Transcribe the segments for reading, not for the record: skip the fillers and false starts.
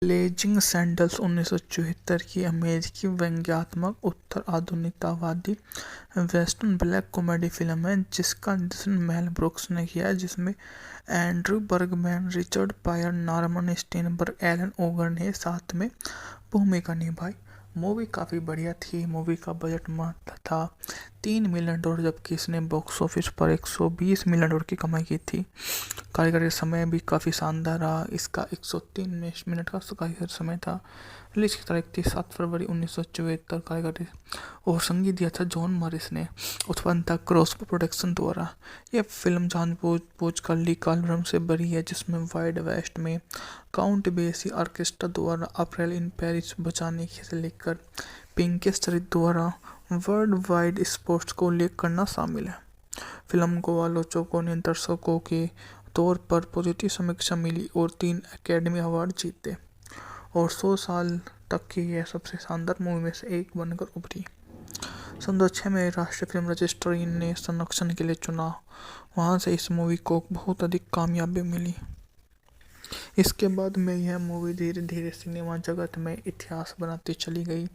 Blazing sandals 1974 की अमेरिकी व्यंग्यात्मक उत्तर आधुनिकतावादी वेस्टर्न ब्लैक कॉमेडी फिल्म है जिसका निर्देशन मेल ब्रुक्स ने किया है, जिसमें Andrew Bergman, Richard Pryor, Norman Steinberg, Alan Uger ने साथ में भूमिका निभाई। मूवी काफ़ी बढ़िया थी। मूवी का बजट मात्र था $3 मिलियन, जबकि इसने बॉक्स ऑफिस पर $120 मिलियन की कमाई की थी। कार्यकारी समय भी काफ़ी शानदार रहा। इसका 103 मिनट का कार्यकारी समय था। रिलीज की तारीख थी 7 फरवरी 1974। कार्यकारी और संगीत दिया था जॉन मॉरिस ने। उत्पन्न था क्रॉसबो प्रोडक्शन द्वारा। यह फिल्म जानबूझ कर ली कॉलम से भरी है, जिसमें वाइड वेस्ट में काउंट बेसी ऑर्केस्ट्रा द्वारा अप्रैल इन पेरिस बचाने से लेकर पिंकेस चरित्र द्वारा वर्ल्ड वाइड स्पोर्ट्स को उल्लेख करना शामिल है। फिल्म को आलोचकों ने दर्शकों के तौर पर पॉजिटिव समीक्षा मिली और 3 एकेडमी अवार्ड जीते और 100 साल तक की यह सबसे शानदार मूवी में से एक बनकर उभरी। सन 2006 में राष्ट्रीय फिल्म रजिस्ट्री ने संरक्षण के लिए चुना। वहां से इस मूवी को बहुत अधिक कामयाबी मिली। इसके बाद में यह मूवी धीरे धीरे सिनेमा जगत में इतिहास बनाती चली गई।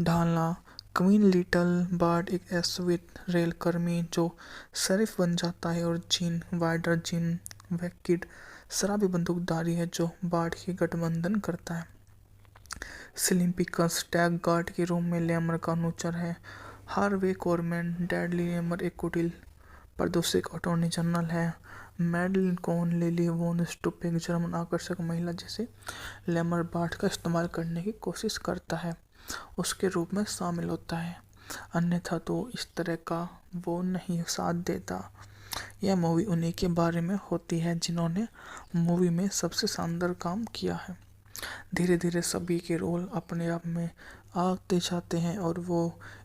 ढालना क्वीन लिटिल बार्ड एक एसवित रेलकर्मी जो शरीफ बन जाता है और जीन वाइडर जिम वैकिड शराबी बंदूकधारी है जो बार्ड की गठबंधन करता है। स्लिम पिकल्स टैग गार्ड के रूम में लेमर का अनुचर है। हार्वे कोरमैन डैडली लेमर एक कुटिल प्रदूषक अटॉर्नी जनरल है। मैडलिन कोन लिली वोन स्टुप एक जर्मन आकर्षक महिला जिसे लेमर बार्ड का इस्तेमाल करने की कोशिश करता है उसके रूप में शामिल होता है, अन्यथा तो इस तरह का वो नहीं साथ देता। यह मूवी उन्हीं के बारे में होती है जिन्होंने मूवी में सबसे शानदार काम किया है। धीरे धीरे सभी के रोल अपने आप में आते जाते हैं और वो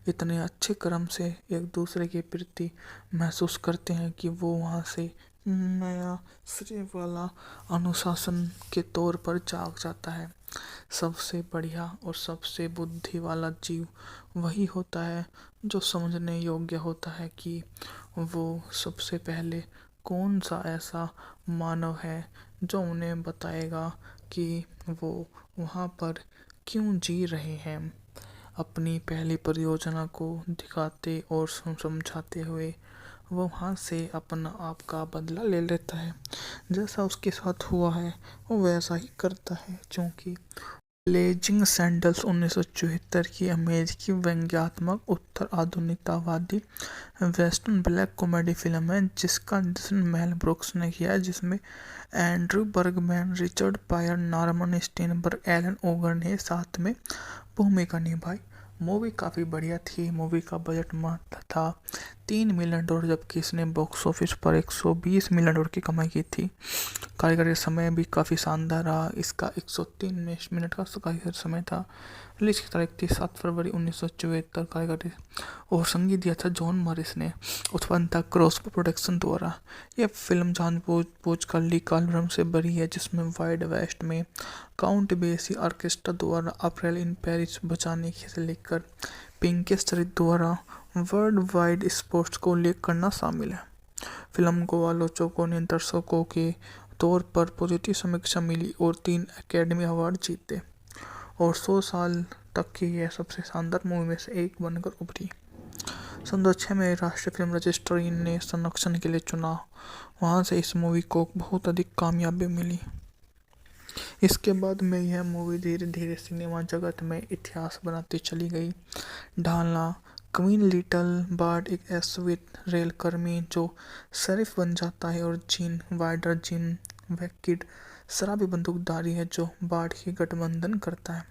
इतने अच्छे क्रम से एक दूसरे के प्रति महसूस करते हैं कि वो वहाँ से नया श्रेय वाला अनुशासन के तौर पर जाग जाता है। सबसे बढ़िया और सबसे बुद्धि वाला जीव वही होता है जो समझने योग्य होता है कि वो सबसे पहले कौन सा ऐसा मानव है जो उन्हें बताएगा कि वो वहाँ पर क्यों जी रहे हैं। अपनी पहली परियोजना को दिखाते और समझाते हुए वो वहाँ से अपना आप का बदला ले लेता है। जैसा उसके साथ हुआ है वो वैसा ही करता है, क्योंकि ब्लेजिंग सैंडल्स 1974 की अमेरिकी व्यंग्यात्मक उत्तर आधुनिकतावादी वेस्टर्न ब्लैक कॉमेडी फिल्म है जिसका निर्देशन मेल ब्रुक्स ने किया है, जिसमें Andrew Bergman, Richard Pryor, Norman Steinberg, Alan Uger ने साथ में भूमिका निभाई। मूवी काफ़ी बढ़िया थी। मूवी का बजट मात्र था $3 मिलियन, जबकि इसने बॉक्स ऑफिस पर $120 मिलियन की कमाई की थी। कार्यकारी समय भी काफ़ी शानदार रहा। इसका 103 मिनट का कार्यकारी समय था। रिलीज की तारीख थी 7 फरवरी 1974। कार्यकारी और संगीत दिया था जॉन मॉरिस ने। उत्पन्न था क्रॉसबो प्रोडक्शन द्वारा। यह फिल्म जानबूझ कर ली कॉलम से भरी है, जिसमें वाइड वेस्ट में काउंट बेसी ऑर्केस्ट्रा द्वारा अप्रैल इन पेरिस बचाने से लेकर पिंकेस चरित्र द्वारा वर्ल्ड वाइड स्पोर्ट्स को उल्लेख करना शामिल है। फिल्म को आलोचकों ने दर्शकों के तौर पर पॉजिटिव समीक्षा मिली और 3 एकेडमी अवार्ड जीते और 100 साल तक की यह सबसे शानदार मूवी में से एक बनकर उभरी। सन 2006 में राष्ट्रीय फिल्म रजिस्ट्री ने संरक्षण के लिए चुना। वहां से इस मूवी को बहुत अधिक कामयाबी मिली। इसके बाद में यह मूवी धीरे धीरे सिनेमा जगत में इतिहास बनाती चली गई। ढालना क्वीन लिटिल बार्ड एक एसवित रेलकर्मी जो शरीफ बन जाता है और जीन वाइडर जिम वैकिड शराबी बंदूकधारी है जो बार्ड की गठबंधन करता है।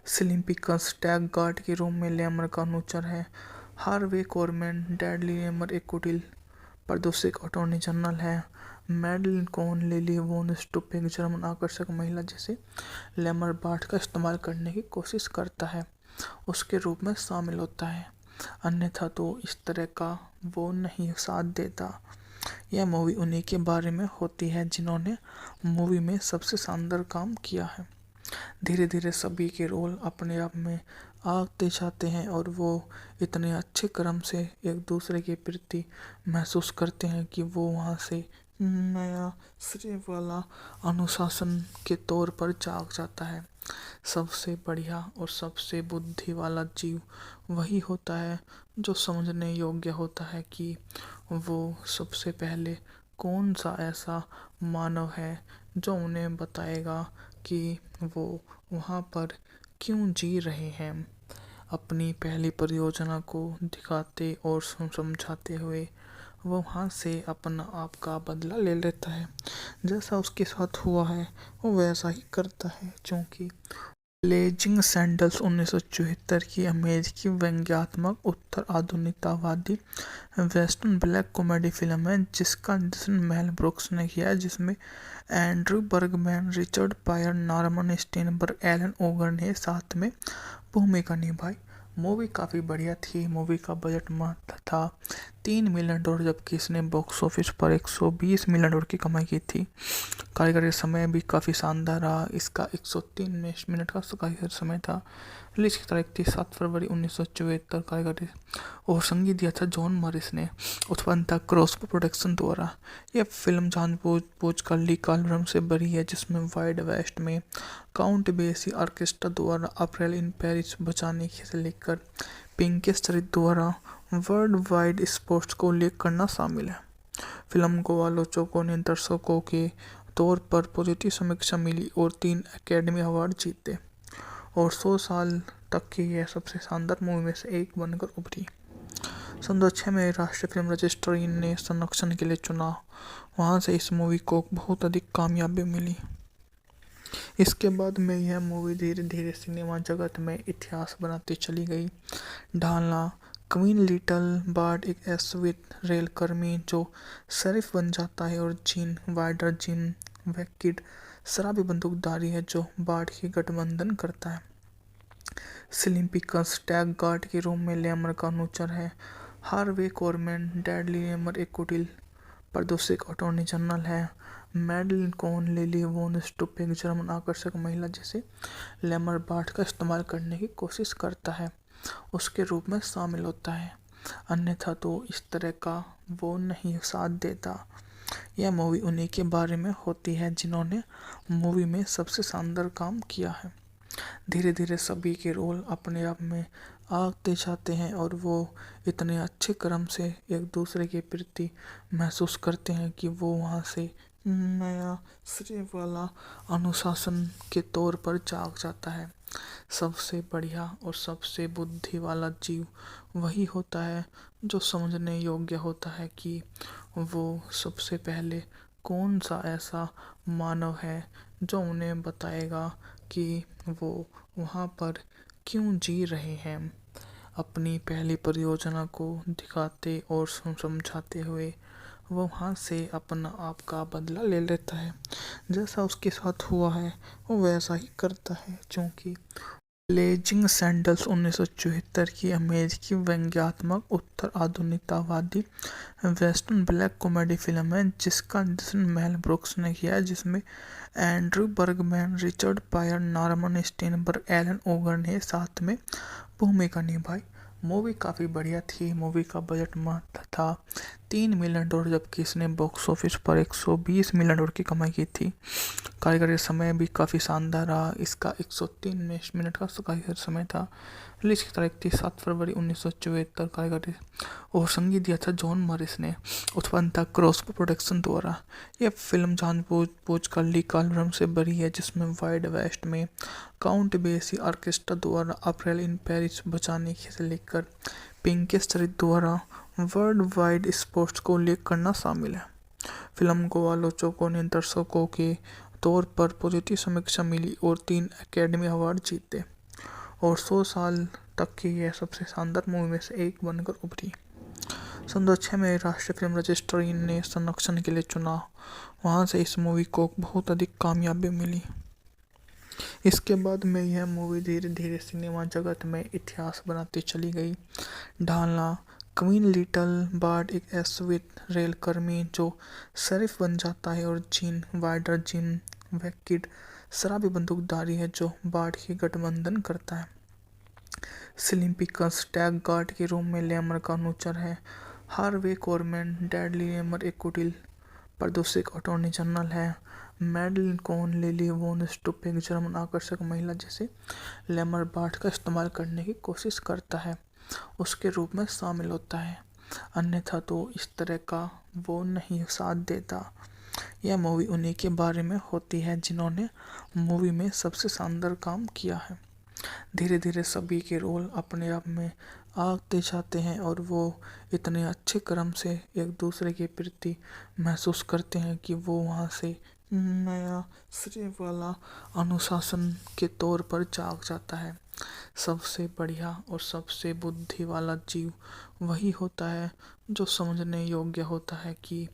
स्लिम पिकल्स टैग गार्ड के रूम में लेमर का अनुचर है। हार्वे कोरमैन डैडली लेमर एक कुटिल प्रदूषक अटॉर्नी जनरल है। मैडलिन कोन लिली वोन स्टुप एक जर्मन आकर्षक महिला जिसे लेमर बार्ड का इस्तेमाल करने की कोशिश करता है उसके रूप में शामिल होता है, अन्यथा तो इस तरह का वो नहीं साथ देता। यह मूवी उन्हीं के बारे में होती है जिन्होंने मूवी में सबसे शानदार काम किया है। धीरे धीरे सभी के रोल अपने आप में आते जाते हैं और वो इतने अच्छे क्रम से एक दूसरे के प्रति महसूस करते हैं कि वो वहाँ से नया श्रेय वाला अनुशासन के तौर पर जाग जाता है। सबसे बढ़िया और सबसे बुद्धि वाला जीव वही होता है जो समझने योग्य होता है कि वो सबसे पहले कौन सा ऐसा मानव है जो उन्हें बताएगा कि वो वहाँ पर क्यों जी रहे हैं। अपनी पहली परियोजना को दिखाते और समझाते हुए वो वहाँ से अपना आप का बदला ले लेता है। जैसा उसके साथ हुआ है वो वैसा ही करता है, क्योंकि ब्लेजिंग सैंडल्स 1974 की अमेरिकी व्यंग्यात्मक उत्तर आधुनिकतावादी वेस्टर्न ब्लैक कॉमेडी फिल्म है जिसका निर्देशन मेल ब्रुक्स ने किया है, जिसमें Andrew Bergman, Richard Pryor, Norman Steinberg, Alan Uger ने साथ में भूमिका निभाई। मूवी काफ़ी बढ़िया थी। मूवी का बजट मात्र था $3 मिलियन, जबकि इसने बॉक्स ऑफिस पर $120 मिलियन की कमाई की थी। कार्यकारी समय भी काफ़ी शानदार रहा। इसका 103 मिनट का कार्यकारी समय था। रिलीज की तारीख थी 7 फरवरी 1974। कार्यकारी और संगीत दिया था जॉन मॉरिस ने। उत्पन्न था क्रॉसबो प्रोडक्शन द्वारा। यह फिल्म जानबूझ कर ली कॉलम से भरी है, जिसमें वाइड वेस्ट में काउंट बेसी ऑर्केस्ट्रा द्वारा अप्रैल इन पेरिस बचाने से लेकर पिंकेस चरित्र द्वारा वर्ल्ड वाइड स्पोर्ट्स को उल्लेख करना शामिल है। फिल्म को आलोचकों ने दर्शकों के तौर पर पॉजिटिव समीक्षा मिली और 3 एकेडमी अवार्ड जीते और 100 साल तक की यह सबसे शानदार मूवी में से एक बनकर उभरी। सन 2006 में राष्ट्रीय फिल्म रजिस्ट्री ने संरक्षण के लिए चुना। वहाँ से इस मूवी को बहुत अधिक कामयाबी मिली। इसके बाद में यह मूवी धीरे धीरे सिनेमा जगत में इतिहास बनाती चली गई। ढालना क्वीन लिटिल बार्ड एक एसवित रेलकर्मी जो शरीफ बन जाता है और जीन वाइडर जिम वैकिड शराबी बंदूकधारी है जो बार्ड की गठबंधन करता है। स्लिम पिकल्स टैग गार्ड के रूप में लेमर का अनुचर है। हार्वे कोरमैन डैडली लेमर एक कुटिल प्रदूषक अटॉर्नी जनरल है। मैडलिन कोहन लिली वोन स्टुप एक जर्मन आकर्षक महिला जिसे लेमर बार्ड का इस्तेमाल करने की कोशिश करता है उसके रूप में शामिल होता है, अन्यथा तो इस तरह का वो नहीं साथ देता। यह मूवी उन्हीं के बारे में होती है जिन्होंने मूवी में सबसे शानदार काम किया है। धीरे धीरे सभी के रोल अपने आप में आते जाते हैं और वो इतने अच्छे क्रम से एक दूसरे के प्रति महसूस करते हैं कि वो वहाँ से नया श्रेय वाला अनुशासन के तौर पर जाग जाता है। सबसे बढ़िया और सबसे बुद्धि वाला जीव वही होता है जो समझने योग्य होता है कि वो सबसे पहले कौन सा ऐसा मानव है जो उन्हें बताएगा कि वो वहाँ पर क्यों जी रहे हैं। अपनी पहली परियोजना को दिखाते और समझाते हुए वो वहाँ से अपना आप का बदला ले लेता है। जैसा उसके साथ हुआ है वो वैसा ही करता है, क्योंकि ब्लेजिंग सैंडल्स 1974 की अमेरिकी व्यंग्यात्मक उत्तर आधुनिकतावादी वेस्टर्न ब्लैक कॉमेडी फिल्म है जिसका निर्देशन मेल ब्रुक्स ने किया है, जिसमें Andrew Bergman, Richard Pryor, Norman Steinberg, Alan Uger ने साथ में भूमिका निभाई। मूवी काफ़ी बढ़िया थी। मूवी का बजट मात्र था $3 मिलियन, जबकि इसने बॉक्स ऑफिस पर $120 मिलियन की कमाई की थी। कार्यकारी समय भी काफ़ी शानदार रहा। इसका 103 मिनट का कार्यकारी समय था। रिलीज की तारीख थी 7 फरवरी 1974। कार्यकारी और संगीत दिया था जॉन मॉरिस ने। उत्पन्न था क्रॉसबो प्रोडक्शन द्वारा। यह फिल्म जानबूझ कर ली कॉलम से भरी है, जिसमें वाइड वेस्ट में काउंट बेसी ऑर्केस्ट्रा द्वारा अप्रैल इन पेरिस बचाने से लेकर पिंकेस चरित्र द्वारा वर्ल्ड वाइड स्पोर्ट्स को उल्लेख करना शामिल है। फिल्म को आलोचकों ने दर्शकों के तौर पर पॉजिटिव समीक्षा मिली और 3 एकेडमी अवार्ड जीते और 100 साल तक की यह सबसे शानदार मूवी में से एक बनकर उभरी। सन 2006 में राष्ट्रीय फिल्म रजिस्ट्री ने संरक्षण के लिए चुना। वहाँ से इस मूवी को बहुत अधिक कामयाबी मिली। इसके बाद में यह मूवी धीरे धीरे सिनेमा जगत में इतिहास बनाती चली गई। ढालना क्वीन लिटिल बार्ड एक एसवित रेलकर्मी जो शरीफ बन जाता है और जीन वाइडर जिम वैकिड शराबी बंदूकधारी है जो बार्ड की गठबंधन करता है। स्लिम पिकल्स टैग गार्ड के रूप में लेमर का अनुचर है। हार्वे कोरमैन डैडली लेमर एक कुटिल पर दूसरी एक अटॉर्नी जनरल है। मैडलिन कोहन लिली वोन स्टुप एक जर्मन आकर्षक महिला जिसे लेमरबार्ट का इस्तेमाल करने की कोशिश करता है उसके रूप में शामिल होता है, अन्यथा तो इस तरह का वो नहीं साथ देता। यह मूवी उन्हीं के बारे में होती है जिन्होंने मूवी में सबसे शानदार काम किया है। धीरे धीरे सभी के रोल अपने आप में आते जाते हैं और वो इतने अच्छे क्रम से एक दूसरे के प्रति महसूस करते हैं कि वो वहाँ से नया सिरे वाला अनुशासन के तौर पर जाग जाता है। सबसे बढ़िया और सबसे बुद्धि वाला जीव वही होता है जो समझने योग्य होता है कि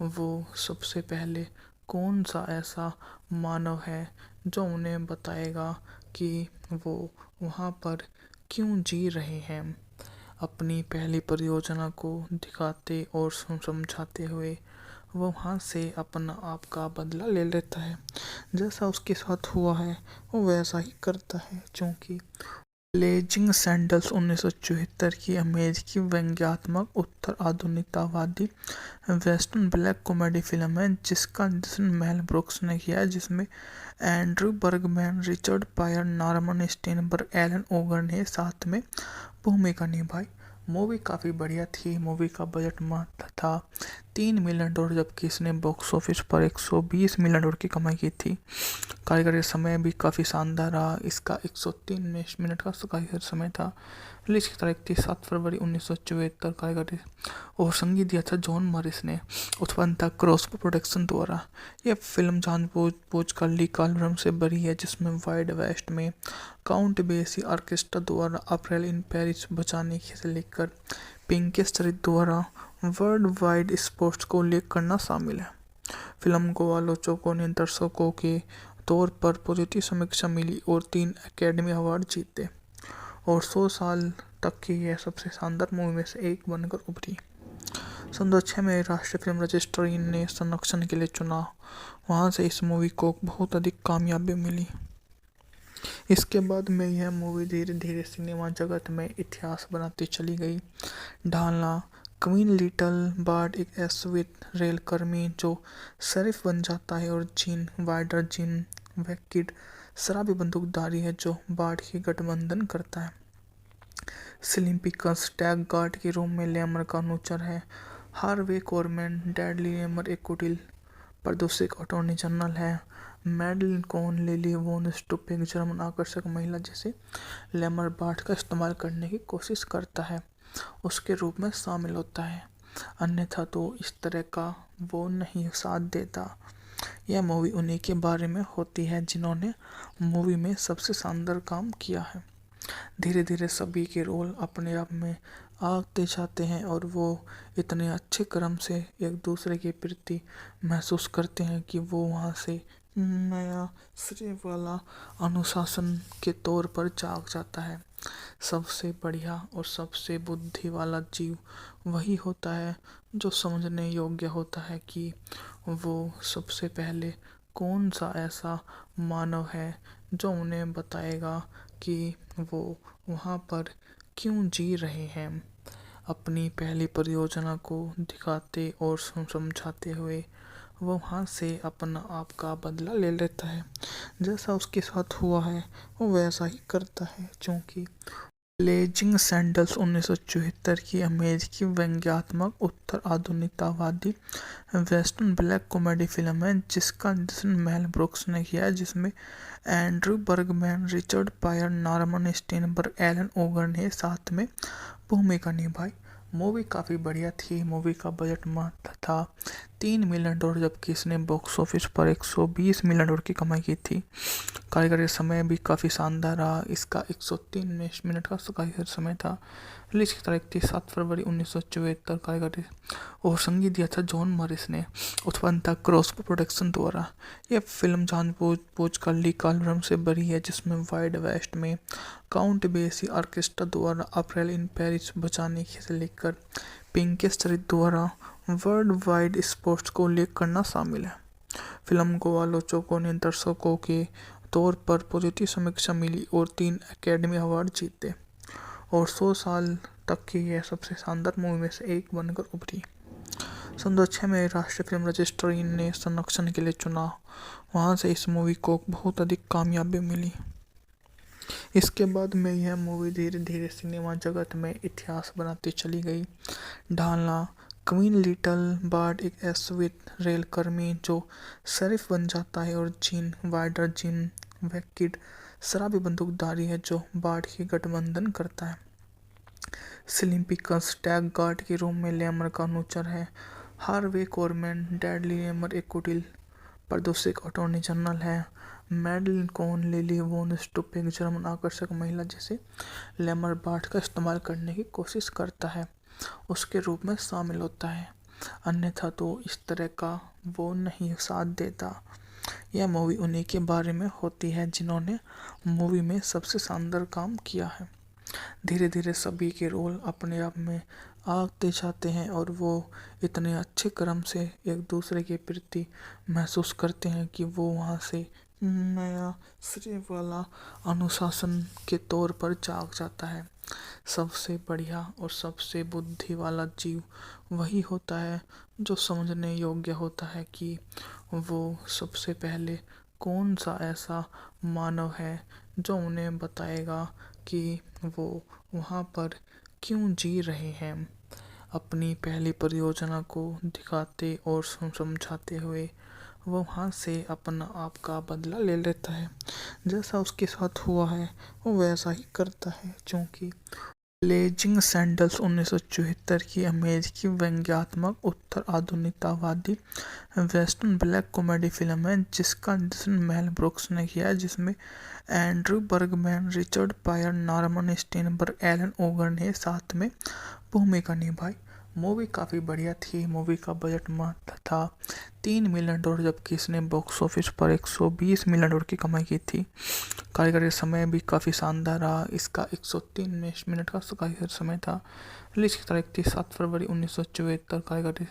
वो सबसे पहले कौन सा ऐसा मानव है जो उन्हें बताएगा कि वो वहाँ पर क्यों जी रहे हैं। अपनी पहली परियोजना को दिखाते और समझाते हुए वो वहाँ से अपना आप का बदला ले लेता है। जैसा उसके साथ हुआ है वो वैसा ही करता है, क्योंकि ब्लेजिंग सैंडल्स 1974 की अमेरिकी व्यंग्यात्मक उत्तर आधुनिकतावादी वेस्टर्न ब्लैक कॉमेडी फिल्म है जिसका निर्देशन मेल ब्रुक्स ने किया है, जिसमें Andrew Bergman, Richard Pryor, Norman Steinberg, Alan Uger ने साथ में भूमिका निभाई। मूवी काफ़ी बढ़िया थी। मूवी का बजट मात्र था $3 मिलियन, जबकि इसने बॉक्स ऑफिस पर $120 मिलियन की कमाई की थी। कारीगरी समय भी काफ़ी शानदार रहा। इसका 103 मिनट का कारीगर समय था। रिलीज की तारीख थी 7 फरवरी 1974। कारीगरी और संगीत दिया था जॉन मॉरिस ने। उत्पन्न था क्रॉसबो प्रोडक्शन द्वारा। यह फिल्म जानबूझ कर ली कॉलम से बनी है, जिसमें वाइड वेस्ट में काउंट बेसी ऑर्केस्ट्रा द्वारा अप्रैल इन पेरिस बचाने से लेकर पिंकेस चरित्र द्वारा वर्ल्ड वाइड स्पोर्ट्स को उल्लेख करना शामिल है। फिल्म को आलोचकों ने दर्शकों के तौर पर पॉजिटिव समीक्षा मिली और 3 एकेडमी अवार्ड जीते और 100 साल तक की यह सबसे शानदार मूवी में से एक बनकर उभरी। सन 2006 में राष्ट्रीय फिल्म रजिस्ट्री ने संरक्षण के लिए चुना। वहाँ से इस मूवी को बहुत अधिक कामयाबी मिली। इसके बाद में यह मूवी धीरे धीरे सिनेमा जगत में इतिहास बनाती चली गई। ढालना क्वीन लिटिल बार्ड एक एसवित रेलकर्मी जो शरीफ बन जाता है और जीन वाइडर जिम वैकिड शराबी बंदूकधारी है जो बार्ड की गठबंधन करता है। स्लिम पिकल्स टैग गार्ड के रूप में लेमर का अनुचर है। हार्वे कोरमैन डैडली लेमर एक कुटिल पर दूसरी एक अटॉर्नी जनरल है। मैडलिन कोहन लिली वोन स्टुप एक जर्मन आकर्षक महिला जिसे लेमरबार्ट का इस्तेमाल करने की कोशिश करता है उसके रूप में शामिल होता है, अन्यथा तो इस तरह का वो नहीं साथ देता। यह मूवी उन्हीं के बारे में होती है जिन्होंने मूवी में सबसे शानदार काम किया है। धीरे धीरे सभी के रोल अपने आप में आते जाते हैं और वो इतने अच्छे क्रम से एक दूसरे के प्रति महसूस करते हैं कि वो वहाँ से नया सिरे वाला अनुशासन के तौर पर जाग जाता है। सबसे बढ़िया और सबसे बुद्धि वाला जीव वही होता है जो समझने योग्य होता है कि वो सबसे पहले कौन सा ऐसा मानव है जो उन्हें बताएगा कि वो वहाँ पर क्यों जी रहे हैं। अपनी पहली परियोजना को दिखाते और समझाते हुए वो वहाँ से अपना आप का बदला ले लेता है। जैसा उसके साथ हुआ है वो वैसा ही करता है, क्योंकि ब्लेजिंग सैंडल्स 1974 की अमेरिकी व्यंग्यात्मक उत्तर आधुनिकतावादी वेस्टर्न ब्लैक कॉमेडी फिल्म है जिसका निर्देशन मेल ब्रुक्स ने किया है, जिसमें Andrew Bergman, Richard Pryor, Norman Steinberg, Alan Uger ने साथ में भूमिका निभाई। मूवी काफ़ी बढ़िया थी। मूवी का बजट मात्र था $3 मिलियन, जबकि इसने बॉक्स ऑफिस पर $120 मिलियन की कमाई की थी। कारीगरी समय भी काफ़ी शानदार रहा। इसका 103 मिनट का कारीगर समय था। रिलीज की तारीख थी 7 फरवरी 1974। कारीगरी और संगीत दिया था जॉन मॉरिस ने। उत्पन्न था क्रॉसबो प्रोडक्शन द्वारा। यह फिल्म जानबूझ कर ली कॉलम से बनी है, जिसमें वाइड वेस्ट में काउंट बेसी ऑर्केस्ट्रा द्वारा अप्रैल इन पेरिस बचाने से लेकर पिंकेस चरित्र द्वारा वर्ल्ड वाइड स्पोर्ट्स को उल्लेख करना शामिल है। फिल्म को आलोचकों ने दर्शकों के तौर पर पॉजिटिव समीक्षा मिली और 3 एकेडमी अवार्ड जीते और 100 साल तक की यह सबसे शानदार मूवी में से एक बनकर उभरी। सन 2006 में राष्ट्रीय फिल्म रजिस्टर ने संरक्षण के लिए चुना। वहाँ से इस मूवी को बहुत अधिक कामयाबी मिली। इसके बाद में यह मूवी धीरे धीरे सिनेमा जगत में इतिहास बनाती चली गई। ढालना क्वीन लिटिल बर्ड एक एसवित रेलकर्मी जो शेरिफ बन जाता है और जीन वाइडर जीन वैकिड शराबी बंदूकधारी है जो बार्ड की गठबंधन करता है। स्लिम पिकल्स टैग गार्ड के रूम में लेमर का अनुचर है। हार्वे कोरमैन डैडली लेमर एक कुटिल प्रदूषक अटॉर्नी जनरल है। मैडलिन कोहन लिली वोन स्टुप एक जर्मन आकर्षक महिला जिसे लेमर बार्ड का इस्तेमाल करने की कोशिश करता है उसके रूप में शामिल होता है, अन्यथा तो इस तरह का वो नहीं साथ देता। यह मूवी उन्हीं के बारे में होती है जिन्होंने मूवी में सबसे शानदार काम किया है। धीरे धीरे सभी के रोल अपने आप में आते जाते हैं और वो इतने अच्छे क्रम से एक दूसरे के प्रति महसूस करते हैं कि वो वहाँ से नया श्रेय वाला अनुशासन के तौर पर जाग जाता है। सबसे बढ़िया और सबसे बुद्धि वाला जीव वही होता है जो समझने योग्य होता है कि वो सबसे पहले कौन सा ऐसा मानव है जो उन्हें बताएगा कि वो वहाँ पर क्यों जी रहे हैं। अपनी पहली परियोजना को दिखाते और समझाते हुए वो वहाँ से अपना आप का बदला ले लेता है। जैसा उसके साथ हुआ है वो वैसा ही करता है, क्योंकि ब्लेजिंग सैंडल्स 1974 की अमेरिकी व्यंग्यात्मक उत्तर आधुनिकतावादी वेस्टर्न ब्लैक कॉमेडी फिल्म है जिसका निर्देशन मेल ब्रुक्स ने किया है, जिसमें Andrew Bergman, Richard Pryor, Norman Steinberg, Alan Uger ने साथ में भूमिका निभाई। मूवी काफ़ी बढ़िया थी। मूवी का बजट मात्र था $3 मिलियन, जबकि इसने बॉक्स ऑफिस पर $120 मिलियन की कमाई की थी। कार्यकारी समय भी काफ़ी शानदार रहा। इसका 103 मिनट का कार्यकारी समय था। रिलीज की तारीख थी 7 फरवरी 1974। कार्यकारी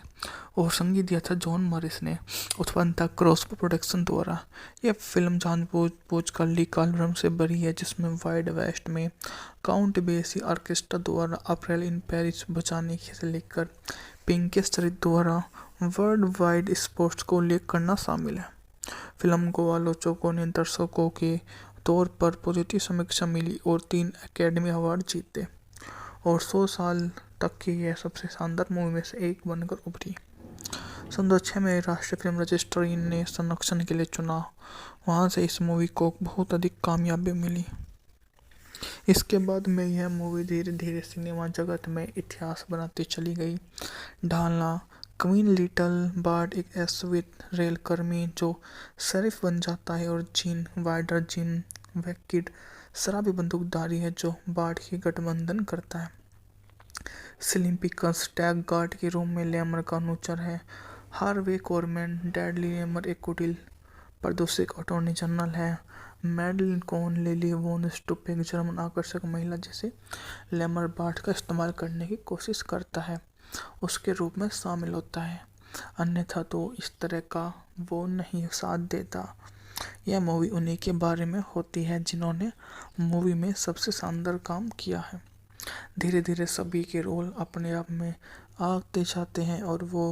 और संगीत दिया था जॉन मॉरिस ने। उत्पन्न था क्रॉसबो प्रोडक्शन द्वारा। यह फिल्म जानबूझ कर ली कॉलम से भरी है, जिसमें वाइड वेस्ट में काउंट बेसी ऑर्केस्ट्रा द्वारा अप्रैल इन पेरिस बचाने से लेकर पिंकेस चरित्र द्वारा वर्ल्ड वाइड स्पोर्ट्स को उल्लेख करना शामिल है। फिल्म को आलोचकों ने दर्शकों के तौर पर पॉजिटिव समीक्षा मिली और 3 एकेडमी अवार्ड जीते और 100 साल तक की यह सबसे शानदार मूवी में से एक बनकर उभरी। सन 2006 में राष्ट्रीय फिल्म रजिस्टर ने संरक्षण के लिए चुना। वहाँ से इस मूवी को बहुत अधिक कामयाबी मिली। इसके बाद में यह मूवी धीरे धीरे सिनेमा जगत में इतिहास बनाती चली गई। ढालना क्वीन लिटिल बर्ड एक एसवित रेलकर्मी जो शेरिफ बन जाता है और जीन वाइडर जीन वैकिड शराबी बंदूकधारी है जो बार्ड की गठबंधन करता है। स्लिम पिकल्स टैग गार्ड के रूम में लेमर का अनुचर है। हार्वे कोरमैन डैडली लेमर एक कुटिल प्रदूषक अटॉर्नी जनरल है। मैडलिन कोहन लिली वोन स्टुप एक जर्मन आकर्षक महिला जिसे लेमर बार्ड का इस्तेमाल करने की कोशिश करता है उसके रूप में शामिल होता है, अन्यथा तो इस तरह का वो नहीं साथ देता। यह मूवी उन्हीं के बारे में होती है जिन्होंने मूवी में सबसे शानदार काम किया है। धीरे धीरे सभी के रोल अपने आप में आते जाते हैं और वो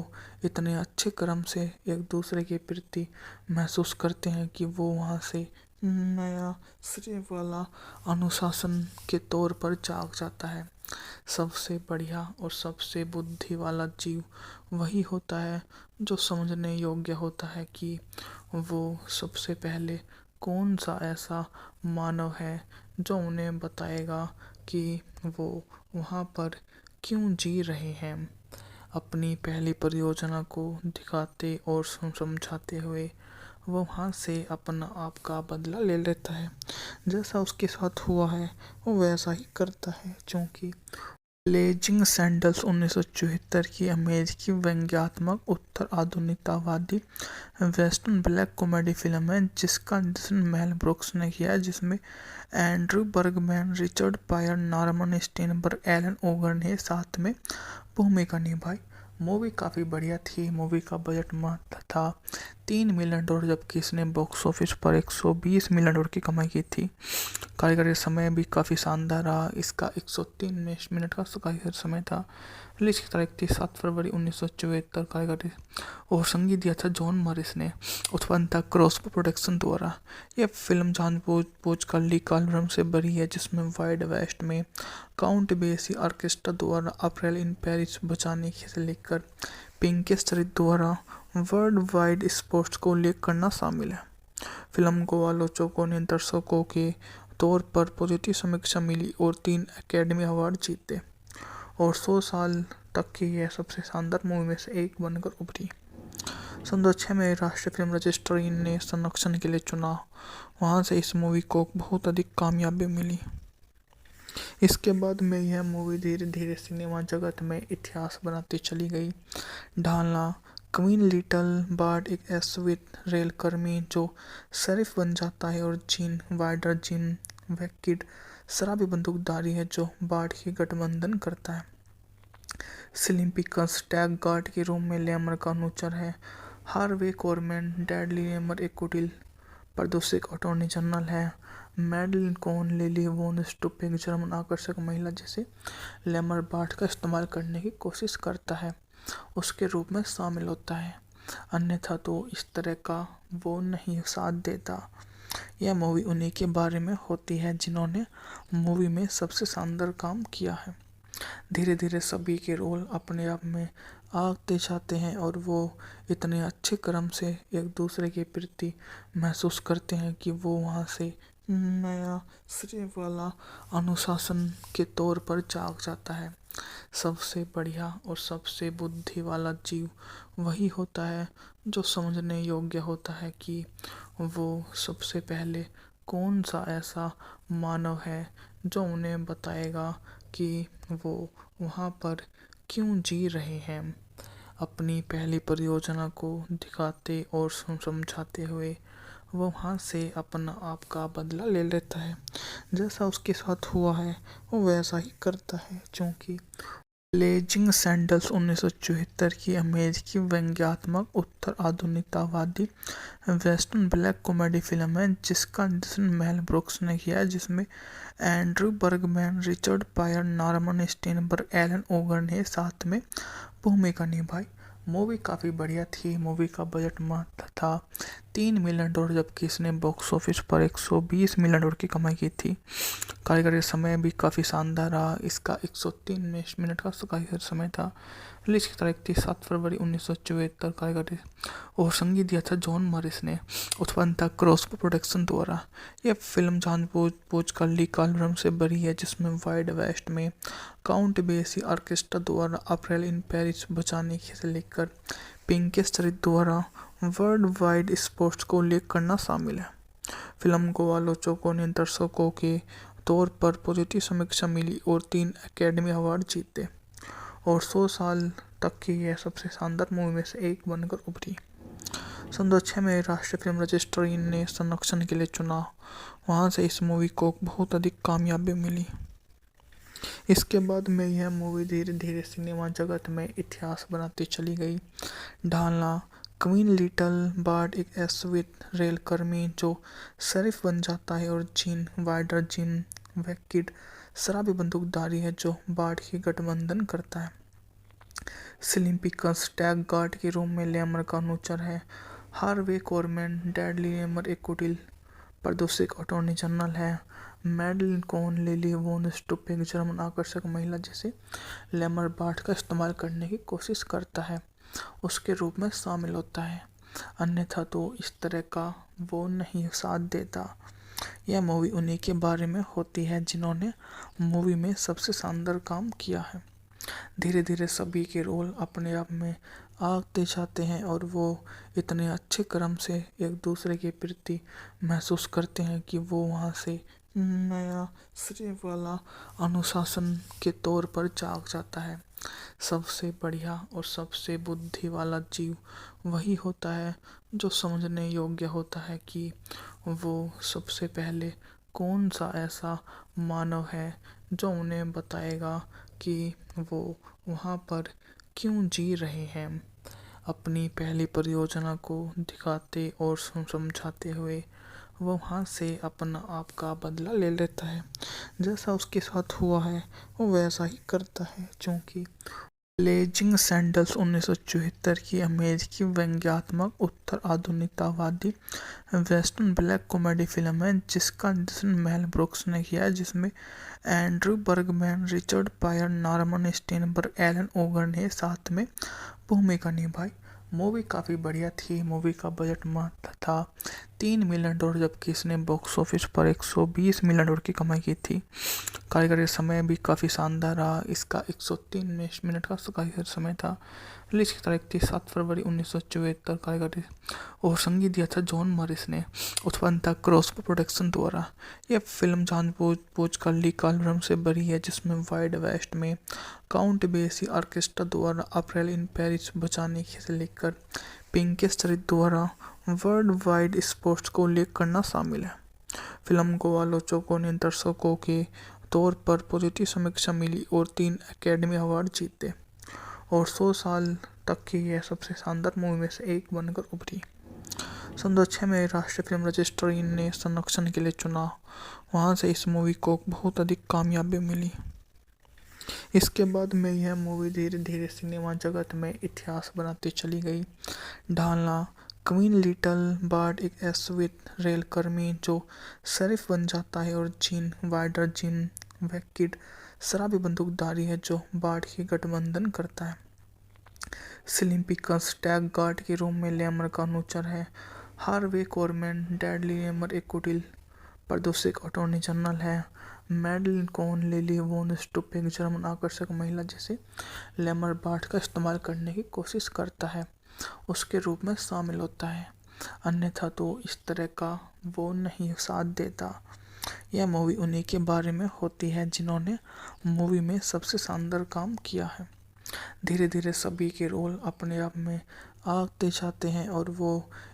इतने अच्छे क्रम से एक दूसरे के प्रति महसूस करते हैं कि वो वहाँ से नया श्रेय वाला अनुशासन के तौर पर जाग जाता है। सबसे बढ़िया और सबसे बुद्धि वाला जीव वही होता है जो समझने योग्य होता है कि वो सबसे पहले कौन सा ऐसा मानव है जो उन्हें बताएगा कि वो वहाँ पर क्यों जी रहे हैं। अपनी पहली परियोजना को दिखाते और समझाते हुए वो वहाँ से अपना आप का बदला ले लेता है। जैसा उसके साथ हुआ है वो वैसा ही करता है, क्योंकि ब्लेजिंग सैंडल्स 1974 की अमेरिकी व्यंग्यात्मक उत्तर आधुनिकतावादी वेस्टर्न ब्लैक कॉमेडी फिल्म है जिसका निर्देशन मेल ब्रुक्स ने किया है, जिसमें Andrew Bergman, Richard Pryor, Norman Steinberg, Alan Uger ने साथ में भूमिका निभाई। मूवी काफ़ी बढ़िया थी। मूवी का बजट मात्र था $3 मिलियन, जबकि इसने बॉक्स ऑफिस पर $120 मिलियन की कमाई की थी। कार्यकारी समय भी काफ़ी शानदार रहा। इसका 103 मिनट का कार्यकारी समय था। रिलीज की तारीख थी 7 फरवरी 1974। कार्यकारी और संगीत दिया था जॉन मॉरिस ने। उत्पन्न था क्रॉसबो प्रोडक्शन द्वारा। यह फिल्म जानबूझ कर ली कॉलम से भरी है, जिसमें वाइड वेस्ट में काउंट बेसी ऑर्केस्ट्रा द्वारा अप्रैल इन पेरिस बजाने से लेकर पिंकेस चरित्र द्वारा वर्ल्ड वाइड स्पोर्ट्स को उल्लेख करना शामिल है। फिल्म को आलोचकों ने दर्शकों के तौर पर पॉजिटिव समीक्षा मिली और 3 एकेडमी अवार्ड जीते और 100 साल तक की यह सबसे शानदार मूवी में से एक बनकर उभरी। सन 2006 में राष्ट्रीय फिल्म रजिस्ट्री ने संरक्षण के लिए चुना। वहां से इस मूवी को बहुत अधिक कामयाबी मिली। इसके बाद में यह मूवी धीरे धीरे सिनेमा जगत में इतिहास बनाती चली गई। ढालना क्वीन लिटिल बार्ड एक एसवित रेलकर्मी जो शरीफ बन जाता है और जीन वाइडर जिम वैकिड शराबी बंदूकधारी है जो बार्ड की गठबंधन करता है। सिलिम्पिकस टैग गार्ड के रूप में लेमर का अनुचर है। हार्वे कोरमैन डैडली लेमर एक कुटिल प्रदूषक अटॉर्नी जनरल है। मैडलिन कोहन लिली वोन स्टुप एक जर्मन आकर्षक महिला जिसे लेमर बार्ड का इस्तेमाल करने की कोशिश करता है उसके रूप में शामिल होता है, अन्यथा तो इस तरह का वो नहीं साथ देता। यह मूवी उन्हीं के बारे में होती है जिन्होंने मूवी में सबसे शानदार काम किया है। धीरे धीरे सभी के रोल अपने आप में आते जाते हैं और वो इतने अच्छे क्रम से एक दूसरे के प्रति महसूस करते हैं कि वो वहाँ से नया श्रेय वाला अनुशासन के तौर पर जाग जाता है। सबसे बढ़िया और सबसे बुद्धि वाला जीव वही होता है जो समझने योग्य होता है कि वो सबसे पहले कौन सा ऐसा मानव है जो उन्हें बताएगा कि वो वहाँ पर क्यों जी रहे हैं। अपनी पहली परियोजना को दिखाते और समझाते हुए वो वहाँ से अपना आप का बदला ले लेता है। जैसा उसके साथ हुआ है वो वैसा ही करता है, क्योंकि ब्लेजिंग सैंडल्स 1974 की अमेरिकी व्यंग्यात्मक उत्तर आधुनिकतावादी वेस्टर्न ब्लैक कॉमेडी फिल्म है जिसका निर्देशन मेल ब्रुक्स ने किया है, जिसमें Andrew Bergman, Richard Pryor, Norman Steinberg, Alan Uger ने साथ में भूमिका निभाई। मूवी काफ़ी बढ़िया थी। मूवी का बजट मात्र था $3 मिलियन, जबकि इसने बॉक्स ऑफिस पर $120 मिलियन की कमाई की थी। कार्यकारी समय भी काफ़ी शानदार रहा। इसका 103 मिनट का कार्यकारी समय था। रिलीज की तारीख थी 7 फरवरी 1974। कार्यकारी और संगीत दिया था जॉन मॉरिस ने। उत्पन्न था क्रॉसबो प्रोडक्शन द्वारा। यह फिल्म जानबूझ कर ली कॉलम से भरी है, जिसमें वाइड वेस्ट में काउंट बेसी ऑर्केस्ट्रा द्वारा अप्रैल इन पेरिस बजाने से लेकर पिंकेस चरित्र द्वारा वर्ल्ड वाइड स्पोर्ट्स को उल्लेख करना शामिल है। फिल्म को आलोचकों ने दर्शकों के तौर पर पॉजिटिव समीक्षा मिली और 3 एकेडमी अवार्ड जीते और 100 साल तक की यह सबसे शानदार मूवी में से एक बनकर उभरी। सन 2006 में राष्ट्रीय फिल्म रजिस्ट्री ने संरक्षण के लिए चुना। वहां से इस मूवी को बहुत अधिक कामयाबी मिली। इसके बाद में यह मूवी धीरे धीरे सिनेमा जगत में इतिहास बनाती चली गई। ढालना क्वीन लिटिल बार्ड एक एसवित रेलकर्मी जो शरीफ बन जाता है और जीन वाइडर जिम वैकिड शराबी बंदूकधारी है जो बार्ड की गठबंधन करता है। सिलिम्पिकस टैग गार्ड के रूप में लेमर का अनुचर है। हार्वे कोरमैन डैडली लेमर एक कुटिल प्रदूषक अटॉर्नी जनरल है। मैडलिन कोहन लिली वोन स्टुप एक जर्मन आकर्षक महिला जिसे लेमर बार्ड का इस्तेमाल करने की कोशिश करता है उसके रूप में शामिल होता है, अन्यथा तो इस तरह का वो नहीं साथ देता। यह मूवी उन्हीं के बारे में होती है जिन्होंने मूवी में सबसे शानदार काम किया है। धीरे धीरे सभी के रोल अपने आप में आते जाते हैं और वो इतने अच्छे क्रम से एक दूसरे के प्रति महसूस करते हैं कि वो वहाँ से नया श्रेय वाला अनुशासन के तौर पर जाग जाता है। सबसे बढ़िया और सबसे बुद्धि वाला जीव वही होता है जो समझने योग्य होता है कि वो सबसे पहले कौन सा ऐसा मानव है जो उन्हें बताएगा कि वो वहाँ पर क्यों जी रहे हैं। अपनी पहली परियोजना को दिखाते और समझाते हुए वो वहाँ से अपना आप का बदला ले लेता है। जैसा उसके साथ हुआ है वो वैसा ही करता है, क्योंकि ब्लेजिंग सैंडल्स 1974 की अमेरिकी व्यंग्यात्मक उत्तर आधुनिकतावादी वेस्टर्न ब्लैक कॉमेडी फिल्म है जिसका निर्देशन मेल ब्रुक्स ने किया है, जिसमें Andrew Bergman, Richard Pryor, Norman Steinberg, Alan Uger ने साथ में भूमिका निभाई। मूवी काफ़ी बढ़िया थी। मूवी का बजट मात्र था $3 मिलियन, जबकि इसने बॉक्स ऑफिस पर $120 मिलियन की कमाई की थी। कार्यकारी समय भी काफ़ी शानदार रहा। इसका 103 मिनट का कार्यकारी समय था। रिलीज की तारीख थी 7 फरवरी 1974। कार्यकारी और संगीत दिया था जॉन मॉरिस ने। उत्पन्न था क्रॉसबो प्रोडक्शन द्वारा। यह फिल्म जानबूझ कर ली कॉलम से भरी है, जिसमें वाइड वेस्ट में काउंट बेसी ऑर्केस्ट्रा द्वारा अप्रैल इन पेरिस बचाने से लेकर पिंकेस चरित्र द्वारा वर्ल्ड वाइड स्पोर्ट्स को उल्लेख करना शामिल है। फिल्म को आलोचकों ने दर्शकों के तौर पर पॉजिटिव समीक्षा मिली और 3 एकेडमी अवार्ड जीते और 100 साल तक की यह सबसे शानदार मूवी में से एक बनकर उभरी। सन 2006 में राष्ट्रीय फिल्म रजिस्ट्री ने संरक्षण के लिए चुना। वहां से इस मूवी को बहुत अधिक कामयाबी मिली। इसके बाद में यह मूवी धीरे धीरे सिनेमा जगत में इतिहास बनाती चली गई। ढालना क्वीन लिटिल बार्ड एक एसवित रेलकर्मी जो शरीफ बन जाता है और जीन वाइडर जिम वैकिड शराबी बंदूकधारी है जो बार्ड की गठबंधन करता है। सिलिम्पिकस टैग गार्ड के रूम में लेमर का अनुचर है। हार्वे कोरमैन डैडली लेमर एक कुटिल प्रदूषक अटॉर्नी जनरल है। मैडलिन कोन लिली वोन स्टुप एक जर्मन आकर्षक महिला जिसे लेमर बार्ड का इस्तेमाल करने की कोशिश करता है उसके रूप में शामिल होता है, अन्यथा तो इस तरह का वो नहीं साथ देता। यह मूवी उन्हीं के बारे में होती है जिन्होंने मूवी में सबसे शानदार काम किया है। धीरे धीरे सभी के रोल अपने आप में आते जाते हैं और वो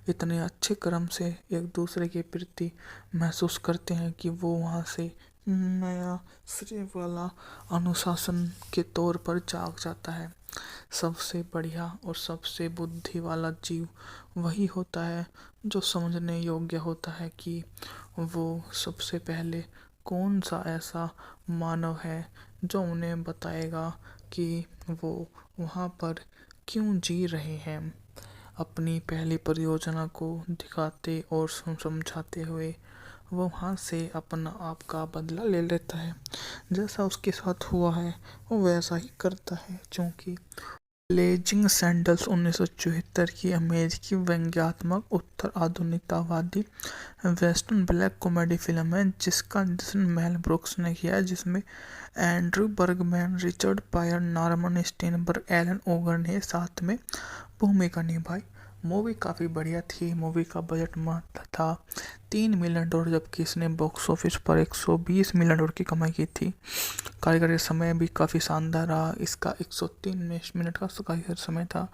इतने अच्छे क्रम से एक दूसरे के प्रति महसूस करते हैं कि वो वहाँ से नया श्रेय वाला अनुशासन के तौर पर जाग जाता है। सबसे बढ़िया और सबसे बुद्धि वाला जीव वही होता है जो समझने योग्य होता है कि वो सबसे पहले कौन सा ऐसा मानव है जो उन्हें बताएगा कि वो वहाँ पर क्यों जी रहे हैं। अपनी पहली परियोजना को दिखाते और समझाते हुए वो वहाँ से अपना आप का बदला ले लेता है। जैसा उसके साथ हुआ है वो वैसा ही करता है। क्योंकि ब्लेजिंग सैंडल्स 1974 की अमेरिकी व्यंग्यात्मक उत्तर आधुनिकतावादी वेस्टर्न ब्लैक कॉमेडी फिल्म है जिसका निर्देशन मेल ब्रुक्स ने किया है, जिसमें Andrew Bergman, Richard Pryor, Norman Steinberg, Alan Uger ने साथ में भूमिका निभाई। मूवी काफ़ी बढ़िया थी। मूवी का बजट मात्र था $3 मिलियन, जबकि इसने बॉक्स ऑफिस पर $120 मिलियन की कमाई की थी। कार्यकारी समय भी काफ़ी शानदार रहा। इसका 103 मिनट का कार्यकारी समय था।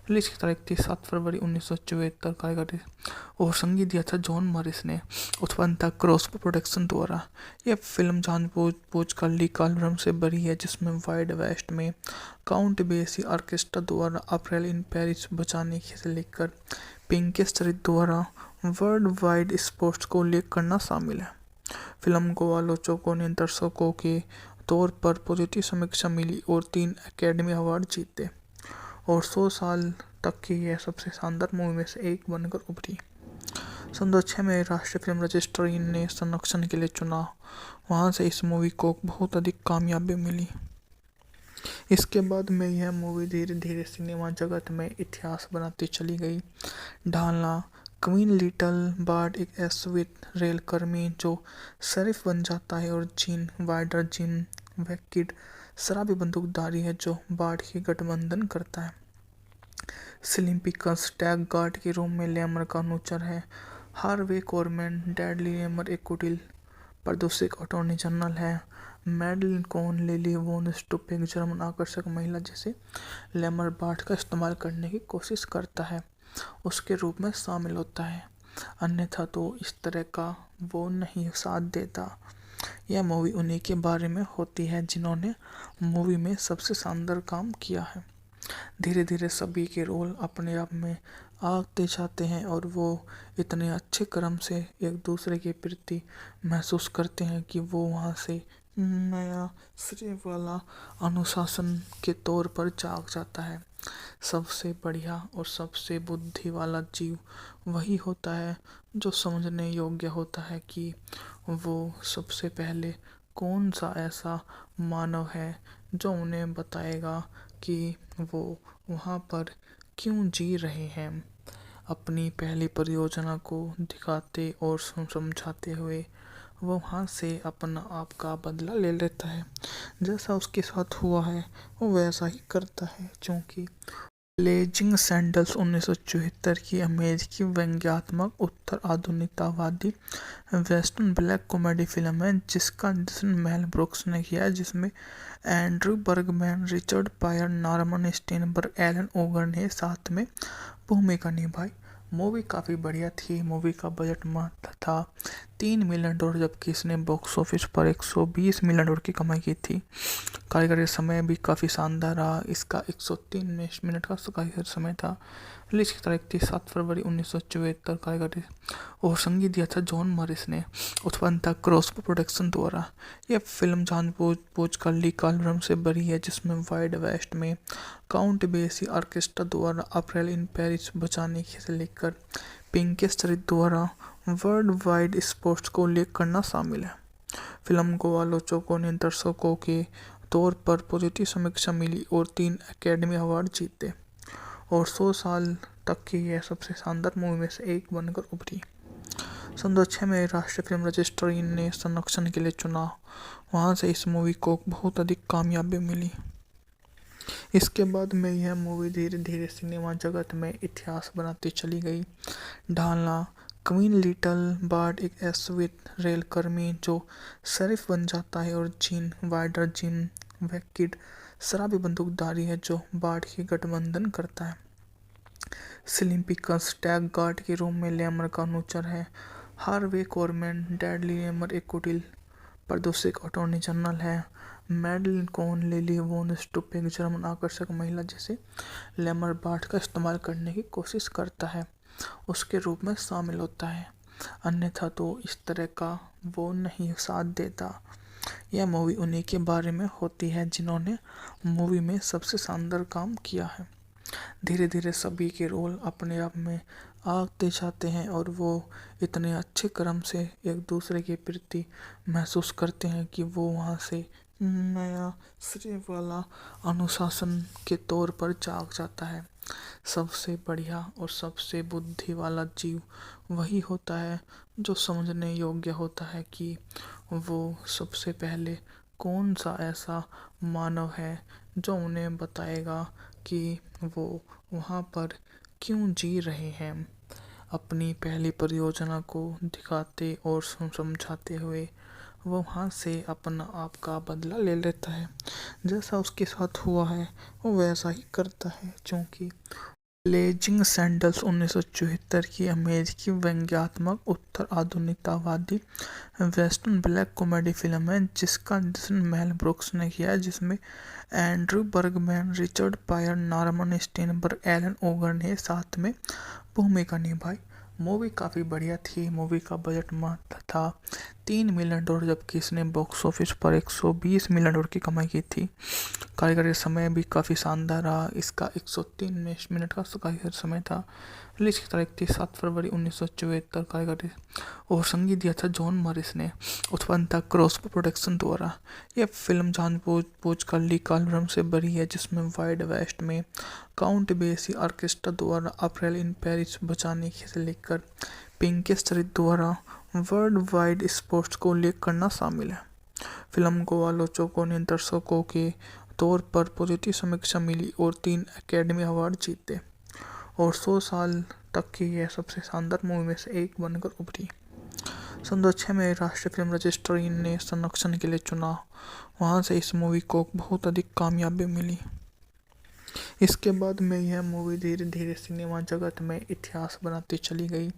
रिलीज की तारीख थी 7 फरवरी 1974। कार्यकारी और संगीत दिया था जॉन मॉरिस ने। उत्पन्न था क्रॉसबो प्रोडक्शन द्वारा। यह फिल्म जानबूझ कर ली कॉलम से भरी है, जिसमें वाइड वेस्ट में काउंट बेसी ऑर्केस्ट्रा द्वारा अप्रैल इन पेरिस बचाने से लेकर पिंकेस चरित्र द्वारा वर्ल्ड वाइड स्पोर्ट्स को उल्लेख करना शामिल है। फिल्म को आलोचकों ने दर्शकों के तौर पर पॉजिटिव समीक्षा मिली और 3 एकेडमी अवार्ड जीते और 100 साल तक की यह सबसे शानदार मूवी में से एक बनकर उभरी। सन 2006 में राष्ट्रीय फिल्म रजिस्ट्री ने संरक्षण के लिए चुना। वहां से इस मूवी को बहुत अधिक कामयाबी मिली। इसके बाद में यह मूवी धीरे धीरे सिनेमा जगत में इतिहास बनाती चली गई। ढालना क्वीन लिटिल बार्ड एक एसवित रेलकर्मी जो शरीफ बन जाता है और जीन वाइडर जिम वैकिड शराबी बंदूकधारी है जो बार्ड की गठबंधन करता है। सिलिम्पिकस टैग गार्ड के रूम में लेमर का अनुचर है। हार्वे कोरमैन डैडली लेमर एक कुटिल प्रदूषक अटॉर्नी जनरल है। मैडलिन कोन लिली वोन स्टुप एक जर्मन आकर्षक महिला जिसे लेमर बार्ड का इस्तेमाल करने की कोशिश करता है उसके रूप में शामिल होता है, अन्यथा तो इस तरह का वो नहीं साथ देता। यह मूवी उन्हीं के बारे में होती है जिन्होंने मूवी में सबसे शानदार काम किया है। धीरे धीरे सभी के रोल अपने आप में आते जाते हैं और वो इतने अच्छे क्रम से एक दूसरे के प्रति महसूस करते हैं कि वो वहाँ से नया श्रेय वाला अनुशासन के तौर पर जाग जाता है। सबसे बढ़िया और सबसे बुद्धि वाला जीव वही होता है जो समझने योग्य होता है कि वो सबसे पहले कौन सा ऐसा मानव है जो उन्हें बताएगा कि वो वहाँ पर क्यों जी रहे हैं। अपनी पहली परियोजना को दिखाते और समझाते हुए वो वहाँ से अपना आप का बदला ले लेता है। जैसा उसके साथ हुआ है वो वैसा ही करता है, क्योंकि ब्लेजिंग सैंडल्स 1974 की अमेरिकी व्यंग्यात्मक उत्तर आधुनिकतावादी वेस्टर्न ब्लैक कॉमेडी फिल्म है जिसका निर्देशन मेल ब्रुक्स ने किया है, जिसमें Andrew Bergman, Richard Pryor, Norman Steinberg, Alan Uger ने साथ में भूमिका निभाई। मूवी काफ़ी बढ़िया थी। मूवी का बजट मात्र था $3 मिलियन, जबकि इसने बॉक्स ऑफिस पर $120 मिलियन की कमाई की थी। कारीगरी समय भी काफ़ी शानदार रहा। इसका 103 मिनट का कारीगरी समय था। रिलीज की तारीख थी 7 फरवरी 1974। कारीगरी और संगीत दिया था जॉन मॉरिस ने। उत्पन्न था क्रॉसबो प्रोडक्शन द्वारा। यह फिल्म जानबूझ कर ली कॉलम से भरी है, जिसमें वाइड वेस्ट में काउंट बेसी ऑर्केस्ट्रा द्वारा अप्रैल इन पेरिस बचाने से लेकर पिंकेस चरित्र द्वारा वर्ल्ड वाइड स्पोर्ट्स को उल्लेख करना शामिल है। फिल्म को आलोचकों ने दर्शकों के तौर पर पॉजिटिव समीक्षा मिली और 3 एकेडमी अवार्ड जीते और 100 साल तक की यह सबसे शानदार मूवी में से एक बनकर उभरी। सन 2006 में राष्ट्रीय फिल्म रजिस्ट्री ने संरक्षण के लिए चुना। वहाँ से इस मूवी को बहुत अधिक कामयाबी मिली। इसके बाद में यह मूवी धीरे धीरे सिनेमा जगत में इतिहास बनाती चली गई। ढालना क्वीन लिटिल बार्ड एक एसवित रेलकर्मी जो शेरिफ बन जाता है और जीन वाइडर जिम वैकिड शराबी बंदूकधारी है जो बार्ड की गठबंधन करता है। स्लिम पिकल्स टैग गार्ड के रूप में लेमर का अनुचर है। हार्वे कोरमैन डैडली लेमर एक कुटिल प्रदूषक अटॉर्नी जनरल है। मैडलिन कोहन लिली वोन स्टुप एक जर्मन आकर्षक महिला जिसे लेमर बार्ड का इस्तेमाल करने की कोशिश करता है उसके रूप में शामिल होता है, अन्यथा तो इस तरह का वो नहीं साथ देता। यह मूवी उन्हीं के बारे में होती है जिन्होंने मूवी में सबसे शानदार काम किया है। धीरे धीरे सभी के रोल अपने आप में आते जाते हैं और वो इतने अच्छे क्रम से एक दूसरे के प्रति महसूस करते हैं कि वो वहाँ से नया श्रेय वाला अनुशासन के तौर पर जाग जाता है। सबसे बढ़िया और सबसे बुद्धि वाला जीव वही होता है जो समझने योग्य होता है कि वो सबसे पहले कौन सा ऐसा मानव है जो उन्हें बताएगा कि वो वहाँ पर क्यों जी रहे हैं। अपनी पहली परियोजना को दिखाते और समझाते हुए वो वहाँ से अपना आप का बदला ले लेता है। जैसा उसके साथ हुआ है वो वैसा ही करता है, क्योंकि ब्लेजिंग सैंडल्स 1974 की अमेरिकी व्यंग्यात्मक उत्तर आधुनिकतावादी वेस्टर्न ब्लैक कॉमेडी फिल्म है जिसका निर्देशन मेल ब्रुक्स ने किया है, जिसमें Andrew Bergman, Richard Pryor, Norman Steinberg, Alan Uger ने साथ में भूमिका निभाई। मूवी काफ़ी बढ़िया थी। मूवी का बजट मात्र था $3 मिलियन, जबकि इसने बॉक्स ऑफिस पर $120 मिलियन की कमाई की थी। कारीगरी समय भी काफ़ी शानदार रहा। इसका 103 मिनट का कारीगरी समय था। रिलीज की तारीख थी 7 फरवरी 1974। कारीगरी और संगीत दिया था जॉन मॉरिस ने। उत्पन्न था क्रॉसबो प्रोडक्शन द्वारा। यह फिल्म जानबूझ कर ली कॉलम से भरी है, जिसमें वाइड वेस्ट में काउंट बेसी ऑर्केस्ट्रा द्वारा अप्रैल इन पेरिस बचाने से लेकर पिंकेस चरित्र द्वारा वर्ल्ड वाइड स्पोर्ट्स को उल्लेख करना शामिल है। फिल्म को आलोचकों ने दर्शकों के तौर पर पॉजिटिव समीक्षा मिली और 3 एकेडमी अवार्ड जीते और 100 साल तक की यह सबसे शानदार मूवी में से एक बनकर उभरी। सन 2006 में राष्ट्रीय फिल्म रजिस्ट्री ने संरक्षण के लिए चुना। वहाँ से इस मूवी को बहुत अधिक कामयाबी मिली। इसके बाद में यह मूवी धीरे धीरे सिनेमा जगत में इतिहास बनाती चली गई।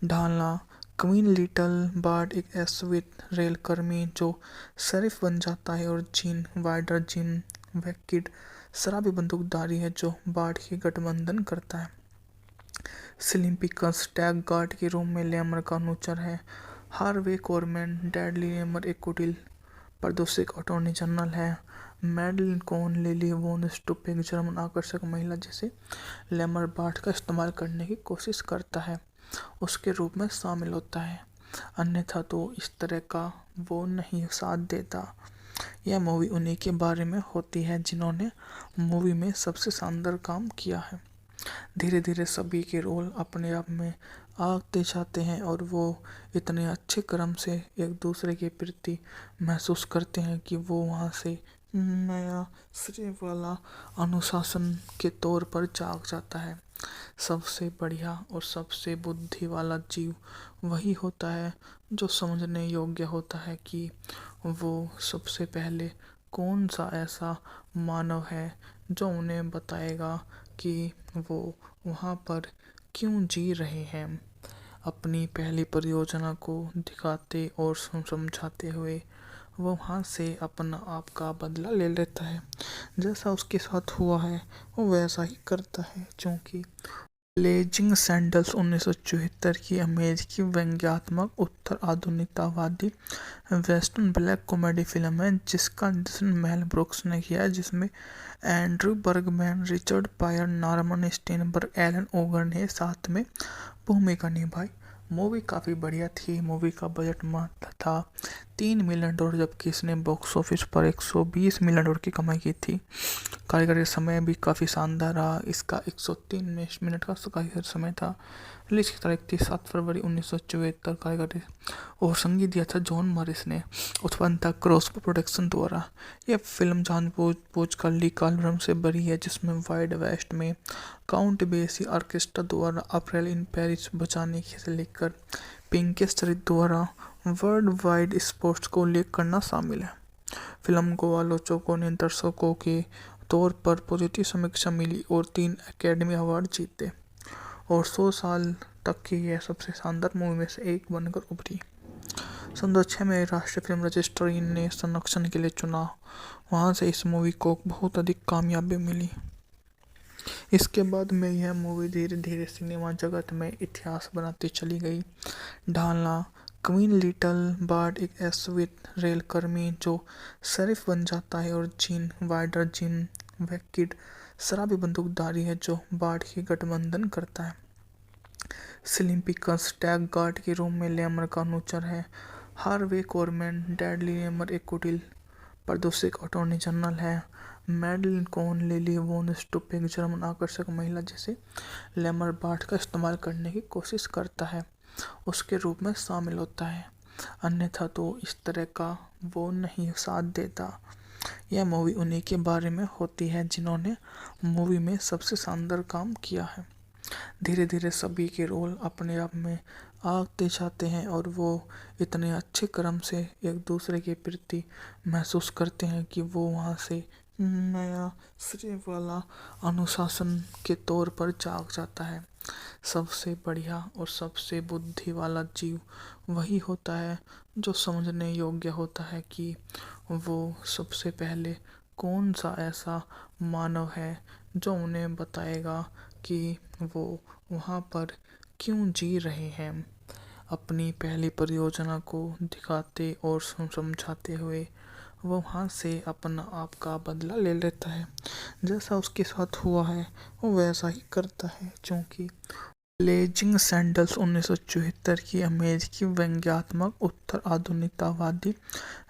ढालना क्वीन लिटिल बार्ड एक एसवित रेलकर्मी जो शेरिफ बन जाता है और जीन वाइडर जिम वैकिड शराबी बंदूकधारी है जो बार्ड की गठबंधन करता है। स्लिम पिकल्स टैग गार्ड के रूप में लेमर का अनुचर है। हार्वे कोरमैन डैडली लेमर एक कुटिल पर दूसरी एक अटॉर्नी जनरल है। मैडलिन कोहन लिली वोन स्टुप एक जर्मन आकर्षक महिला जिसे लेमरबार्ट का इस्तेमाल करने की कोशिश करता है उसके रूप में शामिल होता है, अन्यथा तो इस तरह का वो नहीं साथ देता। यह मूवी उन्हीं के बारे में होती है जिन्होंने मूवी में सबसे शानदार काम किया है। धीरे धीरे सभी के रोल अपने आप में आते जाते हैं और वो इतने अच्छे क्रम से एक दूसरे के प्रति महसूस करते हैं कि वो वहाँ से नया सिरे वाला अनुशासन के तौर पर जाग जाता है। सबसे बढ़िया और सबसे बुद्धि वाला जीव वही होता है जो समझने योग्य होता है कि वो सबसे पहले कौन सा ऐसा मानव है जो उन्हें बताएगा कि वो वहाँ पर क्यों जी रहे हैं। अपनी पहली परियोजना को दिखाते और समझाते हुए वो वहाँ से अपना आप का बदला ले लेता है। जैसा उसके साथ हुआ है वो वैसा ही करता है, क्योंकि ब्लेजिंग सैंडल्स 1974 की अमेरिकी व्यंग्यात्मक उत्तर आधुनिकतावादी वेस्टर्न ब्लैक कॉमेडी फिल्म है जिसका निर्देशन मेल ब्रुक्स ने किया है, जिसमें Andrew Bergman, Richard Pryor, Norman Steinberg, Alan Uger ने साथ में भूमिका निभाई। मूवी काफ़ी बढ़िया थी। मूवी का बजट मात्र था $3 मिलियन, जबकि इसने बॉक्स ऑफिस पर $120 मिलियन की कमाई की थी। कारीगरी समय भी काफ़ी शानदार रहा। इसका 103 मिनट का कारीगरी समय था। रिलीज की तारीख थी 7 फरवरी 1974। कारीगरी और संगीत दिया था जॉन मॉरिस ने। उत्पन्न था क्रॉसबो प्रोडक्शन द्वारा। यह फिल्म जानबूझ कर ली कॉलम से भरी है, जिसमें वाइड वेस्ट में काउंट बेसी ऑर्केस्ट्रा द्वारा अप्रैल इन पेरिस बचाने से लेकर पिंकेस चरित्र द्वारा वर्ल्ड वाइड स्पोर्ट्स को उल्लेख करना शामिल है। फिल्म को आलोचकों ने दर्शकों के तौर पर पॉजिटिव समीक्षा मिली और 3 एकेडमी अवार्ड जीते और 100 साल तक की यह सबसे शानदार मूवी में से एक बनकर उभरी। सन 2006 में राष्ट्रीय फिल्म रजिस्ट्री ने संरक्षण के लिए चुना। वहाँ से इस मूवी को बहुत अधिक कामयाबी मिली। इसके बाद में यह मूवी धीरे धीरे सिनेमा जगत में इतिहास बनाती चली गई। ढालना क्वीन लिटिल बार्ड एक एसवित रेलकर्मी जो शरीफ बन जाता है और जीन वाइडर जिम वैकिड शराबी बंदूकधारी है जो बार्ड की गठबंधन करता है। स्लिम पिकल्स टैग गार्ड के रूम में लेमर का अनुचर है। हार्वे कोरमैन डैडली लेमर एक कुटिल पर दूसरी एक अटॉर्नी जनरल है। मैडलिन कोहन लिली वोन स्टुप एक जर्मन आकर्षक महिला जिसे लेमरबार्ट का इस्तेमाल करने की कोशिश करता है उसके रूप में शामिल होता है, अन्यथा तो इस तरह का वो नहीं साथ देता। यह मूवी उन्हीं के बारे में होती है जिन्होंने मूवी में सबसे शानदार काम किया है। धीरे धीरे सभी के रोल अपने आप में आते जाते हैं और वो इतने अच्छे क्रम से एक दूसरे के प्रति महसूस करते हैं कि वो वहाँ से नया सिरे वाला अनुशासन के तौर पर जाग जाता है। सबसे बढ़िया और सबसे बुद्धि वाला जीव वही होता है जो समझने योग्य होता है कि वो सबसे पहले कौन सा ऐसा मानव है जो उन्हें बताएगा कि वो वहाँ पर क्यों जी रहे हैं। अपनी पहली परियोजना को दिखाते और समझाते हुए वो वहाँ से अपना आप का बदला ले लेता है। जैसा उसके साथ हुआ है वो वैसा ही करता है, क्योंकि ब्लेजिंग सैंडल्स 1974 की अमेरिकी व्यंग्यात्मक उत्तर आधुनिकतावादी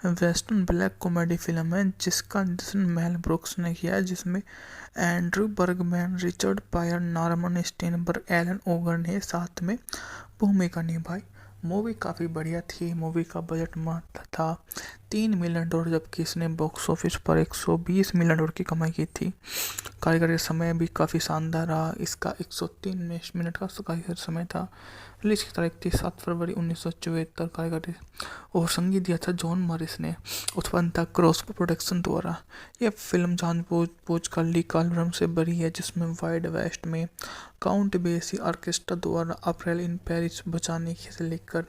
वेस्टर्न ब्लैक कॉमेडी फिल्म है जिसका निर्देशन मेल ब्रुक्स ने किया है, जिसमें Andrew Bergman, Richard Pryor, Norman Steinberg, Alan Uger ने साथ में भूमिका निभाई। मूवी काफ़ी बढ़िया थी। मूवी का बजट मात्र था $3 मिलियन, जबकि इसने बॉक्स ऑफिस पर $120 मिलियन की कमाई की थी। कारीगरी समय भी काफ़ी शानदार रहा। इसका 103 मिनट का कारीगरी समय था। रिलीज की तारीख थी 7 फरवरी 1974। कारीगरी और संगीत दिया था जॉन मॉरिस ने। उत्पन्न था क्रॉसबो प्रोडक्शन द्वारा। यह फिल्म जानबूझ कर ली कॉलम से भरी है, जिसमें वाइड वेस्ट में काउंट बेसी ऑर्केस्ट्रा द्वारा अप्रैल इन पेरिस बचाने से लेकर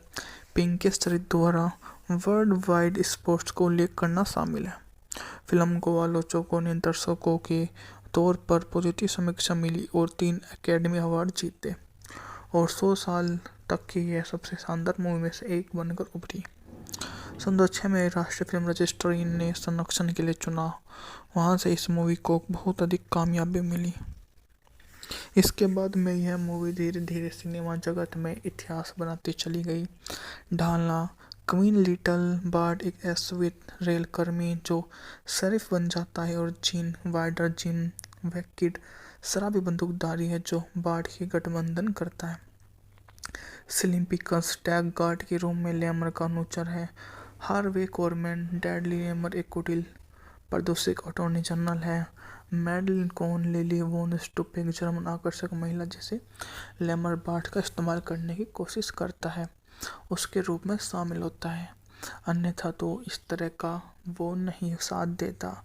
पिंकेस चरित्र द्वारा वर्ल्ड वाइड स्पोर्ट्स को उल्लेख करना शामिल है। फिल्म को आलोचकों ने दर्शकों के तौर पर पॉजिटिव समीक्षा मिली और 3 एकेडमी अवार्ड जीते और 100 साल तक की यह सबसे शानदार मूवी में से एक बनकर उभरी। सन 2006 में राष्ट्रीय फिल्म रजिस्ट्री ने संरक्षण के लिए चुना। वहाँ से इस मूवी को बहुत अधिक कामयाबी मिली। इसके बाद में यह मूवी धीरे धीरे सिनेमा जगत में इतिहास बनाती चली गई। ढालना क्वीन लिटिल बर्ड एक एसवित रेलकर्मी जो शरीफ बन जाता है, और जीन वाइडर जिम वैकिड शराबी बंदूकधारी है जो बाढ़ की गठबंधन करता है। सिलिम्पिकस टैग गार्ड के रूप में लेमर का अनुचर है। हार्वे कोरमैन डैडली लेमर एक कुटिल प्रदूषक अटॉर्नी जनरल है। मैडलिन कोन लिली वोन स्टुप एक जर्मन आकर्षक महिला जिसे लेमर बाढ़ का इस्तेमाल करने की कोशिश करता है उसके रूप में शामिल होता है, अन्यथा तो इस तरह का वो नहीं साथ देता।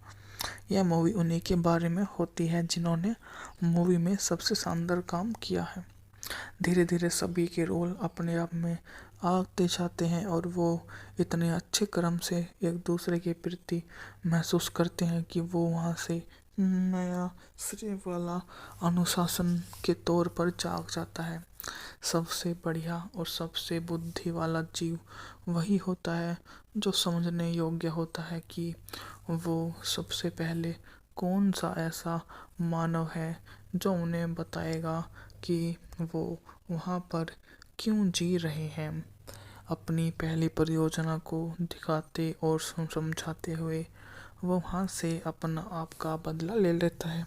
यह मूवी उन्हीं के बारे में होती है जिन्होंने मूवी में सबसे शानदार काम किया है। धीरे धीरे सभी के रोल अपने आप में आते जाते हैं और वो इतने अच्छे क्रम से एक दूसरे के प्रति महसूस करते हैं कि वो वहाँ से नया श्रेय वाला अनुशासन के तौर पर जाग जाता है। सबसे बढ़िया और सबसे बुद्धि वाला जीव वही होता है जो समझने योग्य होता है कि वो सबसे पहले कौन सा ऐसा मानव है जो उन्हें बताएगा कि वो वहाँ पर क्यों जी रहे हैं। अपनी पहली परियोजना को दिखाते और समझाते हुए वो वहाँ से अपना आप का बदला ले लेता है।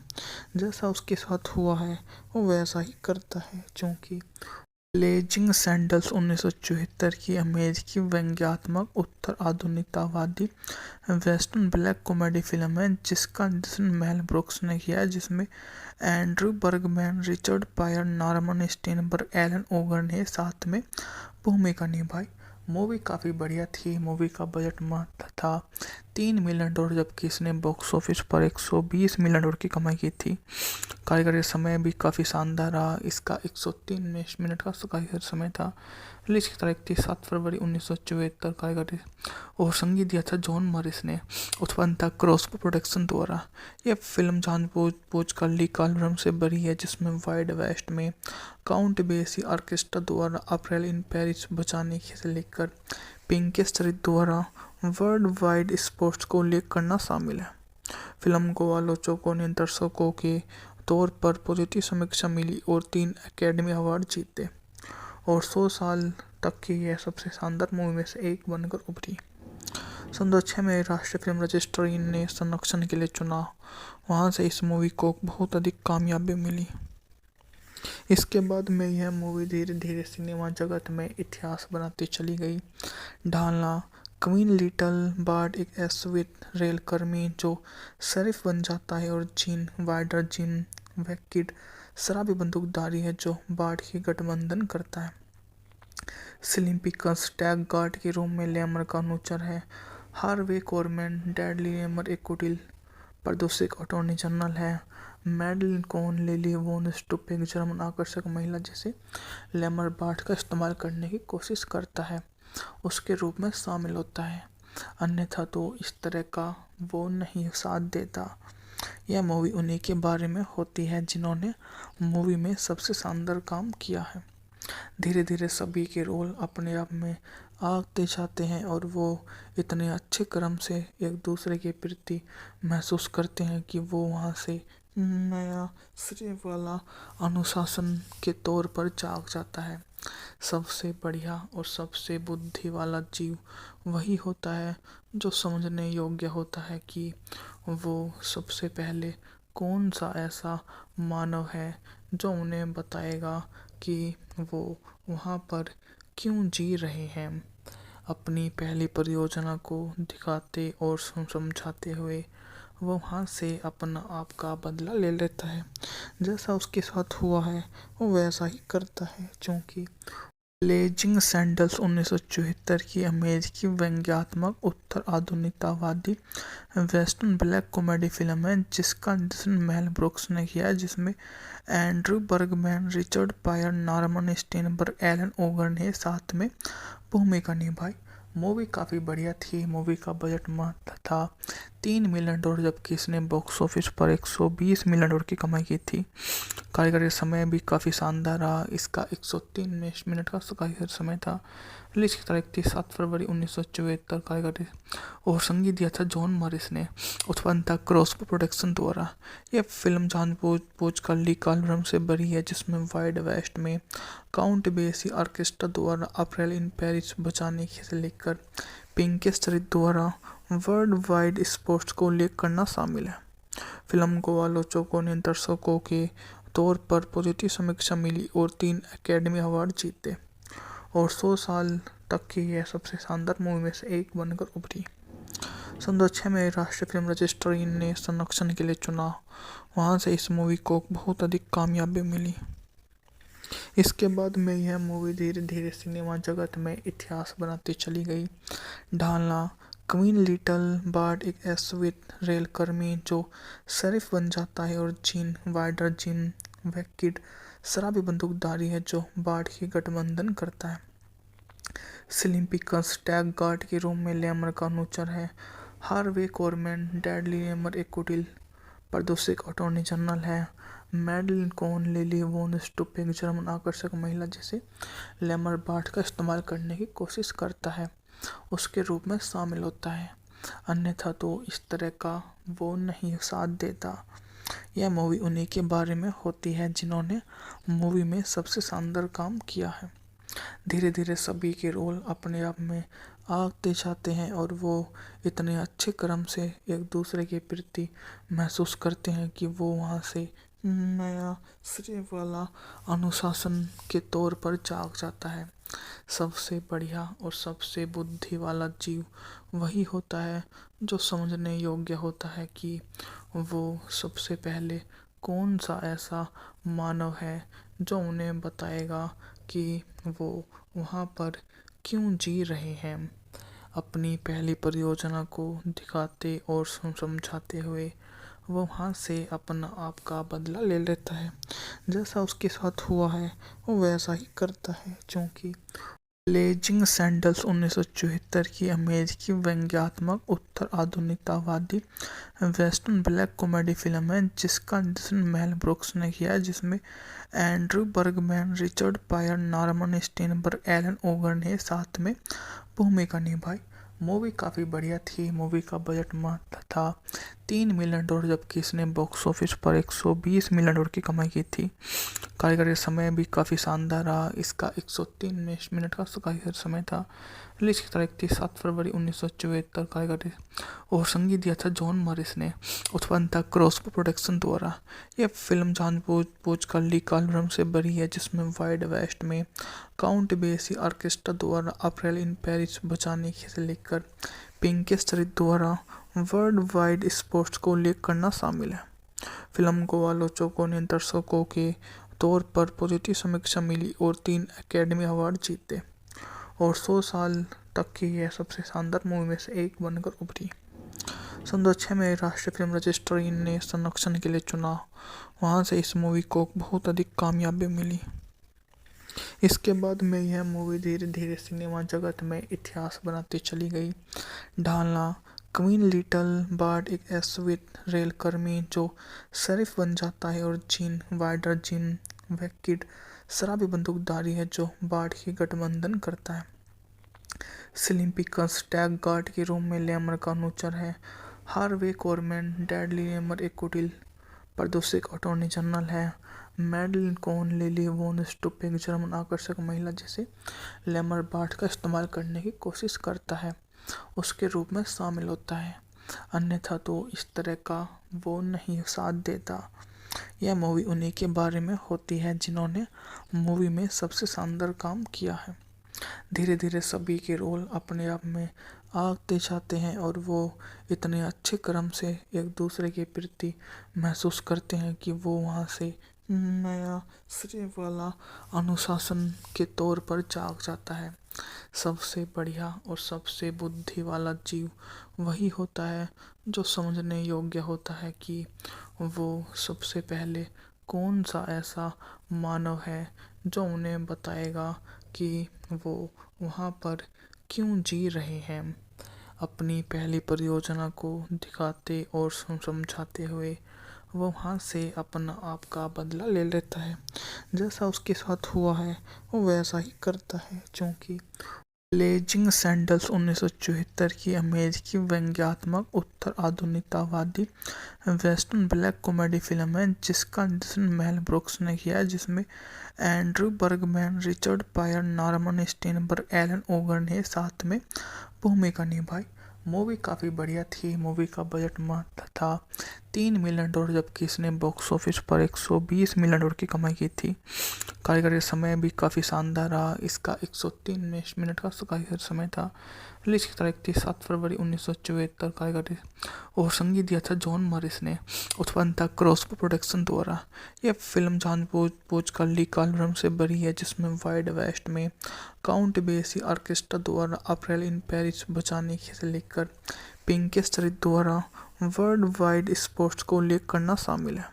जैसा उसके साथ हुआ है वो वैसा ही करता है, क्योंकि ब्लेजिंग सैंडल्स 1974 की अमेरिकी व्यंग्यात्मक उत्तर आधुनिकतावादी वेस्टर्न ब्लैक कॉमेडी फिल्म है जिसका निर्देशन मेल ब्रुक्स ने किया है, जिसमें Andrew Bergman, Richard Pryor, Norman Steinberg, Alan Uger ने साथ में भूमिका निभाई। मूवी काफ़ी बढ़िया थी। मूवी का बजट मात्र था $3 मिलियन, जबकि इसने बॉक्स ऑफिस पर $120 मिलियन की कमाई की थी। कारीगरी समय भी काफ़ी शानदार रहा। इसका 103 मिनट का कारीगरी समय था। रिलीज की तारीख थी 7 फरवरी 1974। कारीगरी और संगीत दिया था जॉन मॉरिस ने। उत्पन्न था क्रॉसबो प्रोडक्शन द्वारा। यह फिल्म जानबूझ कर ली कॉलम से बनी है, जिसमें वाइड वेस्ट में काउंट बेसी ऑर्केस्ट्रा द्वारा अप्रैल इन पेरिस बजाने से लेकर पिंकेस चरित्र द्वारा वर्ल्ड वाइड स्पोर्ट्स को उल्लेख करना शामिल है। फिल्म को आलोचकों ने दर्शकों के तौर पर पॉजिटिव समीक्षा मिली और 3 एकेडमी अवार्ड जीते और 100 साल तक की यह सबसे शानदार मूवी में से एक बनकर उभरी। सन 2006 में राष्ट्रीय फिल्म रजिस्ट्री ने संरक्षण के लिए चुना। वहाँ से इस मूवी को बहुत अधिक कामयाबी मिली। इसके बाद में यह मूवी धीरे धीरे सिनेमा जगत में इतिहास बनाती चली गई। ढालना क्वीन लिटिल बर्ड एक एसवित रेलकर्मी जो शरीफ बन जाता है, और जीन वाइडर जिम वैकिड शराबी बंदूकधारी है जो बाढ़ की गठबंधन करता है। सिलिम्पिकस टैग गार्ड के रूप में लेमर का अनुचर है। हार्वे कोरमैन डैडली लेमर एक कुटिल प्रदूषक अटॉर्नी जनरल है। मैडलिन कोन लिली वोन स्टुप एक जर्मन आकर्षक महिला जिसे लेमर बाढ़ का इस्तेमाल करने की कोशिश करता है उसके रूप में शामिल होता है, अन्यथा तो इस तरह का वो नहीं साथ देता। यह मूवी उन्हीं के बारे में होती है जिन्होंने मूवी में सबसे शानदार काम किया है। धीरे धीरे सभी के रोल अपने आप में आते जाते हैं और वो इतने अच्छे क्रम से एक दूसरे के प्रति महसूस करते हैं कि वो वहाँ से नया श्रेय वाला अनुशासन के तौर पर जाग जाता है। सबसे बढ़िया और सबसे बुद्धि वाला जीव वही होता है जो समझने योग्य होता है कि वो सबसे पहले कौन सा ऐसा मानव है जो उन्हें बताएगा कि वो वहाँ पर क्यों जी रहे हैं। अपनी पहली परियोजना को दिखाते और समझाते हुए वो वहाँ से अपना आप का बदला ले लेता है। जैसा उसके साथ हुआ है वो वैसा ही करता है, क्योंकि ब्लेजिंग सैंडल्स 1974 की अमेरिकी व्यंग्यात्मक उत्तर आधुनिकतावादी वेस्टर्न ब्लैक कॉमेडी फिल्म है जिसका निर्देशन मेल ब्रुक्स ने किया है, जिसमें Andrew Bergman, Richard Pryor, Norman Steinberg, Alan Uger ने साथ में भूमिका निभाई। मूवी काफ़ी बढ़िया थी। मूवी का बजट मात्र था $3 मिलियन, जबकि इसने बॉक्स ऑफिस पर $120 मिलियन की कमाई की थी। कारीगरी समय भी काफ़ी शानदार रहा। इसका 103 मिनट का कारीगरी समय था। रिलीज की तारीख थी 7 फरवरी 1974। कारीगरी और संगीत दिया था जॉन मॉरिस ने। उत्पन्न था क्रॉसबो प्रोडक्शन द्वारा। यह फिल्म जानबूझ कर ली कॉलम से भरी है, जिसमें वाइड वेस्ट में काउंट बेसी ऑर्केस्ट्रा द्वारा अप्रैल इन पेरिस बजाने से लेकर पिंकी स्ट्रीट द्वारा वर्ल्ड वाइड स्पोर्ट्स को उल्लेख करना शामिल है। फिल्म को आलोचकों ने दर्शकों के तौर पर पॉजिटिव समीक्षा मिली और 3 एकेडमी अवार्ड जीते और 100 साल तक की यह सबसे शानदार मूवी में से एक बनकर उभरी। सन 2006 में राष्ट्रीय फिल्म रजिस्ट्री ने संरक्षण के लिए चुना। वहां से इस मूवी को बहुत अधिक कामयाबी मिली। इसके बाद में यह मूवी धीरे धीरे सिनेमा जगत में इतिहास बनाती चली गई। ढालना क्वीन लिटिल बार्ड एक एसवित रेलकर्मी जो शरीफ बन जाता है और जीन वाइडर जिम वैकिड शराबी बंदूकधारी है जो बार्ड की गठबंधन करता है। स्लिम पिकल्स टैग गार्ड के रूप में लेमर का अनुचर है। हार्वे कोरमैन डैडली लेमर एक कुटिल प्रदूषक अटॉर्नी जनरल है। मैडलिन कोहन लिली वोन स्टुप एक जर्मन आकर्षक महिला जिसे लेमर बार्ड का इस्तेमाल करने की कोशिश करता है उसके रूप में शामिल होता है, अन्यथा तो इस तरह का वो नहीं साथ देता। यह मूवी उन्हीं के बारे में होती है जिन्होंने मूवी में सबसे शानदार काम किया है। धीरे धीरे सभी के रोल अपने आप में आते जाते हैं और वो इतने अच्छे क्रम से एक दूसरे के प्रति महसूस करते हैं कि वो वहाँ से नया सिरे वाला अनुशासन के तौर पर जाग जाता है। सबसे बढ़िया और सबसे बुद्धि वाला जीव वही होता है जो समझने योग्य होता है कि वो सबसे पहले कौन सा ऐसा मानव है जो उन्हें बताएगा कि वो वहाँ पर क्यों जी रहे हैं। अपनी पहली परियोजना को दिखाते और समझाते हुए वो वहाँ से अपना आप का बदला ले लेता है। जैसा उसके साथ हुआ है वो वैसा ही करता है, क्योंकि ब्लेजिंग सैंडल्स 1974 की अमेरिकी व्यंग्यात्मक उत्तर आधुनिकतावादी वेस्टर्न ब्लैक कॉमेडी फिल्म है जिसका निर्देशन मेल ब्रुक्स ने किया है, जिसमें Andrew Bergman, Richard Pryor, Norman Steinberg, Alan Uger ने साथ में भूमिका निभाई। मूवी काफ़ी बढ़िया थी। मूवी का बजट मात्र था $3 मिलियन, जबकि इसने बॉक्स ऑफिस पर $120 मिलियन की कमाई की थी। कारीगरी समय भी काफ़ी शानदार रहा। इसका 103 मिनट का कारीगरी समय था। रिलीज की तारीख थी 7 फरवरी 1974। कारीगरी और संगीत दिया था जॉन मॉरिस ने। उत्पन्न था क्रॉसबो प्रोडक्शन द्वारा। यह फिल्म जानबूझ कर ली कॉलम से भरी है, जिसमें वाइड वेस्ट में काउंट बेसी ऑर्केस्ट्रा द्वारा अप्रैल इन पेरिस बजाने से लेकर पिंकी स्ट्रीट द्वारा वर्ल्ड वाइड स्पोर्ट्स को उल्लेख करना शामिल है। फिल्म को आलोचकों ने दर्शकों के तौर पर पॉजिटिव समीक्षा मिली और 3 एकेडमी अवार्ड जीते और 100 साल तक की यह सबसे शानदार मूवी में से एक बनकर उभरी। सन 2006 में राष्ट्रीय फिल्म रजिस्ट्री ने संरक्षण के लिए चुना। वहां से इस मूवी को बहुत अधिक कामयाबी मिली। इसके बाद में यह मूवी धीरे धीरे सिनेमा जगत में इतिहास बनाती चली गई। ढालना क्वीन लिटिल बार्ड एक एसवित रेलकर्मी जो शरीफ बन जाता है और जीन वाइडर जिम वैकिड शराबी बंदूकधारी है जो बार्ड की गठबंधन करता है। स्लिम पिकल्स टैग गार्ड के रूप में लेमर का अनुचर है। हार्वे कोरमैन डैडली लेमर एक कुटिल प्रदूषक अटॉर्नी जनरल है। मैडलिन कोहन लिली वोन स्टुप एक जर्मन आकर्षक महिला जिसे लेमर बार्ड का इस्तेमाल करने की कोशिश करता है उसके रूप में शामिल होता है, अन्यथा तो इस तरह का वो नहीं साथ देता। यह मूवी उन्हीं के बारे में होती है जिन्होंने मूवी में सबसे शानदार काम किया है। धीरे धीरे सभी के रोल अपने आप में आते जाते हैं और वो इतने अच्छे क्रम से एक दूसरे के प्रति महसूस करते हैं कि वो वहाँ से नया सिरे वाला अनुशासन के तौर पर जाग जाता है। सबसे बढ़िया और सबसे बुद्धि वाला जीव वही होता है जो समझने योग्य होता है कि वो सबसे पहले कौन सा ऐसा मानव है जो उन्हें बताएगा कि वो वहाँ पर क्यों जी रहे हैं। अपनी पहली परियोजना को दिखाते और समझाते हुए वो वहाँ से अपना आप का बदला ले लेता है। जैसा उसके साथ हुआ है वो वैसा ही करता है। चूँकि ब्लेजिंग सैंडल्स 1974 की अमेरिकी व्यंग्यात्मक उत्तर आधुनिकतावादी वेस्टर्न ब्लैक कॉमेडी फिल्म है जिसका निर्देशन मेल ब्रुक्स ने किया है, जिसमें Andrew Bergman, Richard Pryor, Norman Steinberg, Alan Uger ने साथ में भूमिका निभाई। मूवी काफ़ी बढ़िया थी। मूवी का बजट मात्र था $3 मिलियन, जबकि इसने बॉक्स ऑफिस पर $120 मिलियन की कमाई की थी। कार्यकारी समय भी काफ़ी शानदार रहा। इसका 103 मिनट का कार्यकारी समय था। रिलीज की तारीख थी 7 फरवरी 1974। कार्यकारी और संगीत दिया था जॉन मॉरिस ने। उत्पन्न था क्रॉसबो प्रोडक्शन द्वारा। यह फिल्म जानबूझ कर ली कॉलम से भरी है, जिसमें वाइड वेस्ट में काउंट बेसी ऑर्केस्ट्रा द्वारा अप्रैल इन पेरिस बचाने से लेकर पिंकेस चरित्र द्वारा वर्ल्ड वाइड स्पोर्ट्स को उल्लेख करना शामिल है।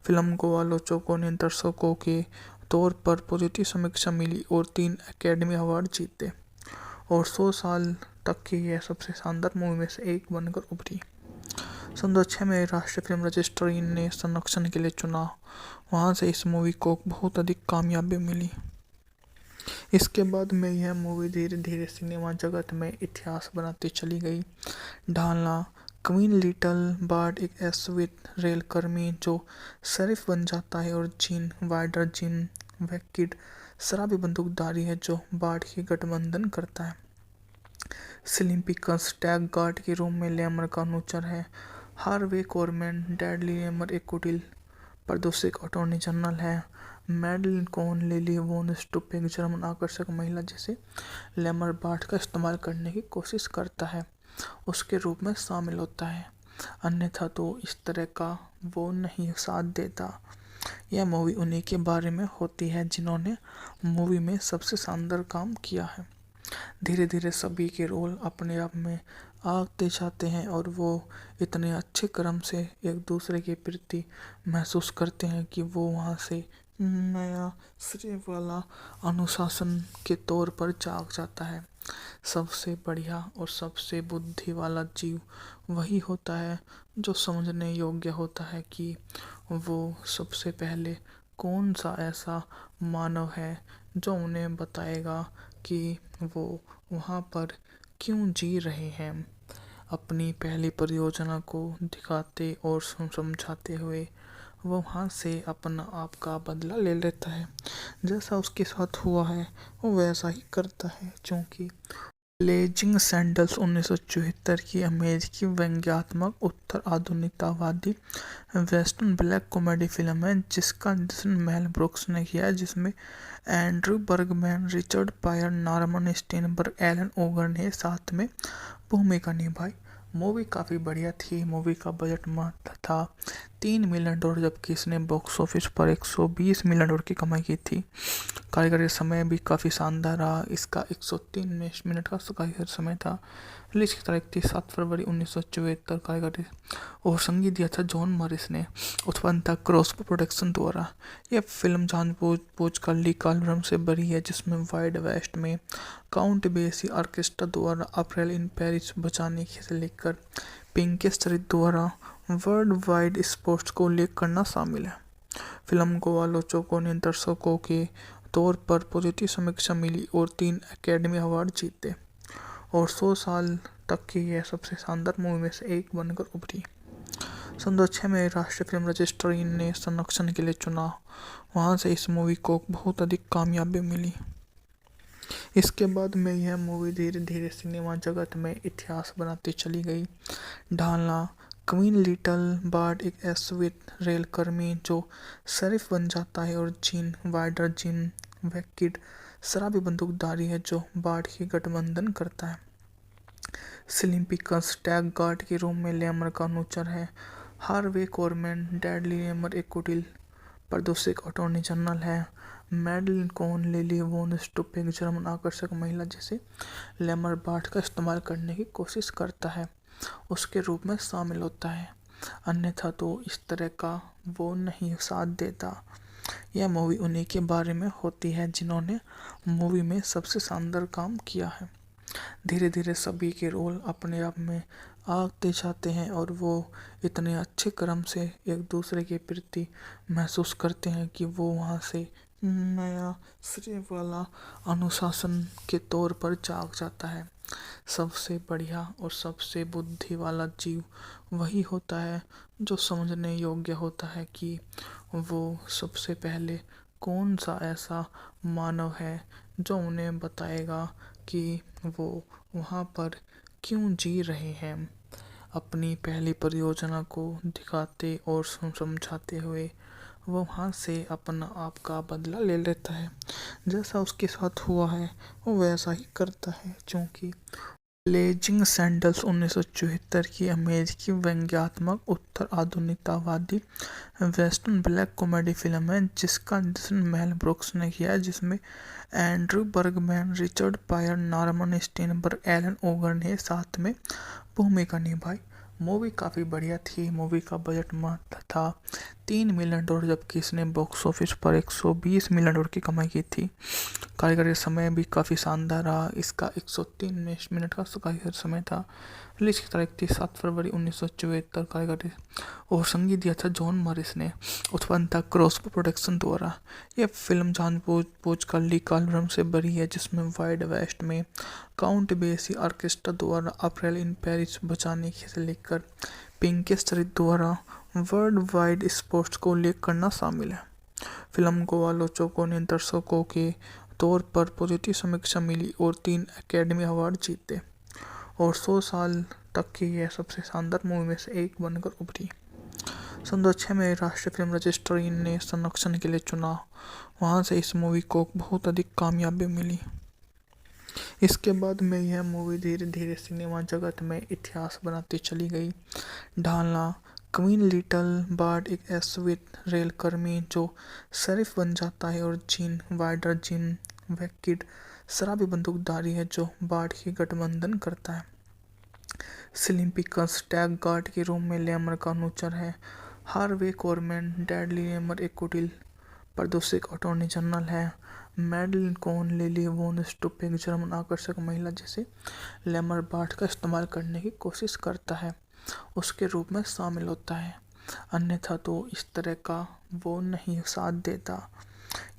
फिल्म को आलोचकों ने दर्शकों के तौर पर पॉजिटिव समीक्षा मिली और 3 एकेडमी अवार्ड जीते और 100 साल तक की यह सबसे शानदार मूवी में से एक बनकर उभरी। सन 2006 में राष्ट्रीय फिल्म रजिस्ट्री ने संरक्षण के लिए चुना। वहाँ से इस मूवी को बहुत अधिक कामयाबी मिली। इसके बाद में यह मूवी धीरे धीरे सिनेमा जगत में इतिहास बनाती चली गई। ढालना क्वीन लिटिल बार्ड एक एसवित रेलकर्मी जो शरीफ बन जाता है और जीन वाइडर जिम वैकिड शराबी बंदूकधारी है जो बार्ड की गठबंधन करता है। स्लिम पिकल्स टैग गार्ड के रूम में लेमर का अनुचर है। हार्वे कोरमैन डैडली लेमर एक कुटिल प्रदूषक अटॉर्नी जनरल है। मैडलिन कोहन लिली वोन स्टुप एक जर्मन आकर्षक महिला जिसे लेमर बार्ड का इस्तेमाल करने की कोशिश करता है उसके रूप में शामिल होता है, अन्यथा तो इस तरह का वो नहीं साथ देता। यह मूवी उन्हीं के बारे में होती है जिन्होंने मूवी में सबसे शानदार काम किया है। धीरे धीरे सभी के रोल अपने आप में आते जाते हैं और वो इतने अच्छे क्रम से एक दूसरे के प्रति महसूस करते हैं कि वो वहाँ से नया सिरे वाला अनुशासन के तौर पर जाग जाता है। सबसे बढ़िया और सबसे बुद्धि वाला जीव वही होता है जो समझने योग्य होता है कि वो सबसे पहले कौन सा ऐसा मानव है जो उन्हें बताएगा कि वो वहाँ पर क्यों जी रहे हैं। अपनी पहली परियोजना को दिखाते और समझाते हुए वो वहाँ से अपना आप का बदला ले लेता है। जैसा उसके साथ हुआ है वो वैसा ही करता है। चूँकि ब्लेजिंग सैंडल्स 1974 की अमेरिकी व्यंग्यात्मक उत्तर आधुनिकतावादी वेस्टर्न ब्लैक कॉमेडी फिल्म है जिसका निर्देशन मेल ब्रुक्स ने किया है, जिसमें Andrew Bergman, Richard Pryor, Norman Steinberg, Alan Uger ने साथ में भूमिका निभाई। मूवी काफ़ी बढ़िया थी। मूवी का बजट मात्र था $3 मिलियन, जबकि इसने बॉक्स ऑफिस पर $120 मिलियन की कमाई की थी। कार्यकारी समय भी काफ़ी शानदार रहा। इसका 103 मिनट का कार्यकारी समय था। रिलीज की तारीख थी 7 फरवरी 1974। कार्यकारी और संगीत दिया था जॉन मॉरिस ने। उत्पन्न था क्रॉसबो प्रोडक्शन द्वारा। यह फिल्म जानबूझ कर ली कॉलम से भरी है, जिसमें वाइड वेस्ट में काउंट बेसी ऑर्केस्ट्रा द्वारा अप्रैल इन पेरिस बचाने से लेकर पिंकेस चरित्र द्वारा वर्ल्ड वाइड स्पोर्ट्स को उल्लेख करना शामिल है। फिल्म को आलोचकों ने दर्शकों के तौर पर पॉजिटिव समीक्षा मिली और 3 एकेडमी अवार्ड जीते और 100 साल तक की यह सबसे शानदार मूवी में से एक बनकर उभरी। सन 2006 में राष्ट्रीय फिल्म रजिस्ट्री ने संरक्षण के लिए चुना। वहाँ से इस मूवी को बहुत अधिक कामयाबी मिली। इसके बाद में यह मूवी धीरे धीरे सिनेमा जगत में इतिहास बनाती चली गई। ढालना क्वीन लिटिल बार्ड एक एसवित रेलकर्मी जो शरीफ बन जाता है और जीन वाइडर जिम वैकिड शराबी बंदूकधारी है जो बार्ड की गठबंधन करता है। स्लिम पिकल्स टैग गार्ड के रूम में लेमर का अनुचर है। हार्वे कोरमैन डैडली लेमर एक कुटिल प्रदूषक अटॉर्नी जनरल है। मैडलिन कोहन लिली वोन स्टुप एक जर्मन आकर्षक महिला जिसे लेमर बार्ड का इस्तेमाल करने की कोशिश करता है उसके रूप में शामिल होता है, अन्यथा तो इस तरह का वो नहीं साथ देता। यह मूवी उन्हीं के बारे में होती है जिन्होंने मूवी में सबसे शानदार काम किया है। धीरे धीरे सभी के रोल अपने आप में आते जाते हैं और वो इतने अच्छे क्रम से एक दूसरे के प्रति महसूस करते हैं कि वो वहाँ से नया श्रेय वाला अनुशासन के तौर पर जाग जाता है। सबसे बढ़िया और सबसे बुद्धि वाला जीव वही होता है जो समझने योग्य होता है कि वो सबसे पहले कौन सा ऐसा मानव है जो उन्हें बताएगा कि वो वहाँ पर क्यों जी रहे हैं। अपनी पहली परियोजना को दिखाते और समझाते हुए वो वहाँ से अपना आप का बदला ले लेता है। जैसा उसके साथ हुआ है वो वैसा ही करता है। क्योंकि ब्लेजिंग सैंडल्स 1974 की अमेरिकी व्यंग्यात्मक उत्तर आधुनिकतावादी वेस्टर्न ब्लैक कॉमेडी फिल्म है जिसका निर्देशन मेल ब्रुक्स ने किया है, जिसमें Andrew Bergman, Richard Pryor, Norman Steinberg, Alan Uger ने साथ में भूमिका निभाई। मूवी काफ़ी बढ़िया थी। मूवी का बजट मात्र था $3 मिलियन, जबकि इसने बॉक्स ऑफिस पर $120 मिलियन की कमाई की थी। कार्यकारी समय भी काफ़ी शानदार रहा। इसका 103 मिनट का कार्यकारी समय था। रिलीज की तारीख थी 7 फरवरी 1974। कार्यकारी और संगीत दिया था जॉन मॉरिस ने। उत्पन्न था क्रॉसबो प्रोडक्शन द्वारा। यह फिल्म जानबूझ कर ली कॉलम से भरी है, जिसमें वाइड वेस्ट में काउंट बेसी ऑर्केस्ट्रा द्वारा अप्रैल इन पेरिस बचाने से लेकर पिंकेस चरित्र द्वारा वर्ल्ड वाइड स्पोर्ट्स को उल्लेख करना शामिल है। फिल्म को आलोचकों ने दर्शकों के तौर पर पॉजिटिव समीक्षा मिली और 3 एकेडमी अवार्ड जीते और 100 साल तक की यह सबसे शानदार मूवी में से एक बनकर उभरी। सन 2006 में राष्ट्रीय फिल्म रजिस्ट्री ने संरक्षण के लिए चुना। वहाँ से इस मूवी को बहुत अधिक कामयाबी मिली। इसके बाद में यह मूवी धीरे धीरे सिनेमा जगत में इतिहास बनाती चली गई। ढालना क्वीन लिटिल बार्ड एक एसवित रेलकर्मी जो शरीफ बन जाता है और जीन वाइडर जिम वैकिड शराबी बंदूकधारी है जो बार्ड की गठबंधन करता है। सिलिम्पिकस टैग गार्ड के रूप में लेमर का अनुचर है। हार्वे कोरमैन डैडली लेमर एक कुटिल प्रदूषक अटॉर्नी जनरल है। मैडलिन कोन लिली वोन स्टुप एक जर्मन आकर्षक महिला जिसे लेमर बार्ड का इस्तेमाल करने की कोशिश करता है उसके रूप में शामिल होता है, अन्यथा तो इस तरह का वो नहीं साथ देता।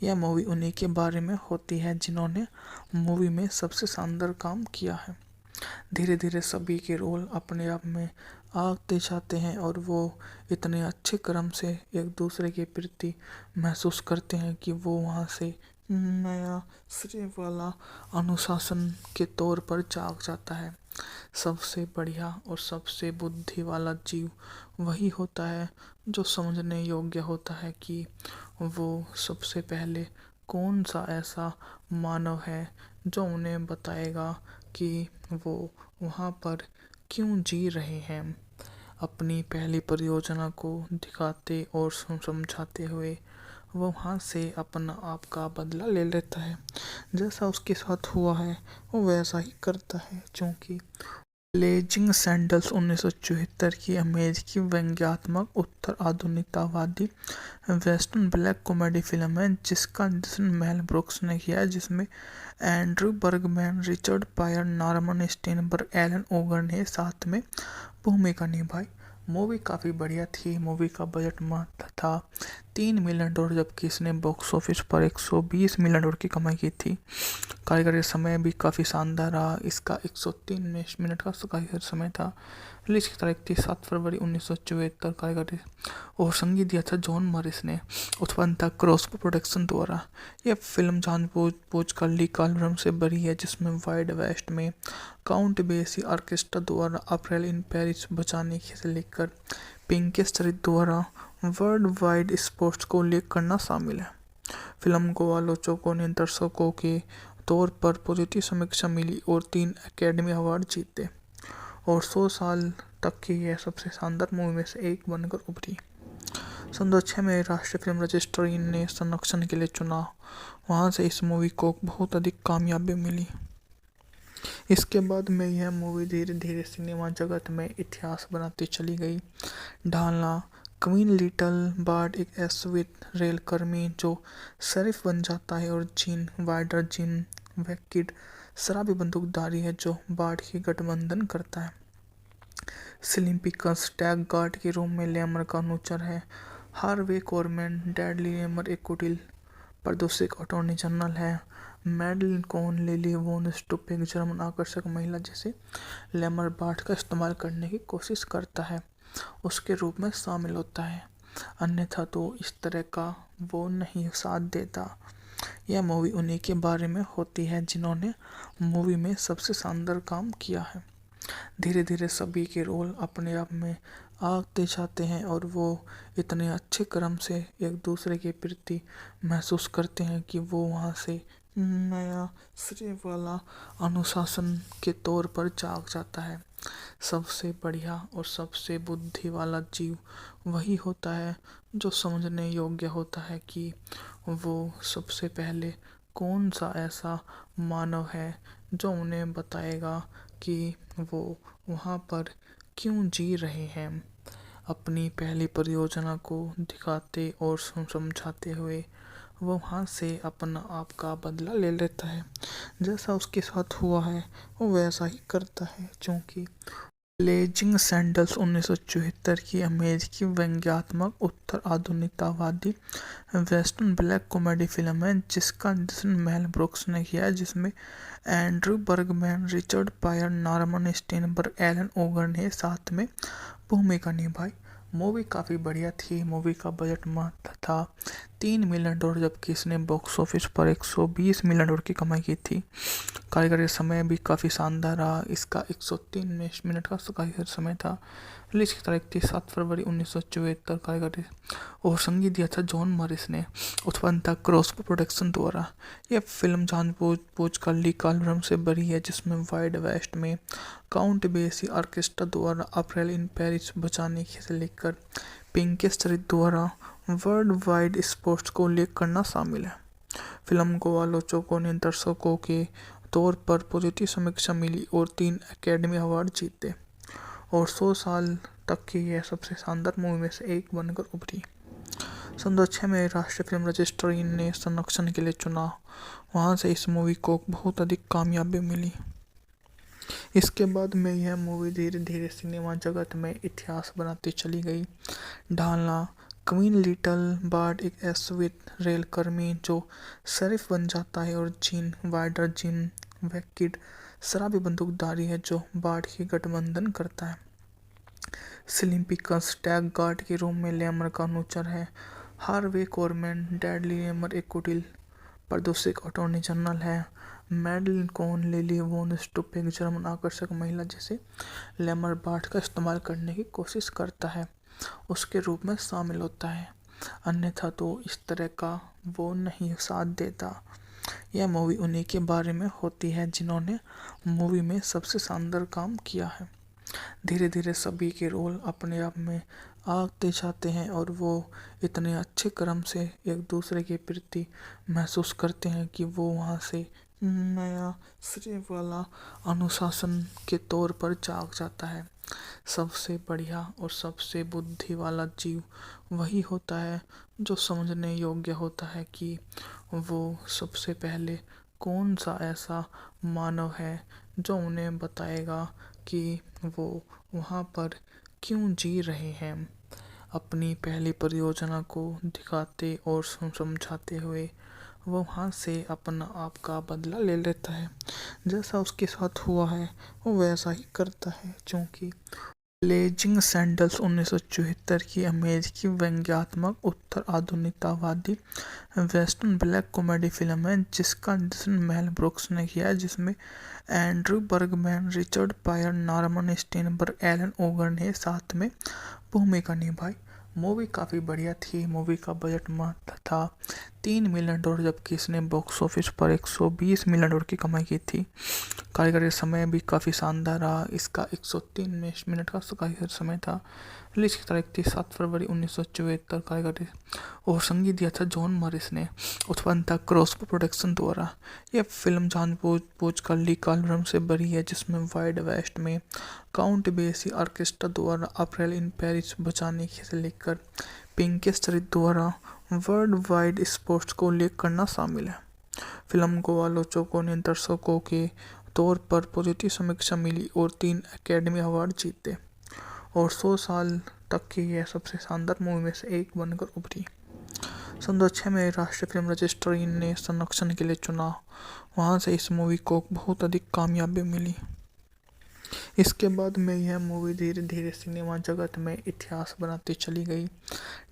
यह मूवी उन्हीं के बारे में होती है जिन्होंने मूवी में सबसे शानदार काम किया है। धीरे धीरे सभी के रोल अपने आप में आते जाते हैं और वो इतने अच्छे क्रम से एक दूसरे के प्रति महसूस करते हैं कि वो वहाँ से नया श्रेय वाला अनुशासन के तौर पर जाग जाता है। सबसे बढ़िया और सबसे बुद्धि वाला जीव वही होता है जो समझने योग्य होता है कि वो सबसे पहले कौन सा ऐसा मानव है जो उन्हें बताएगा कि वो वहाँ पर क्यों जी रहे हैं। अपनी पहली परियोजना को दिखाते और समझाते हुए वो वहाँ से अपना आप का बदला ले लेता है। जैसा उसके साथ हुआ है वो वैसा ही करता है। क्योंकि ब्लेजिंग सैंडल्स 1974 की अमेरिकी व्यंग्यात्मक उत्तर आधुनिकतावादी वेस्टर्न ब्लैक कॉमेडी फिल्म है जिसका निर्देशन मेल ब्रुक्स ने किया है, जिसमें Andrew Bergman, Richard Pryor, Norman Steinberg, Alan Uger ने साथ में भूमिका निभाई। मूवी काफ़ी बढ़िया थी। मूवी का बजट मात्र था $3 मिलियन, जबकि इसने बॉक्स ऑफिस पर $120 मिलियन की कमाई की थी। कार्यकारी समय भी काफ़ी शानदार रहा। इसका 103 मिनट का कार्यकारी समय था। रिलीज की तारीख थी 7 फरवरी 1974। कार्यकारी और संगीत दिया था जॉन मॉरिस ने। उत्पन्न था क्रॉसबो प्रोडक्शन द्वारा। यह फिल्म जानबूझ कर ली कॉलम से भरी है, जिसमें वाइड वेस्ट में काउंट बेसी ऑर्केस्ट्रा द्वारा अप्रैल इन पेरिस बचाने से लेकर पिंकेस चरित्र द्वारा वर्ल्ड वाइड स्पोर्ट्स को उल्लेख करना शामिल है। फिल्म को आलोचकों ने दर्शकों के तौर पर पॉजिटिव समीक्षा मिली और 3 एकेडमी अवार्ड जीते और 100 साल तक की यह सबसे शानदार मूवी में से एक बनकर उभरी। सन 2006 में राष्ट्रीय फिल्म रजिस्ट्री ने संरक्षण के लिए चुना। वहाँ से इस मूवी को बहुत अधिक कामयाबी मिली। इसके बाद में यह मूवी धीरे धीरे सिनेमा जगत में इतिहास बनाती चली गई। ढालना क्वीन लिटिल बार्ड एक एसवित रेलकर्मी जो शरीफ बन जाता है और जीन वाइडर जिम वह किड शराबी बंदूकधारी है जो बार्ट की गठबंधन करता है। स्लिम पिकल्स टैग गार्ड के रूम में लेमर का अनुचर है। हार्वे कोरमैन डैडली लेमर एक कुटिल प्रदूषक अटॉर्नी जनरल है। मैडलिन कोन लिली वोन स्टुप एक जर्मन आकर्षक महिला जिसे लेमर बार्ट का इस्तेमाल करने की कोशिश करता है उसके रूप में शामिल होता है, अन्यथा तो इस तरह का वो नहीं साथ देता। यह मूवी उन्हीं के बारे में होती है जिन्होंने मूवी में सबसे शानदार काम किया है। धीरे धीरे सभी के रोल अपने आप में आते जाते हैं और वो इतने अच्छे क्रम से एक दूसरे के प्रति महसूस करते हैं कि वो वहाँ से नया श्रेय वाला अनुशासन के तौर पर जाग जाता है। सबसे बढ़िया और सबसे बुद्धि वाला जीव वही होता है जो समझने योग्य होता है कि वो सबसे पहले कौन सा ऐसा मानव है जो उन्हें बताएगा कि वो वहाँ पर क्यों जी रहे हैं। अपनी पहली परियोजना को दिखाते और समझाते हुए वो वहाँ से अपना आप का बदला ले लेता है। जैसा उसके साथ हुआ है वो वैसा ही करता है। क्योंकि ब्लेजिंग सैंडल्स 1974 की अमेरिकी व्यंग्यात्मक उत्तर आधुनिकतावादी वेस्टर्न ब्लैक कॉमेडी फिल्म है जिसका निर्देशन मेल ब्रुक्स ने किया है, जिसमें Andrew Bergman, Richard Pryor, Norman Steinberg, Alan Uger ने साथ में भूमिका निभाई। मूवी काफ़ी बढ़िया थी। मूवी का बजट मात्र था $3 मिलियन, जबकि इसने बॉक्स ऑफिस पर $120 मिलियन की कमाई की थी। कार्यकारी समय भी काफ़ी शानदार रहा। इसका 103 मिनट का कार्यकारी समय था। रिलीज की तारीख थी 7 फरवरी 1974। कार्यकारी और संगीत दिया था जॉन मॉरिस ने। उत्पन्न था क्रॉसबो प्रोडक्शन द्वारा। यह फिल्म जानबूझ कर ली कॉलम से बनी है, जिसमें वाइड वेस्ट में काउंट बेसी ऑर्केस्ट्रा द्वारा अप्रैल इन पेरिस बचाने से लेकर पिंकेस चरित्र द्वारा वर्ल्ड वाइड स्पोर्ट्स को उल्लेख करना शामिल है। फिल्म को आलोचकों ने दर्शकों के तौर पर पॉजिटिव समीक्षा मिली और 3 एकेडमी अवार्ड जीते और 100 साल तक की यह सबसे शानदार मूवी में से एक बनकर उभरी। सन 2006 में राष्ट्रीय फिल्म रजिस्ट्री ने संरक्षण के लिए चुना। वहाँ से इस मूवी को बहुत अधिक कामयाबी मिली। इसके बाद में यह मूवी धीरे धीरे सिनेमा जगत में इतिहास बनाती चली गई। ढालना क्वीन लिटिल बार्ट एक एसवित रेलकर्मी जो शेरिफ बन जाता है और जीन वाइडर जिम वह किड शराबी बंदूकधारी है जो बार्ट की गठबंधन करता है। स्लिम पिकल्स टैग गार्ड के रूम में लेमर का अनुचर है। हार्वे कोरमैन डैडली लेमर एक कुटिल प्रदूषक अटॉर्नी जनरल है। मैडलिन कोन लिली वोन स्टुप एक जर्मन आकर्षक महिला जिसे लेमर बार्ट का इस्तेमाल करने की कोशिश करता है उसके रूप में शामिल होता है, अन्यथा तो इस तरह का वो नहीं साथ देता। यह मूवी उन्हीं के बारे में होती है जिन्होंने मूवी में सबसे शानदार काम किया है। धीरे धीरे सभी के रोल अपने आप में आते जाते हैं और वो इतने अच्छे क्रम से एक दूसरे के प्रति महसूस करते हैं कि वो वहाँ से नया श्रेय वाला अनुशासन के तौर पर जाग जाता है। सबसे बढ़िया और सबसे बुद्धि वाला जीव वही होता है जो समझने योग्य होता है कि वो सबसे पहले कौन सा ऐसा मानव है जो उन्हें बताएगा कि वो वहाँ पर क्यों जी रहे हैं। अपनी पहली परियोजना को दिखाते और समझाते हुए वो वहाँ से अपना आप का बदला ले लेता है। जैसा उसके साथ हुआ है वो वैसा ही करता है। क्योंकि ब्लेजिंग सैंडल्स 1974 की अमेरिकी व्यंग्यात्मक उत्तर आधुनिकतावादी वेस्टर्न ब्लैक कॉमेडी फिल्म है जिसका निर्देशन मेल ब्रुक्स ने किया है, जिसमें Andrew Bergman, Richard Pryor, Norman Steinberg, Alan Uger ने साथ में भूमिका निभाई। मूवी काफ़ी बढ़िया थी। मूवी का बजट मात्र था $3 मिलियन, जबकि इसने बॉक्स ऑफिस पर $120 मिलियन की कमाई की थी। कार्यकारी समय भी काफ़ी शानदार रहा। इसका 103 मिनट का कार्यकारी समय था। रिलीज की तारीख थी 7 फरवरी 1974। कार्यकारी और संगीत दिया था जॉन मॉरिस ने। उत्पन्न था क्रॉसबो प्रोडक्शन द्वारा। यह फिल्म जानबूझ कर ली कॉलम से बनी है, जिसमें वाइड वेस्ट में काउंट बेसी ऑर्केस्ट्रा द्वारा अप्रैल इन पेरिस बचाने से लेकर पिंकेस चरित्र द्वारा वर्ल्ड वाइड स्पोर्ट्स को उल्लेख करना शामिल है। फिल्म को आलोचकों ने दर्शकों के तौर पर पॉजिटिव समीक्षा मिली और 3 एकेडमी अवार्ड जीते और 100 साल तक की यह सबसे शानदार मूवी में से एक बनकर उभरी। सन 2006 में राष्ट्रीय फिल्म रजिस्ट्री ने संरक्षण के लिए चुना, वहाँ से इस मूवी को बहुत अधिक कामयाबी मिली। इसके बाद में यह मूवी धीरे धीरे सिनेमा जगत में इतिहास बनाती चली गई।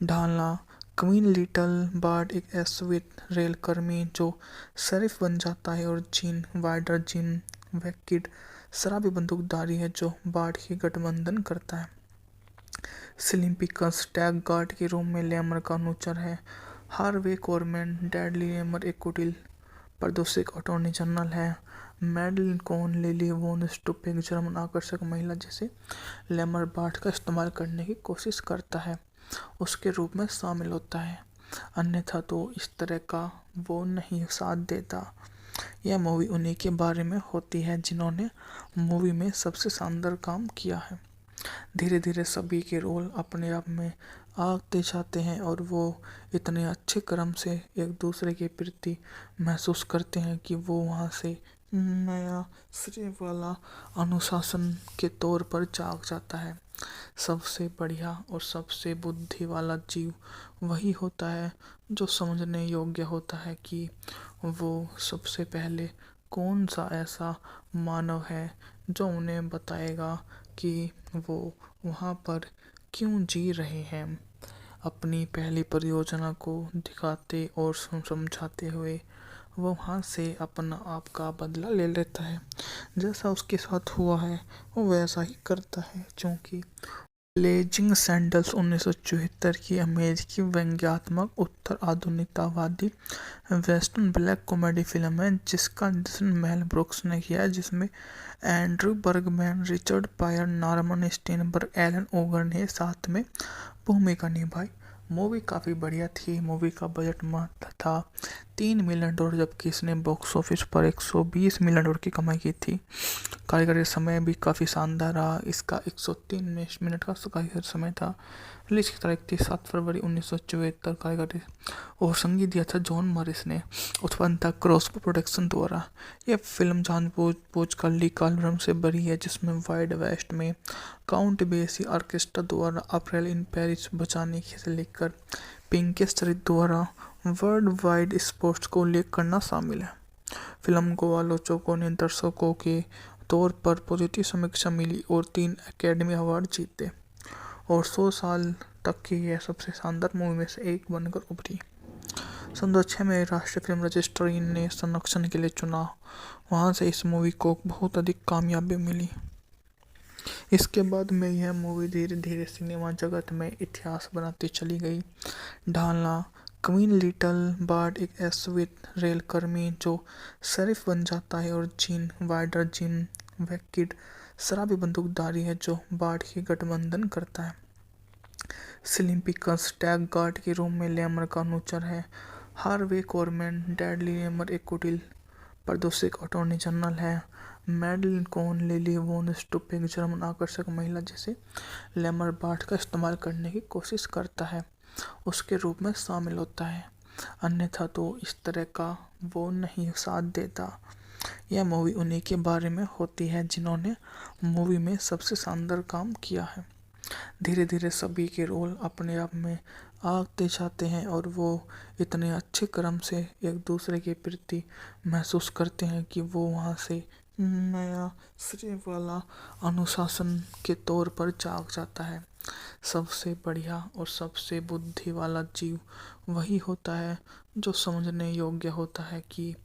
ढालना क्वीन लिटिल बार्ड एक एसवित रेलकर्मी जो शरीफ बन जाता है और जीन वाइडर जिम वैकिड शराबी बंदूकधारी है जो बार्ड की गठबंधन करता है। सिलिम्पिकस टैग गार्ड के रूप में लेमर का अनुचर है। हार्वे कोरमैन डैडली लेमर एक कुटिल प्रदूषक अटॉर्नी जनरल है। मैडलिन कोहन लिली वोन स्टुप एक जर्मन आकर्षक महिला जिसे लेमर बार्ड का इस्तेमाल करने की कोशिश करता है उसके रूप में शामिल होता है, अन्यथा तो इस तरह का वो नहीं साथ देता। यह मूवी उन्हीं के बारे में होती है जिन्होंने मूवी में सबसे शानदार काम किया है। धीरे धीरे सभी के रोल अपने आप में आते जाते हैं और वो इतने अच्छे क्रम से एक दूसरे के प्रति महसूस करते हैं कि वो वहाँ से नया श्रेय वाला अनुशासन के तौर पर जाग जाता है। सबसे बढ़िया और सबसे बुद्धि वाला जीव वही होता है जो समझने योग्य होता है कि वो सबसे पहले कौन सा ऐसा मानव है जो उन्हें बताएगा कि वो वहाँ पर क्यों जी रहे हैं। अपनी पहली परियोजना को दिखाते और समझाते हुए वो वहाँ से अपना आप का बदला ले लेता है। जैसा उसके साथ हुआ है वो वैसा ही करता है। क्योंकि ब्लेजिंग सैंडल्स 1974 की अमेरिकी व्यंग्यात्मक उत्तर आधुनिकतावादी वेस्टर्न ब्लैक कॉमेडी फिल्म है जिसका निर्देशन मेल ब्रुक्स ने किया है, जिसमें Andrew Bergman, Richard Pryor, Norman Steinberg, Alan Uger ने साथ में भूमिका निभाई। मूवी काफ़ी बढ़िया थी। मूवी का बजट मात्र था $3 मिलियन, जबकि इसने बॉक्स ऑफिस पर $120 मिलियन की कमाई की थी। कार्यकारी समय भी काफ़ी शानदार रहा। इसका 103 मिनट का कार्यकारी समय था। रिलीज की तारीख थी 7 फरवरी 1974। कार्यकारी और संगीत दिया था जॉन मॉरिस ने। उत्पन्न था क्रॉसबो प्रोडक्शन द्वारा। यह फिल्म जानबूझ कर ली कॉलम से भरी है जिसमें वाइड वेस्ट में काउंट बेसी ऑर्केस्ट्रा द्वारा अप्रैल इन पेरिस बचाने से लेकर पिंकी स्ट्रीट द्वारा वर्ल्ड वाइड स्पोर्ट्स को उल्लेख करना शामिल है। फिल्म को आलोचकों ने दर्शकों के तौर पर पॉजिटिव समीक्षा मिली और 3 एकेडमी अवार्ड जीते और 100 साल तक की यह सबसे शानदार मूवी में से एक बनकर उभरी। सन 2006 में राष्ट्रीय फिल्म रजिस्ट्री ने संरक्षण के लिए चुना, वहाँ से इस मूवी को बहुत अधिक कामयाबी मिली। इसके बाद में यह मूवी धीरे धीरे सिनेमा जगत में इतिहास बनाती चली गई। ढालना क्वीन लिटिल बार्ड एक एसवित रेलकर्मी जो शरीफ बन जाता है और जीन वाइडर जिम वैकिड शराबी बंदूकधारी है जो बार्ड की गठबंधन करता है। सिलिम्पिकस टैग गार्ड के रूप में लेमर का अनुचर है। हार्वे कोरमैन डैडली लेमर एक कुटिल प्रदूषक अटॉर्नी जनरल है। मैडलिन कोहन लिली वोन स्टुप एक जर्मन आकर्षक महिला जिसे लेमर बार्ड का इस्तेमाल करने की कोशिश करता है उसके रूप में शामिल होता है, अन्यथा तो इस तरह का वो नहीं साथ देता। यह मूवी उन्हीं के बारे में होती है जिन्होंने मूवी में सबसे शानदार काम किया है। धीरे धीरे सभी के रोल अपने आप में आते जाते हैं और वो इतने अच्छे क्रम से एक दूसरे के प्रति महसूस करते हैं कि वो वहाँ से नया श्रेय वाला अनुशासन के तौर पर जाग जाता है। सबसे बढ़िया और सबसे बुद्धि वाला जीव वही होता है जो समझने योग्य होता है कि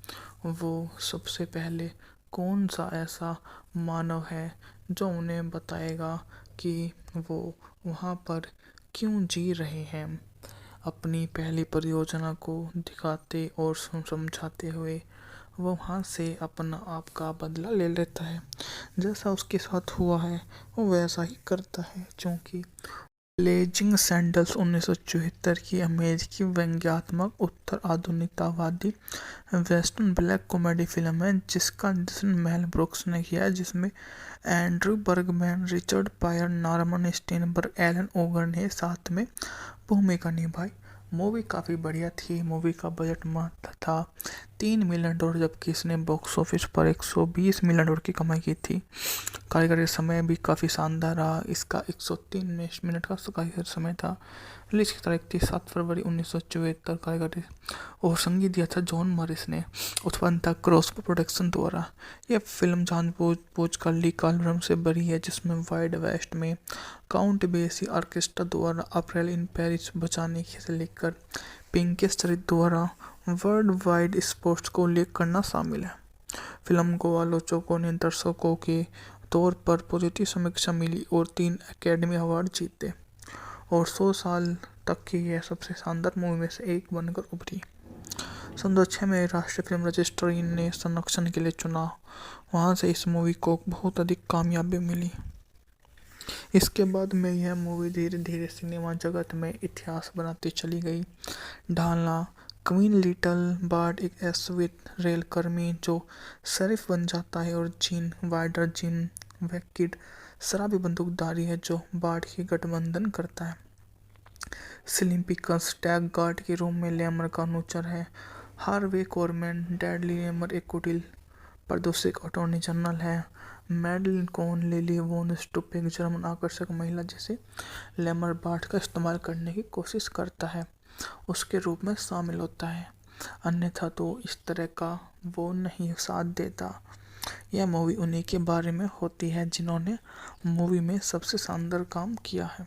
वो सबसे पहले कौन सा ऐसा मानव है जो उन्हें बताएगा कि वो वहाँ पर क्यों जी रहे हैं। अपनी पहली परियोजना को दिखाते और समझाते हुए वो वहाँ से अपना आप का बदला ले लेता है। जैसा उसके साथ हुआ है वो वैसा ही करता है। क्योंकि ब्लेजिंग सैंडल्स 1974 की अमेरिकी व्यंग्यात्मक उत्तर आधुनिकतावादी वेस्टर्न ब्लैक कॉमेडी फिल्म है जिसका निर्देशन मेल ब्रुक्स ने किया है, जिसमें Andrew Bergman, Richard Pryor, Norman Steinberg, Alan Uger ने साथ में भूमिका निभाई। मूवी काफ़ी बढ़िया थी। मूवी का बजट मस्त था, $3 मिलियन, जबकि इसने बॉक्स ऑफिस पर $120 मिलियन की कमाई की थी। कार्यकारी समय भी काफ़ी शानदार रहा। इसका 103 मिनट का कार्यकारी समय था। रिलीज की तारीख थी 7 फरवरी 1974। कार्यकारी और संगीत दिया था जॉन मॉरिस ने। उत्पन्न था क्रॉस प्रोडक्शन द्वारा। यह फिल्म जानबूझ कर ली कॉलम से भरी है, जिसमें वाइड वेस्ट में काउंट बेसी ऑर्केस्ट्रा द्वारा अप्रैल इन पेरिस बचाने से लेकर पिंकेस चरित्र द्वारा वर्ल्ड वाइड स्पोर्ट्स को उल्लेख करना शामिल है। फिल्म को आलोचकों ने दर्शकों के तौर पर पॉजिटिव समीक्षा मिली और 3 एकेडमी अवार्ड जीते और 100 साल तक की यह सबसे शानदार मूवी में से एक बनकर उभरी। सन 2006 में राष्ट्रीय फिल्म रजिस्ट्री ने संरक्षण के लिए चुना। वहां से इस मूवी को बहुत अधिक कामयाबी मिली। इसके बाद में यह मूवी धीरे धीरे सिनेमा जगत में इतिहास बनाती चली गई। ढालना क्वीन लिटिल बार्ड एक एसवित रेलकर्मी जो शरीफ बन जाता है, और जीन वाइडर जिम वैकिड शराबी बंदूकधारी है जो बार्ड की गठबंधन करता है। सिलिम्पिकस टैग गार्ड के रूप में लेमर का अनुचर है। हार्वे कोरमैन डैडली लेमर एक कुटिल प्रदूषक अटॉर्नी जनरल है। मैडलिन कोन लिली वोन स्टुप एक जर्मन आकर्षक महिला जिसे लेमर बार्ड का इस्तेमाल करने की कोशिश करता है उसके रूप में शामिल होता है, अन्यथा तो इस तरह का वो नहीं साथ देता। यह मूवी उन्हीं के बारे में होती है जिन्होंने मूवी में सबसे शानदार काम किया है।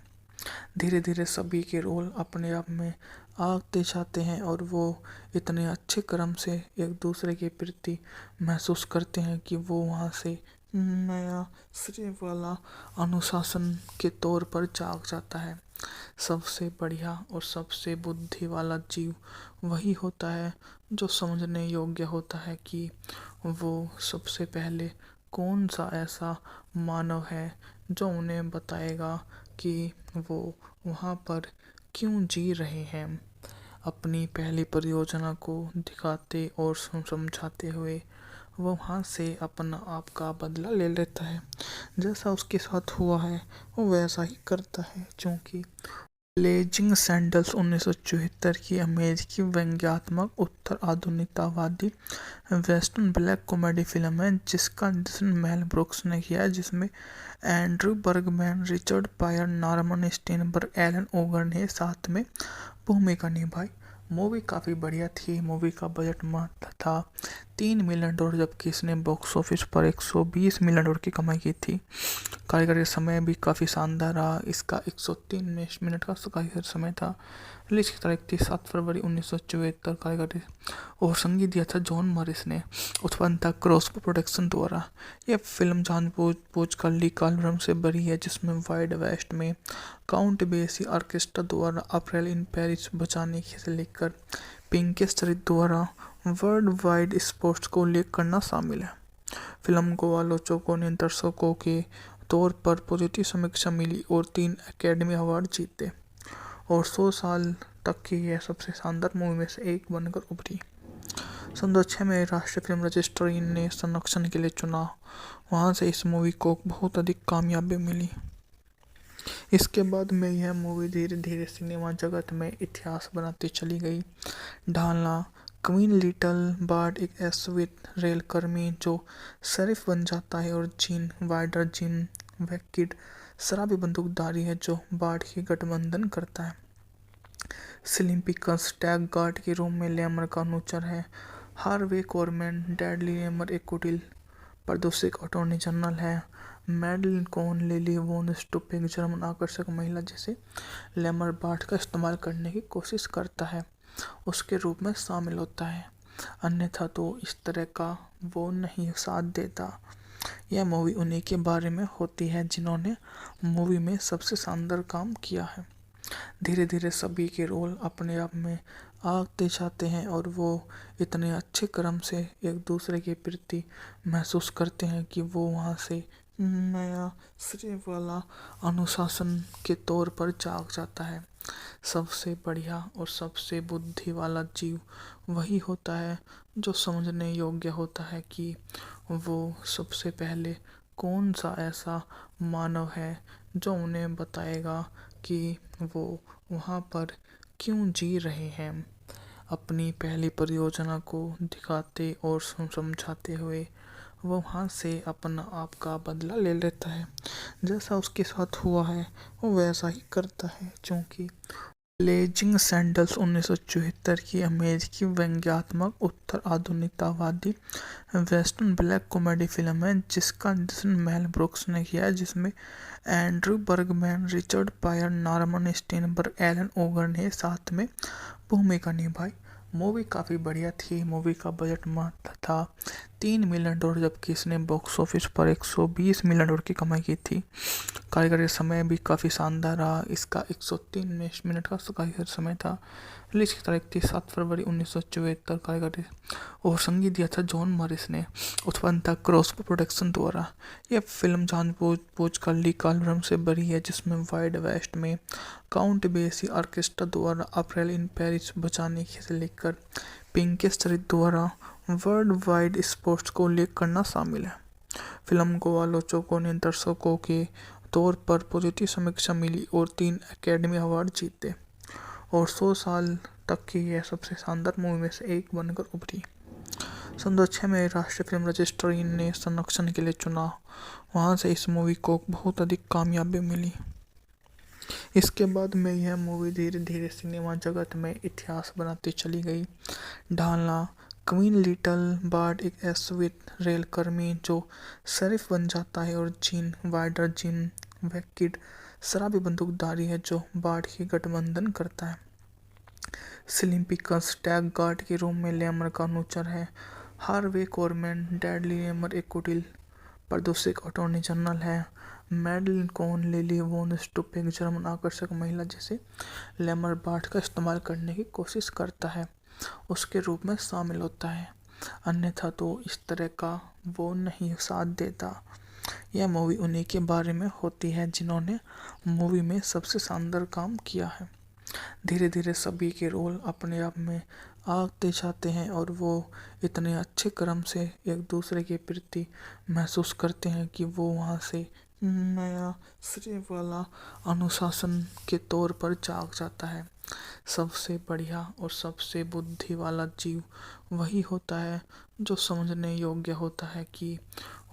धीरे धीरे सभी के रोल अपने आप में आते जाते हैं और वो इतने अच्छे क्रम से एक दूसरे के प्रति महसूस करते हैं कि वो वहाँ से नया श्रेय वाला अनुशासन के तौर पर जाग जाता है। सबसे बढ़िया और सबसे बुद्धि वाला जीव वही होता है जो समझने योग्य होता है कि वो सबसे पहले कौन सा ऐसा मानव है जो उन्हें बताएगा कि वो वहाँ पर क्यों जी रहे हैं। अपनी पहली परियोजना को दिखाते और समझाते हुए वो वहाँ से अपना आप का बदला ले लेता है। जैसा उसके साथ हुआ है वो वैसा ही करता है, क्योंकि ब्लेजिंग सैंडल्स 1974 की अमेरिकी व्यंग्यात्मक उत्तर आधुनिकतावादी वेस्टर्न ब्लैक कॉमेडी फिल्म है जिसका निर्देशन मेल ब्रुक्स ने किया है, जिसमें Andrew Bergman, Richard Pryor, Norman Steinberg, Alan Uger ने साथ में भूमिका निभाई। मूवी काफ़ी बढ़िया थी। मूवी का बजट मस्त था, $3 मिलियन, जबकि इसने बॉक्स ऑफिस पर $120 मिलियन की कमाई की थी। कार्यकारी समय भी काफ़ी शानदार रहा। इसका 103 मिनट का कार्यकारी समय था। रिलीज की तारीख थी 7 फरवरी 1974। कार्यकारी और संगीत दिया था जॉन मॉरिस ने। उत्पन्न था क्रॉस प्रोडक्शन द्वारा। यह फिल्म जानबूझ कर ली कॉलम से भरी है, जिसमें वाइड वेस्ट में काउंट बेसी ऑर्केस्ट्रा द्वारा अप्रैल इन पेरिस बचाने से लेकर पिंकेस चरित्र द्वारा वर्ल्ड वाइड स्पोर्ट्स को उल्लेख करना शामिल है। फिल्म को आलोचकों ने दर्शकों के तौर पर पॉजिटिव समीक्षा मिली और 3 एकेडमी अवार्ड जीते और 100 साल तक की यह सबसे शानदार मूवी में से एक बनकर उभरी। सन 2006 में राष्ट्रीय फिल्म रजिस्ट्री ने संरक्षण के लिए चुना। वहां से इस मूवी को बहुत अधिक कामयाबी मिली। इसके बाद में यह मूवी धीरे धीरे सिनेमा जगत में इतिहास बनाती चली गई। ढालना क्वीन लिटिल बार्ड एक एसवित रेलकर्मी जो शरीफ बन जाता है, और जीन वाइडर जिम वैकिड शराबी बंदूकधारी है जो बार्ड की गठबंधन करता है। सिलिम्पिकस टैग गार्ड के रूप में लेमर का अनुचर है। हार्वे कोरमैन डैडली लेमर एक कुटिल प्रदूषक अटॉर्नी जनरल है। मैडलिन कोन लिली वोन स्टुप एक जर्मन आकर्षक महिला जिसे लेमर बार्ड का इस्तेमाल करने की कोशिश करता है उसके रूप में शामिल होता है, अन्यथा तो इस तरह का वो नहीं साथ देता। यह मूवी उन्हीं के बारे में होती है जिन्होंने मूवी में सबसे शानदार काम किया है। धीरे धीरे सभी के रोल अपने आप में आते जाते हैं और वो इतने अच्छे क्रम से एक दूसरे के प्रति महसूस करते हैं कि वो वहाँ से नया श्रेय वाला अनुशासन के तौर पर जाग जाता है। सबसे बढ़िया और सबसे बुद्धि वाला जीव वही होता है जो समझने योग्य होता है कि वो सबसे पहले कौन सा ऐसा मानव है जो उन्हें बताएगा कि वो वहाँ पर क्यों जी रहे हैं। अपनी पहली परियोजना को दिखाते और समझाते हुए वो वहाँ से अपना आप का बदला ले लेता है। जैसा उसके साथ हुआ है वो वैसा ही करता है। चूँकि ब्लेजिंग सैंडल्स 1974 की अमेरिकी व्यंग्यात्मक उत्तर आधुनिकतावादी वेस्टर्न ब्लैक कॉमेडी फिल्म है जिसका निर्देशन मेल ब्रुक्स ने किया है, जिसमें Andrew Bergman, Richard Pryor, Norman Steinberg, Alan Uger ने साथ में भूमिका निभाई। मूवी काफ़ी बढ़िया थी। मूवी का बजट मात्र था $3 मिलियन, जबकि इसने बॉक्स ऑफिस पर $120 मिलियन की कमाई की थी। कार्यकारी समय भी काफ़ी शानदार रहा। इसका 103 मिनट का कार्यकारी समय था। रिलीज की तारीख थी 7 फरवरी 1974। कार्यकारी और संगीत दिया था जॉन मॉरिस ने। उत्पन्न था क्रॉसबो प्रोडक्शन द्वारा। यह फिल्म जानबूझ कर ली कॉलम से बनी है, जिसमें वाइड वेस्ट में काउंट बेसी ऑर्केस्ट्रा द्वारा अप्रैल इन पेरिस बचाने से लेकर पिंकेस चरित्र द्वारा वर्ल्ड वाइड स्पोर्ट्स को उल्लेख करना शामिल है। फिल्म को आलोचकों ने दर्शकों के तौर पर पॉजिटिव समीक्षा मिली और 3 एकेडमी अवार्ड जीते और 100 साल तक की यह सबसे शानदार मूवी में से एक बनकर उभरी। सन 2006 में राष्ट्रीय फिल्म रजिस्ट्री ने संरक्षण के लिए चुना। वहाँ से इस मूवी को बहुत अधिक कामयाबी मिली। इसके बाद में यह मूवी धीरे धीरे सिनेमा जगत में इतिहास बनाती चली गई। ढालना क्वीन लिटिल बार्ड एक एसवित रेलकर्मी जो शरीफ बन जाता है और जीन वाइडर जिम वैकिड शराबी बंदूकधारी है जो बार्ड की गठबंधन करता है। स्लिम पिकल्स टैग गार्ड के रूम में लेमर का अनुचर है। हार्वे कोरमैन डैडली लेमर एक कुटिल प्रदूषक अटॉर्नी जनरल है। मैडलिन कोन लिली वोन स्टुप एक जर्मन आकर्षक महिला जिसे लेमर बार्ड का इस्तेमाल करने की कोशिश करता है उसके रूप में शामिल होता है, अन्यथा तो इस तरह का वो नहीं साथ देता। यह मूवी उन्हीं के बारे में होती है जिन्होंने मूवी में सबसे शानदार काम किया है। धीरे धीरे सभी के रोल अपने आप में आते जाते हैं और वो इतने अच्छे क्रम से एक दूसरे के प्रति महसूस करते हैं कि वो वहाँ से नया श्रेय वाला अनुशासन के तौर पर जाग जाता है। सबसे बढ़िया और सबसे बुद्धि वाला जीव वही होता है जो समझने योग्य होता है कि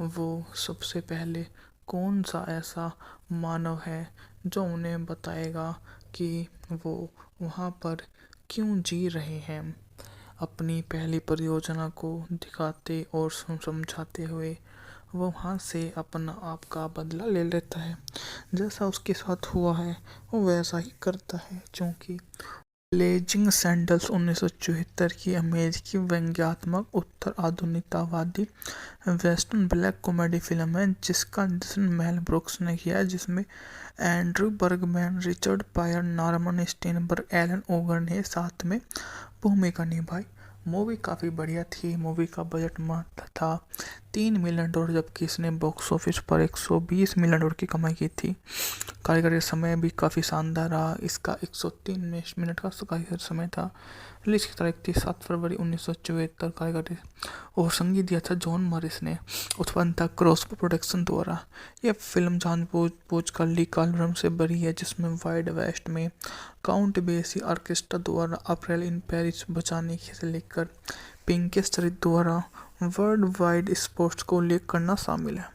वो सबसे पहले कौन सा ऐसा मानव है जो उन्हें बताएगा कि वो वहाँ पर क्यों जी रहे हैं। अपनी पहली परियोजना को दिखाते और समझाते हुए वो वहाँ से अपना आप का बदला ले लेता है। जैसा उसके साथ हुआ है वो वैसा ही करता है। चूँकि ब्लेजिंग सैंडल्स 1974 की अमेरिकी व्यंग्यात्मक उत्तर आधुनिकतावादी वेस्टर्न ब्लैक कॉमेडी फिल्म है जिसका निर्देशन मेल ब्रुक्स ने किया है, जिसमें Andrew Bergman, Richard Pryor, Norman Steinberg, Alan Uger ने साथ में भूमिका निभाई। मूवी काफ़ी बढ़िया थी। मूवी का बजट मात्र था $3 मिलियन, जबकि इसने बॉक्स ऑफिस पर $120 मिलियन की कमाई की थी। कार्यकारी समय भी काफ़ी शानदार रहा। इसका 103 मिनट का कार्यकारी समय था। रिलीज की तारीख थी 7 फरवरी 1974। कार्यकारी और संगीत दिया था जॉन मॉरिस ने। उत्पन्न था क्रॉसबो प्रोडक्शन द्वारा। यह फिल्म जानबूझ कर ली कॉलम से बनी है, जिसमें वाइड वेस्ट में काउंट बेसी ऑर्केस्ट्रा द्वारा अप्रैल इन पेरिस बचाने से लेकर पिंकेस चरित्र द्वारा वर्ल्ड वाइड स्पोर्ट्स को उल्लेख करना शामिल है।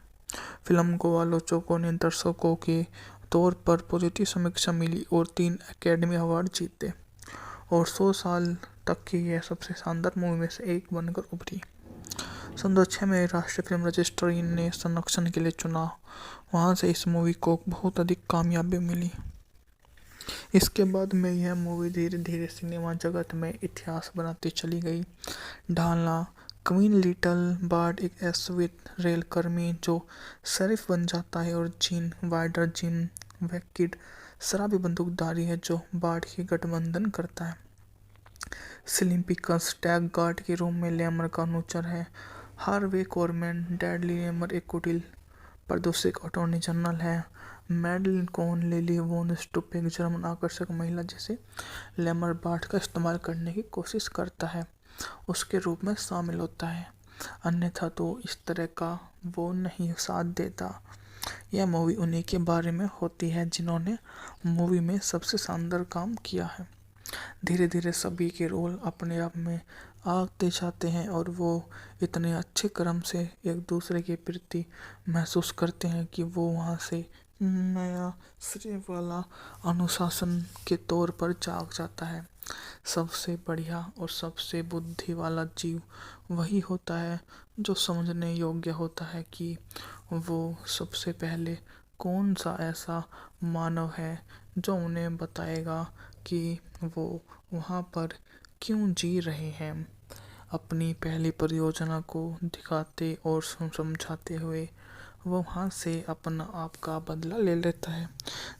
फिल्म को आलोचकों ने दर्शकों के तौर पर पॉजिटिव समीक्षा मिली और 3 एकेडमी अवार्ड जीते और 100 साल तक की यह सबसे शानदार मूवी में से एक बनकर उभरी। सन 2006 में राष्ट्रीय फिल्म रजिस्ट्री ने संरक्षण के लिए चुना। वहाँ से इस मूवी को बहुत अधिक कामयाबी मिली। इसके बाद में यह मूवी धीरे धीरे सिनेमा जगत में इतिहास बनाती चली गई। ढालना क्वीन लिटिल बार्ड एक एसवित रेलकर्मी जो शरीफ बन जाता है और जीन वाइडर जिम वैकिड शराबी बंदूकधारी है जो बार्ड की गठबंधन करता है। स्लिम पिकल्स टैग गार्ड के रूम में लेमर का अनुचर है। हार्वे कोरमैन डैडली लेमर एक कुटिल प्रदूषक अटॉर्नी जनरल है। मैडलिन कोन लिली वोन स्टुप एक जर्मन आकर्षक महिला जिसे लेमर बार्ड का इस्तेमाल करने की कोशिश करता है उसके रूप में शामिल होता है, अन्यथा तो इस तरह का वो नहीं साथ देता। यह मूवी उन्हीं के बारे में होती है जिन्होंने मूवी में सबसे शानदार काम किया है। धीरे धीरे सभी के रोल अपने आप में आते जाते हैं और वो इतने अच्छे क्रम से एक दूसरे के प्रति महसूस करते हैं कि वो वहाँ से नया श्रेय वाला अनुशासन के तौर पर जाग जाता है। सबसे बढ़िया और सबसे बुद्धि वाला जीव वही होता है जो समझने योग्य होता है कि वो सबसे पहले कौन सा ऐसा मानव है जो उन्हें बताएगा कि वो वहाँ पर क्यों जी रहे हैं। अपनी पहली परियोजना को दिखाते और समझाते हुए वो वहाँ से अपना आप का बदला ले लेता है।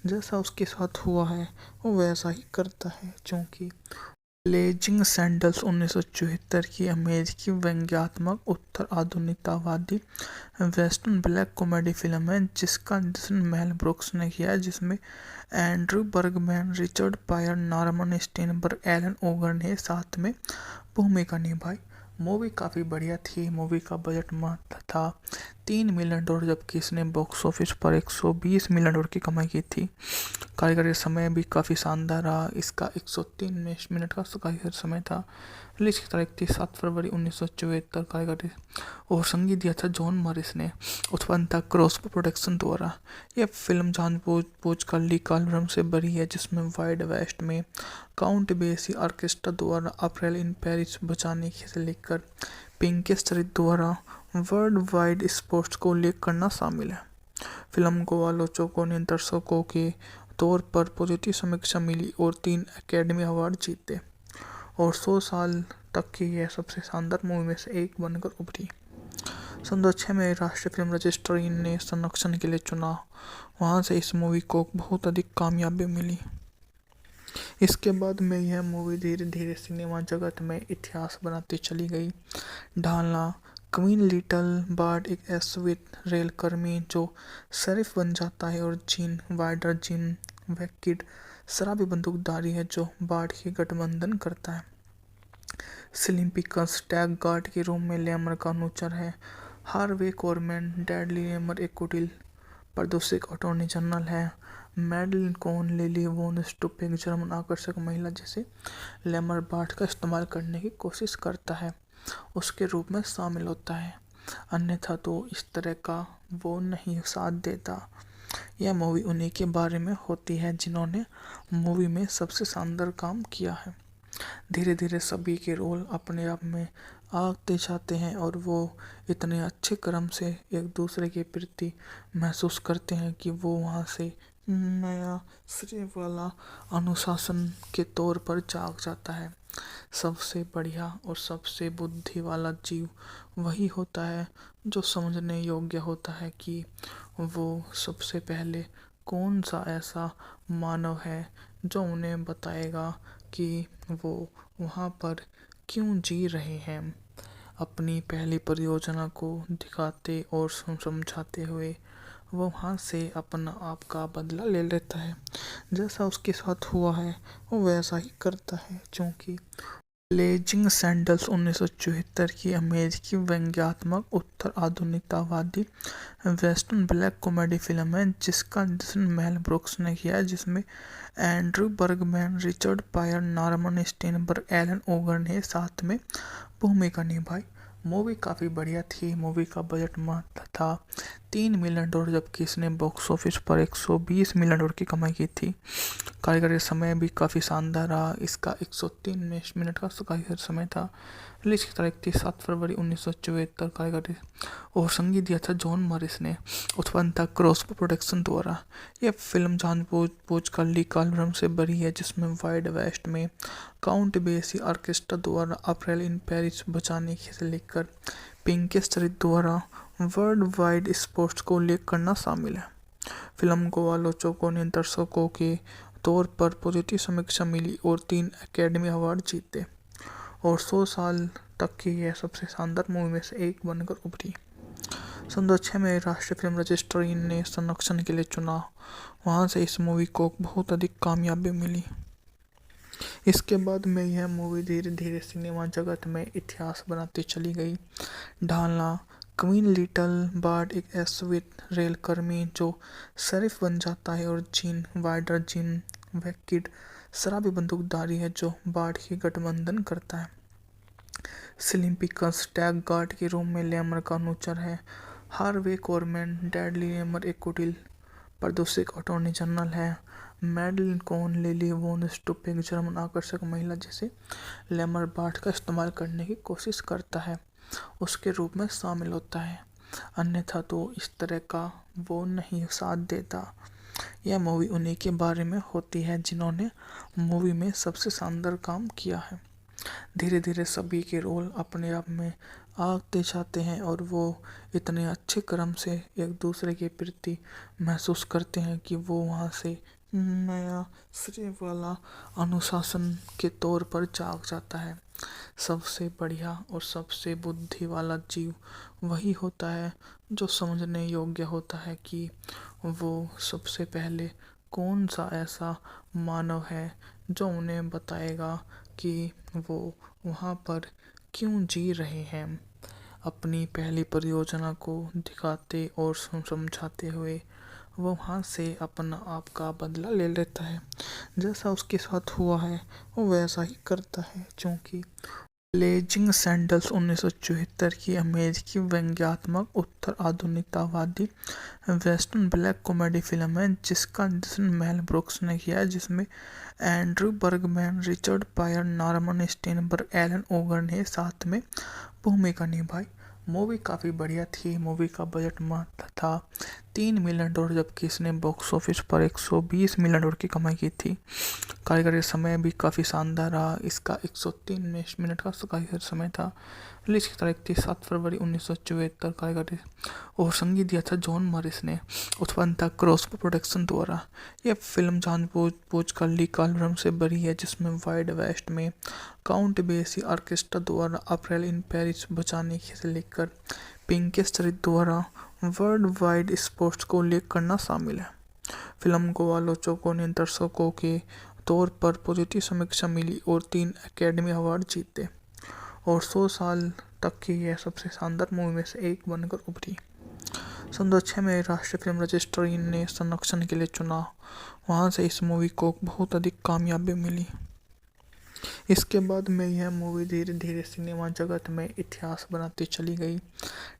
जैसा उसके साथ हुआ है वो वैसा ही करता है, क्योंकि ब्लेजिंग सैंडल्स 1974 की अमेरिकी व्यंग्यात्मक उत्तर आधुनिकतावादी वेस्टर्न ब्लैक कॉमेडी फिल्म है जिसका निर्देशन मेल ब्रुक्स ने किया है, जिसमें Andrew Bergman, Richard Pryor, Norman Steinberg, Alan Uger ने साथ में भूमिका निभाई। मूवी काफ़ी बढ़िया थी। मूवी का बजट मात्र था $3 मिलियन, जबकि इसने बॉक्स ऑफिस पर $120 मिलियन की कमाई की थी। कार्यकारी समय भी काफ़ी शानदार रहा। इसका 103 मिनट का कार्यकारी समय था। रिलीज की तारीख थी 7 फरवरी 1974। कार्यकारी और संगीत दिया था जॉन मॉरिस ने। उत्पन्न था क्रॉसबो प्रोडक्शन द्वारा। यह फिल्म जानबूझ कर ली कॉलम से भरी है, जिसमें वाइड वेस्ट में काउंट बेसी ऑर्केस्ट्रा द्वारा अप्रैल इन पेरिस बचाने से लेकर पिंकी स्ट्रीट द्वारा वर्ल्ड वाइड स्पोर्ट्स को उल्लेख करना शामिल है। फिल्म को आलोचकों ने दर्शकों के तौर पर पॉजिटिव समीक्षा मिली और 3 एकेडमी अवार्ड जीते और 100 साल तक की यह सबसे शानदार मूवी में से एक बनकर उभरी। सन 2006 में राष्ट्रीय फिल्म रजिस्ट्री ने संरक्षण के लिए चुना। वहाँ से इस मूवी को बहुत अधिक कामयाबी मिली। इसके बाद में यह मूवी धीरे धीरे सिनेमा जगत में इतिहास बनाती चली गई। ढालना क्वीन लिटिल बार्ड एक एसवित रेलकर्मी जो शरीफ बन जाता है और जीन वाइडर जिम वैकिड शराबी बंदूकधारी है जो बार्ड की गठबंधन करता है। सिलिम्पिकस टैग गार्ड के रूप में लेमर का अनुचर है। हार्वे कोरमैन डैडली लेमर एक कुटिल प्रदूषक अटॉर्नी जनरल है। मैडलिन कोन लिली वोन स्टुप एक जर्मन आकर्षक महिला जिसे लेमर बार्ड का इस्तेमाल करने की कोशिश करता है उसके रूप में शामिल होता है, अन्यथा तो इस तरह का वो नहीं साथ देता। यह मूवी उन्हीं के बारे में होती है जिन्होंने मूवी में सबसे शानदार काम किया है। धीरे धीरे सभी के रोल अपने आप में आते जाते हैं और वो इतने अच्छे क्रम से एक दूसरे के प्रति महसूस करते हैं कि वो वहाँ से नया श्रेय वाला अनुशासन के तौर पर जाग जाता है। सबसे बढ़िया और सबसे बुद्धि वाला जीव वही होता है जो समझने योग्य होता है कि वो सबसे पहले कौन सा ऐसा मानव है जो उन्हें बताएगा कि वो वहाँ पर क्यों जी रहे हैं। अपनी पहली परियोजना को दिखाते और समझाते हुए वो वहाँ से अपना आप का बदला ले लेता है। जैसा उसके साथ हुआ है वो वैसा ही करता है, क्योंकि ब्लेजिंग सैंडल्स 1974 की अमेरिकी व्यंग्यात्मक उत्तर आधुनिकतावादी वेस्टर्न ब्लैक कॉमेडी फिल्म है जिसका निर्देशन मेल ब्रुक्स ने किया है, जिसमें Andrew Bergman, Richard Pryor, Norman Steinberg, Alan Uger ने साथ में भूमिका निभाई। मूवी काफ़ी बढ़िया थी। मूवी का बजट मात्र था $3 मिलियन, जबकि इसने बॉक्स ऑफिस पर $120 मिलियन की कमाई की थी। कार्यकारी समय भी काफ़ी शानदार रहा। इसका 103 मिनट का कार्यकारी समय था। रिलीज की तारीख थी 7 फरवरी 1974। कार्यकारी और संगीत दिया था जॉन मॉरिस ने। उत्पन्न था क्रॉसबो प्रोडक्शन द्वारा। यह फिल्म जानबूझ कर ली कॉलम से भरी है, जिसमें वाइड वेस्ट में काउंट बेसी ऑर्केस्ट्रा द्वारा अप्रैल इन पेरिस बचाने से लेकर पिंकी स्ट्रीट द्वारा वर्ल्ड वाइड स्पोर्ट्स को उल्लेख करना शामिल है। फिल्म को आलोचकों ने दर्शकों के तौर पर पॉजिटिव समीक्षा मिली और 3 एकेडमी अवार्ड जीते और 100 साल तक की यह सबसे शानदार मूवी में से एक बनकर उभरी। सन 2006 में राष्ट्रीय फिल्म रजिस्ट्री ने संरक्षण के लिए चुना। वहाँ से इस मूवी को बहुत अधिक कामयाबी मिली। इसके बाद में यह मूवी धीरे धीरे सिनेमा जगत में इतिहास बनाती चली गई। ढालना क्वीन लिटिल बार्ड एक एसवित रेलकर्मी जो शरीफ बन जाता है और जीन वाइडर जिम वैकिड शराबी बंदूकधारी है जो बार्ट की गठबंधन करता है। स्लिम पिकल्स टैग गार्ड के रूम में लेमर का अनुचर है। हार्वे कोरमैन डैडली लेमर एक कुटिल प्रदूषक अटॉर्नी जनरल है। मैडलिन कोहन लिली वोन स्टुप एक जर्मन आकर्षक महिला जिसे लेमर बार्ट का इस्तेमाल करने की कोशिश करता है उसके रूप में शामिल होता है, अन्यथा तो इस तरह का वो नहीं साथ देता। यह मूवी उन्हीं के बारे में होती है जिन्होंने मूवी में सबसे शानदार काम किया है। धीरे धीरे सभी के रोल अपने आप में आते जाते हैं और वो इतने अच्छे क्रम से एक दूसरे के प्रति महसूस करते हैं कि वो वहाँ से नया श्रेय वाला अनुशासन के तौर पर जाग जाता है। सबसे बढ़िया और सबसे बुद्धि वाला जीव वही होता है जो समझने योग्य होता है कि वो सबसे पहले कौन सा ऐसा मानव है जो उन्हें बताएगा कि वो वहाँ पर क्यों जी रहे हैं। अपनी पहली परियोजना को दिखाते और समझाते हुए वो वहाँ से अपना आप का बदला ले लेता है। जैसा उसके साथ हुआ है वो वैसा ही करता है। क्योंकि ब्लेजिंग सैंडल्स 1974 की अमेरिकी व्यंग्यात्मक उत्तर आधुनिकतावादी वेस्टर्न ब्लैक कॉमेडी फिल्म है जिसका निर्देशन मेल ब्रुक्स ने किया है, जिसमें Andrew Bergman, Richard Pryor, Norman Steinberg, Alan Uger ने साथ में भूमिका निभाई। मूवी काफ़ी बढ़िया थी। मूवी का बजट मात्र था $3 मिलियन, जबकि इसने बॉक्स ऑफिस पर $120 मिलियन की कमाई की थी। कार्यकारी समय भी काफ़ी शानदार रहा। इसका 103 मिनट का कार्यकारी समय था। रिलीज की तारीख थी 7 फरवरी 1974। कार्यकारी और संगीत दिया था जॉन मॉरिस ने। उत्पन्न था क्रॉसबो प्रोडक्शन द्वारा। यह फिल्म जानबूझ कर ली कॉलम से बनी है जिसमें वाइड वेस्ट में काउंट बेसी ऑर्केस्ट्रा द्वारा अप्रैल इन पेरिस बचाने से लेकर पिंकेस चरित्र द्वारा वर्ल्ड वाइड स्पोर्ट्स को उल्लेख करना शामिल है। फिल्म को आलोचकों ने दर्शकों के तौर पर पॉजिटिव समीक्षा मिली और 3 एकेडमी अवार्ड जीते और 100 साल तक की यह सबसे शानदार मूवी में से एक बनकर उभरी। सन 2006 में राष्ट्रीय फिल्म रजिस्ट्री ने संरक्षण के लिए चुना। वहाँ से इस मूवी को बहुत अधिक कामयाबी मिली। इसके बाद में यह मूवी धीरे धीरे सिनेमा जगत में इतिहास बनाती चली गई।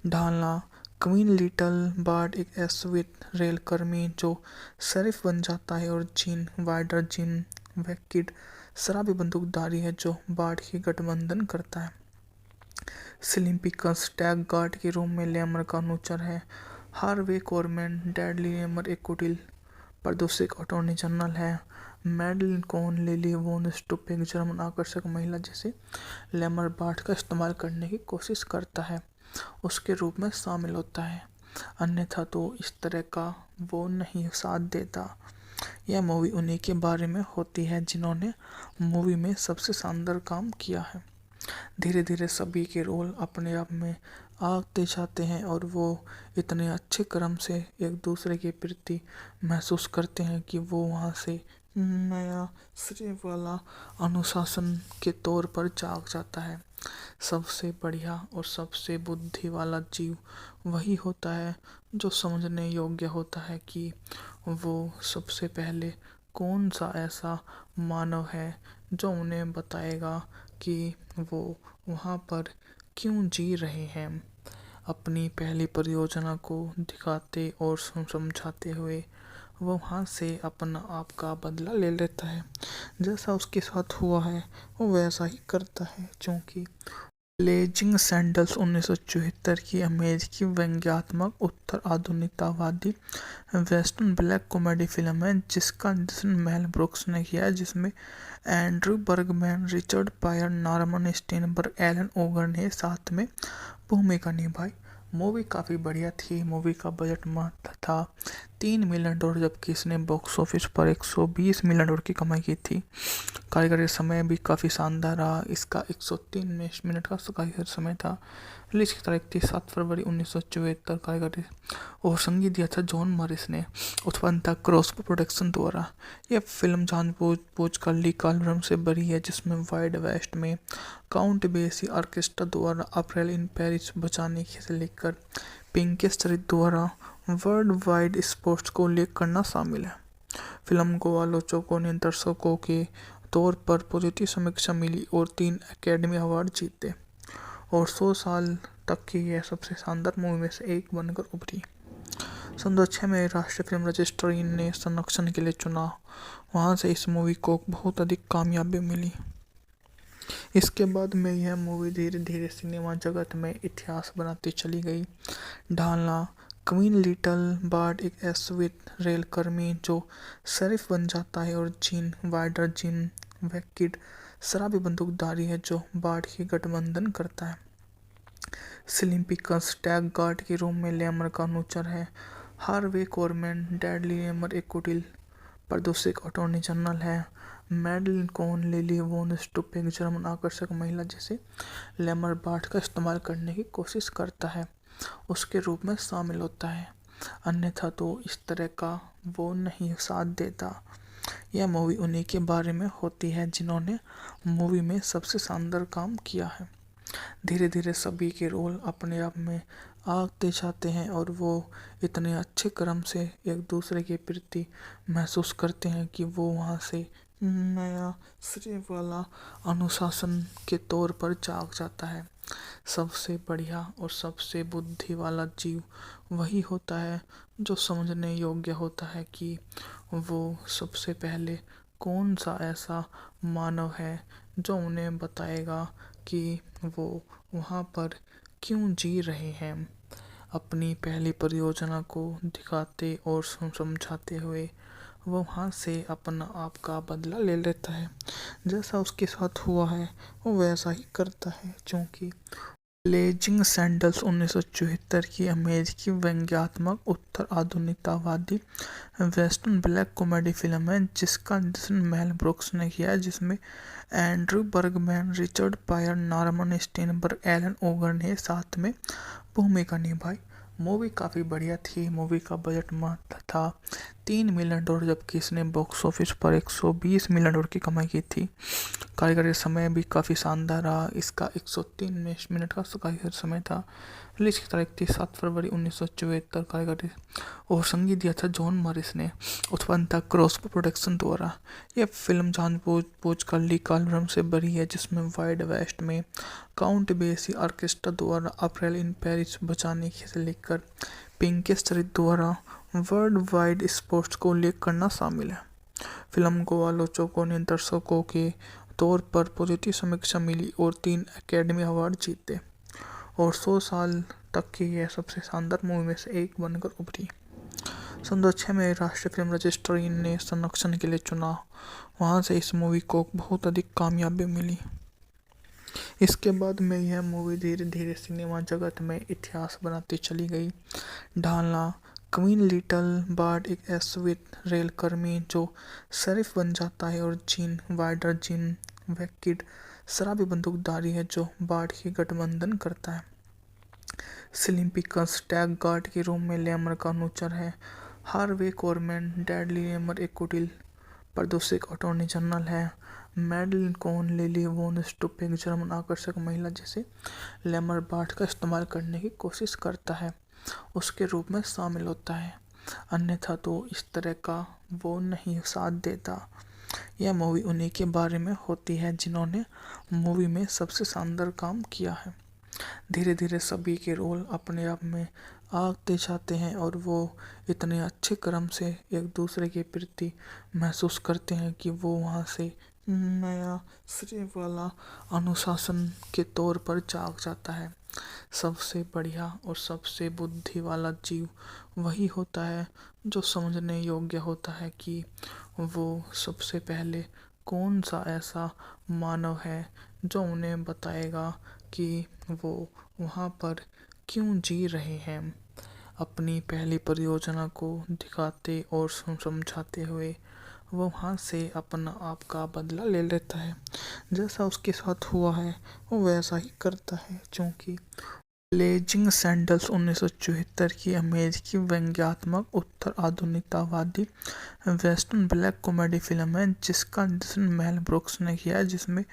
ढालना क्वीन लिटिल बार्ट एक एसवित रेलकर्मी जो शरीफ बन जाता है और जीन वाइडर जिम वैकिड शराबी बंदूकधारी है जो बार्ट की गठबंधन करता है। स्लिम पिकल्स टैग गार्ड के रूम में लेमर का अनुचर है। हार्वे कोरमैन डैडली लेमर एक कुटिल प्रदूषक अटॉर्नी जनरल है। मैडलिन कोहन लिली वोन स्टुप एक जर्मन आकर्षक महिला जिसे लेमर बार्ट का इस्तेमाल करने की कोशिश करता है उसके रूप में शामिल होता है, अन्यथा तो इस तरह का वो नहीं साथ देता। यह मूवी उन्हीं के बारे में होती है जिन्होंने मूवी में सबसे शानदार काम किया है। धीरे धीरे सभी के रोल अपने आप में आते जाते हैं और वो इतने अच्छे क्रम से एक दूसरे के प्रति महसूस करते हैं कि वो वहाँ से नया श्रेय वाला अनुशासन के तौर पर जाग जाता है। सबसे बढ़िया और सबसे बुद्धि वाला जीव वही होता है जो समझने योग्य होता है कि वो सबसे पहले कौन सा ऐसा मानव है जो उन्हें बताएगा कि वो वहाँ पर क्यों जी रहे हैं। अपनी पहली परियोजना को दिखाते और समझाते हुए वो वहाँ से अपना आप का बदला ले लेता है। जैसा उसके साथ हुआ है वो वैसा ही करता है। क्योंकि ब्लेजिंग सैंडल्स 1974 की अमेरिकी व्यंग्यात्मक उत्तर आधुनिकतावादी वेस्टर्न ब्लैक कॉमेडी फिल्म है जिसका निर्देशन मेल ब्रुक्स ने किया है, जिसमें Andrew Bergman, Richard Pryor, Norman Steinberg, Alan Uger ने साथ में भूमिका निभाई। मूवी काफ़ी बढ़िया थी। मूवी का बजट मात्र था $3 मिलियन, जबकि इसने बॉक्स ऑफिस पर $120 मिलियन की कमाई की थी। कार्यकारी समय भी काफ़ी शानदार रहा। इसका 103 मिनट का कार्यकारी समय था। रिलीज की तारीख थी 7 फरवरी 1974। कार्यकारी और संगीत दिया था जॉन मॉरिस ने। उत्पन्न था क्रॉसबो प्रोडक्शन द्वारा। यह फिल्म जानबूझ कर ली कॉलम से बनी है जिसमें वाइड वेस्ट में काउंट बेसी ऑर्केस्ट्रा द्वारा अप्रैल इन पेरिस बचाने से लेकर पिंकेस चरित्र द्वारा वर्ल्ड वाइड स्पोर्ट्स को उल्लेख करना शामिल है। फिल्म को आलोचकों ने दर्शकों के तौर पर पॉजिटिव समीक्षा मिली और 3 एकेडमी अवार्ड जीते और 100 साल तक की यह सबसे शानदार मूवी में से एक बनकर उभरी। सन 2006 में राष्ट्रीय फिल्म रजिस्ट्री ने संरक्षण के लिए चुना। वहां से इस मूवी को बहुत अधिक कामयाबी मिली। इसके बाद में यह मूवी धीरे धीरे सिनेमा जगत में इतिहास बनाती चली गई। ढालना क्वीन लिटिल बार्ड एक एसवित रेलकर्मी जो शेरिफ बन जाता है और जीन वाइडर जिम वैकिड शराबी बंदूकधारी है जो बार्ड की गठबंधन करता है। स्लिम पिकल्स टैग गार्ड के रूम में लेमर का अनुचर है। हार्वे कोरमैन डैडली लेमर एक कुटिल प्रदूषक अटॉर्नी जनरल है। मैडलिन कोहन लिली वोन स्टुप एक जर्मन आकर्षक महिला जिसे लेमर बार्ड का इस्तेमाल करने की कोशिश करता है उसके रूप में शामिल होता है, अन्यथा तो इस तरह का वो नहीं साथ देता। यह मूवी उन्हीं के बारे में होती है जिन्होंने मूवी में सबसे शानदार काम किया है। धीरे धीरे सभी के रोल अपने आप में आते जाते हैं और वो इतने अच्छे क्रम से एक दूसरे के प्रति महसूस करते हैं कि वो वहाँ से नया श्रेय वाला अनुशासन के तौर पर जाग जाता है। सबसे बढ़िया और सबसे बुद्धि वाला जीव वही होता है जो समझने योग्य होता है कि वो सबसे पहले कौन सा ऐसा मानव है जो उन्हें बताएगा कि वो वहाँ पर क्यों जी रहे हैं। अपनी पहली परियोजना को दिखाते और समझाते हुए वो वहाँ से अपना आप का बदला ले लेता है। जैसा उसके साथ हुआ है वो वैसा ही करता है। क्योंकि ब्लेजिंग सैंडल्स 1974 की अमेरिकी व्यंग्यात्मक उत्तर आधुनिकतावादी वेस्टर्न ब्लैक कॉमेडी फिल्म है जिसका निर्देशन मेल ब्रुक्स ने किया है, जिसमें Andrew Bergman, Richard Pryor, Norman Steinberg, Alan Uger ने साथ में भूमिका निभाई। मूवी काफ़ी बढ़िया थी। मूवी का बजट मात्र था $3 मिलियन, जबकि इसने बॉक्स ऑफिस पर $120 मिलियन की कमाई की थी। कार्यकारी समय भी काफ़ी शानदार रहा। इसका 103 मिनट का कार्यकारी समय था। रिलीज की तारीख थी 7 फरवरी 1974। कार्यकारी और संगीत दिया था जॉन मॉरिस ने। उत्पन्न था क्रॉसबो प्रोडक्शन द्वारा। यह फिल्म जानबूझ कर ली कॉलम से भरी है जिसमें वाइड वेस्ट में काउंट बेसी ऑर्केस्ट्रा द्वारा अप्रैल इन पेरिस बचाने से लेकर पिंकी स्ट्रीट द्वारा वर्ल्ड वाइड स्पोर्ट्स को उल्लेख करना शामिल है। फिल्म को आलोचकों ने दर्शकों के तौर पर पॉजिटिव समीक्षा मिली और 3 एकेडमी अवार्ड जीते और 100 साल तक की यह सबसे शानदार मूवी में से एक बनकर उभरी। सन 2006 में राष्ट्रीय फिल्म रजिस्ट्री ने संरक्षण के लिए चुना। वहां से इस मूवी को बहुत अधिक कामयाबी मिली। इसके बाद में यह मूवी धीरे धीरे सिनेमा जगत में इतिहास बनाती चली गई। ढालना क्वीन लिटिल बार्ड एक एसवित रेलकर्मी जो शेरिफ बन जाता है और जीन वाइडर जिम वैकिड शराबी बंदूकधारी है जो बार्ड की गठबंधन करता है। स्लिम पिकल्स टैग गार्ड के रूम में लेमर का अनुचर है। हार्वे कोरमैन डैडली लेमर एक कुटिल प्रदूषक अटॉर्नी जनरल है। मैडलिन कोहन लिली वोन स्टुप एक जर्मन आकर्षक महिला जिसे लेमर बार्ड का इस्तेमाल करने की कोशिश करता है उसके रूप में शामिल होता है, अन्यथा तो इस तरह का वो नहीं साथ देता। यह मूवी उन्हीं के बारे में होती है जिन्होंने मूवी में सबसे शानदार काम किया है। धीरे धीरे सभी के रोल अपने आप में आते जाते हैं और वो इतने अच्छे क्रम से एक दूसरे के प्रति महसूस करते हैं कि वो वहाँ से नया श्रेय वाला अनुशासन के तौर पर जाग जाता है। सबसे बढ़िया और सबसे बुद्धि वाला जीव वही होता है जो समझने योग्य होता है कि वो सबसे पहले कौन सा ऐसा मानव है जो उन्हें बताएगा कि वो वहाँ पर क्यों जी रहे हैं। अपनी पहली परियोजना को दिखाते और समझाते हुए वो वहाँ से अपना आप का बदला ले लेता है। जैसा उसके साथ हुआ है वो वैसा ही करता है। क्योंकि ब्लेजिंग सैंडल्स 1974 की अमेरिकी व्यंग्यात्मक उत्तर आधुनिकतावादी वेस्टर्न ब्लैक कॉमेडी फिल्म है जिसका निर्देशन मेल ब्रुक्स ने किया है, जिसमें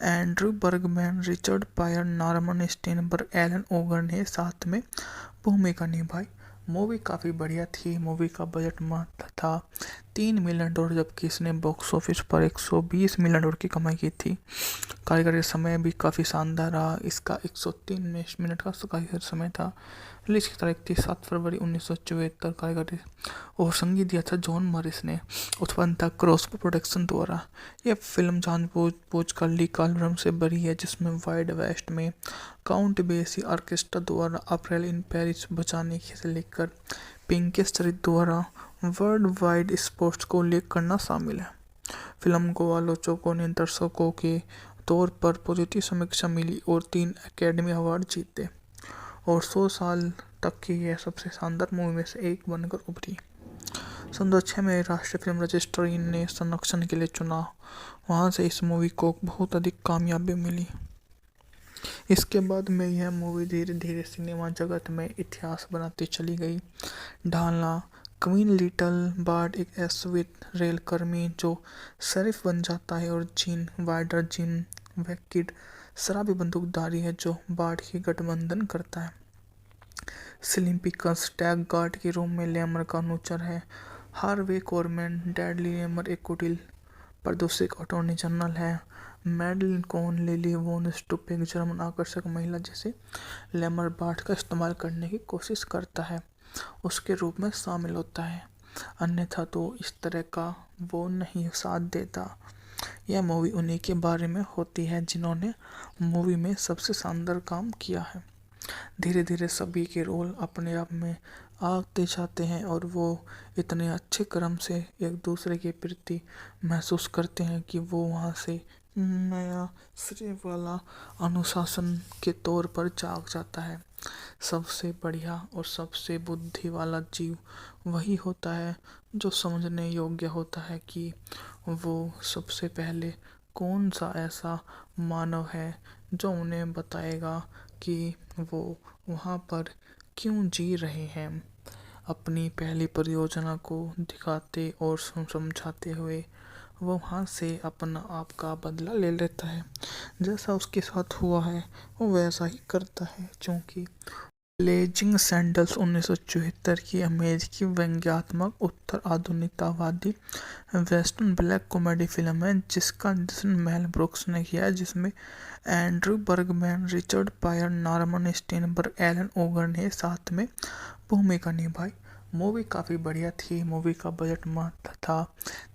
Andrew Bergman, Richard Pryor, Norman Steinberg, Alan Uger ने साथ में भूमिका निभाई। मूवी काफ़ी बढ़िया थी। मूवी का बजट मस्त था, $3 मिलियन, जबकि इसने बॉक्स ऑफिस पर $120 मिलियन की कमाई की थी। कारीगरी समय भी काफ़ी शानदार रहा। इसका 103 मिनट का कारीगर समय था। रिलीज की तारीख थी 7 फरवरी 1974। कारीगरी और संगीत दिया था जॉन मॉरिस ने। उत्पन्न था क्रॉसबो प्रोडक्शन द्वारा। यह फिल्म जानबूझ कर ली कॉलम से भरी है, जिसमें वाइड वेस्ट में काउंट बेसी ऑर्केस्ट्रा द्वारा अप्रैल इन पेरिस बचाने से लेकर पिंकेस चरित्र द्वारा वर्ल्ड वाइड स्पोर्ट्स को उल्लेख करना शामिल है। फिल्म को आलोचकों ने दर्शकों के तौर पर पॉजिटिव समीक्षा मिली और 3 एकेडमी अवार्ड जीते और 100 साल तक की यह सबसे शानदार मूवी में से एक बनकर उभरी। सन 2006 में राष्ट्रीय फिल्म रजिस्ट्री ने संरक्षण के लिए चुना। वहां से इस मूवी को बहुत अधिक कामयाबी मिली। इसके बाद में यह मूवी धीरे धीरे सिनेमा जगत में इतिहास बनाती चली गई। ढालना क्वीन लिटिल बार्ड एक एसवित रेलकर्मी जो शरीफ बन जाता है और जीन वाइडर जिम वैकिड शराबी बंदूकधारी है जो बार्ड की गठबंधन करता है। सिलिम्पिकस टैग गार्ड के रूप में लेमर का अनुचर है। हार्वे कोरमैन डैडली लेमर एक कुटिल प्रदूषक अटॉर्नी जनरल है। मैडलिन कोहन लिली वोन स्टुप एक जर्मन आकर्षक महिला जिसे लेमर बार्ड का इस्तेमाल करने की कोशिश करता है उसके रूप में शामिल होता है, अन्यथा तो इस तरह का वो नहीं साथ देता। यह मूवी उन्हीं के बारे में होती है जिन्होंने मूवी में सबसे शानदार काम किया है। धीरे धीरे सभी के रोल अपने आप में आते जाते हैं और वो इतने अच्छे क्रम से एक दूसरे के प्रति महसूस करते हैं कि वो वहाँ से नया श्रेय वाला अनुशासन के तौर पर जाग जाता है। सबसे बढ़िया और सबसे बुद्धि वाला जीव वही होता है जो समझने योग्य होता है कि वो सबसे पहले कौन सा ऐसा मानव है जो उन्हें बताएगा कि वो वहाँ पर क्यों जी रहे हैं। अपनी पहली परियोजना को दिखाते और समझाते हुए वो वहाँ से अपना आप का बदला ले लेता है। जैसा उसके साथ हुआ है वो वैसा ही करता है। क्योंकि ब्लेजिंग सैंडल्स 1974 की अमेरिकी व्यंग्यात्मक उत्तर आधुनिकतावादी वेस्टर्न ब्लैक कॉमेडी फिल्म है जिसका निर्देशन मेल ब्रुक्स ने किया है, जिसमें Andrew Bergman, Richard Pryor, Norman Steinberg, Alan Uger ने साथ में भूमिका निभाई। मूवी काफ़ी बढ़िया थी। मूवी का बजट मस्त था,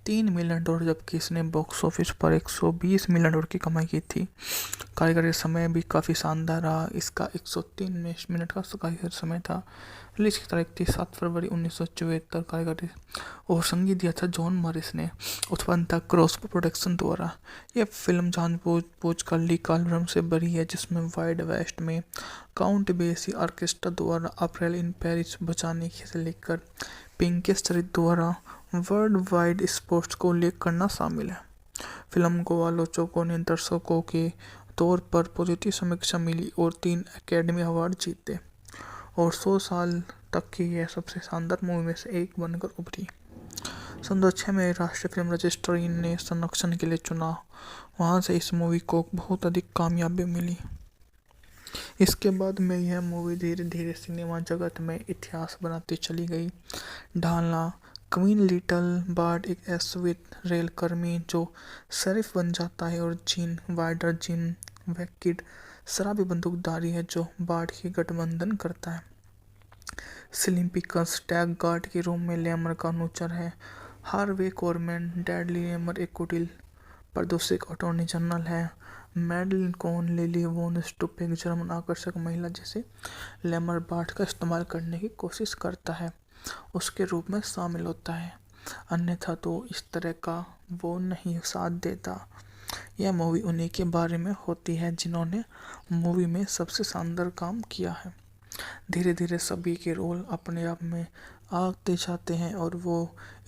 $3 मिलियन, जबकि इसने बॉक्स ऑफिस पर $120 मिलियन की कमाई की थी। कारीगरी समय भी काफ़ी शानदार रहा। इसका 103 मिनट का कारीगर समय था। रिलीज की तारीख थी 7 फरवरी 1974। कारीगरी और संगीत दिया था जॉन मॉरिस ने। उत्पन्न था क्रॉसबो प्रोडक्शन द्वारा। यह फिल्म जानबूझ कर ली कॉलम से भरी है, जिसमें वाइड वेस्ट में काउंट बेसी ऑर्केस्ट्रा द्वारा अप्रैल इन पेरिस बचाने से लेकर पिंकेस चरित्र द्वारा वर्ल्ड वाइड स्पोर्ट्स को उल्लेख करना शामिल है। फिल्म को आलोचकों ने दर्शकों के तौर पर पॉजिटिव समीक्षा मिली और 3 एकेडमी अवार्ड जीते और 100 साल तक की यह सबसे शानदार मूवी में से एक बनकर उभरी। सन 2006 में राष्ट्रीय फिल्म रजिस्ट्री ने संरक्षण के लिए चुना। वहां से इस मूवी को बहुत अधिक कामयाबी मिली। इसके बाद में यह मूवी धीरे धीरे सिनेमा जगत में इतिहास बनाती चली गई। ढालना क्वीन लिटिल बार्ड एक एसवित रेलकर्मी जो शरीफ बन जाता है और जीन वाइडर जिम वैकिड शराबी बंदूकधारी है जो बार्ड की गठबंधन करता है। सिलिम्पिकस टैग गार्ड के रूप में लेमर का अनुचर है। हार्वे कोरमैन डैडली लेमर एक कुटिल प्रदूषक अटॉर्नी जनरल है। मैडलिन कोहन लिली वोन स्टुप एक जर्मन आकर्षक महिला जिसे लेमर बार्ड का इस्तेमाल करने की कोशिश करता है उसके रूप में शामिल होता है, अन्यथा तो इस तरह का वो नहीं साथ देता। यह मूवी उन्हीं के बारे में होती है जिन्होंने मूवी में सबसे शानदार काम किया है। धीरे धीरे सभी के रोल अपने आप में आते जाते हैं और वो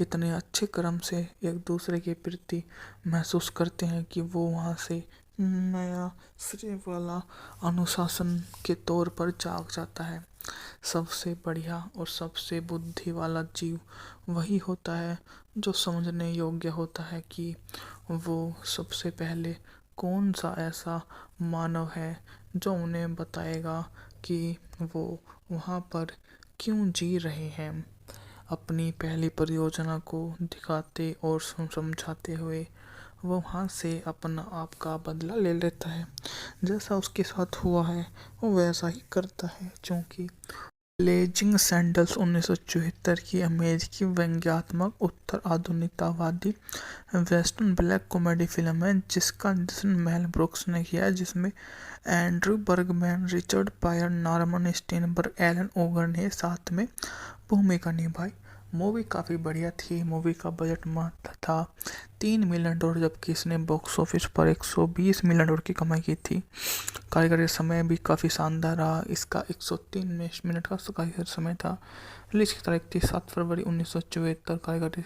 इतने अच्छे क्रम से एक दूसरे के प्रति महसूस करते हैं कि वो वहाँ से नया श्रेय वाला अनुशासन के तौर पर जाग जाता है। सबसे बढ़िया और सबसे बुद्धि वाला जीव वही होता है जो समझने योग्य होता है कि वो सबसे पहले कौन सा ऐसा मानव है जो उन्हें बताएगा कि वो वहाँ पर क्यों जी रहे हैं। अपनी पहली परियोजना को दिखाते और समझाते हुए वो वहाँ से अपना आप का बदला ले लेता है। जैसा उसके साथ हुआ है वो वैसा ही करता है, क्योंकि ब्लेजिंग सैंडल्स 1974 की अमेरिकी व्यंग्यात्मक उत्तर आधुनिकतावादी वेस्टर्न ब्लैक कॉमेडी फिल्म है जिसका निर्देशन मेल ब्रुक्स ने किया है, जिसमें Andrew Bergman, Richard Pryor, Norman Steinberg, Alan Uger ने साथ में भूमिका निभाई। मूवी काफ़ी बढ़िया थी। मूवी का बजट मात्र था $3 मिलियन, जबकि इसने बॉक्स ऑफिस पर $120 मिलियन की कमाई की थी। कार्यकारी समय भी काफ़ी शानदार रहा। इसका 103 मिनट का कार्यकारी समय था। रिलीज की तारीख थी 7 फरवरी 1974। कार्यकारी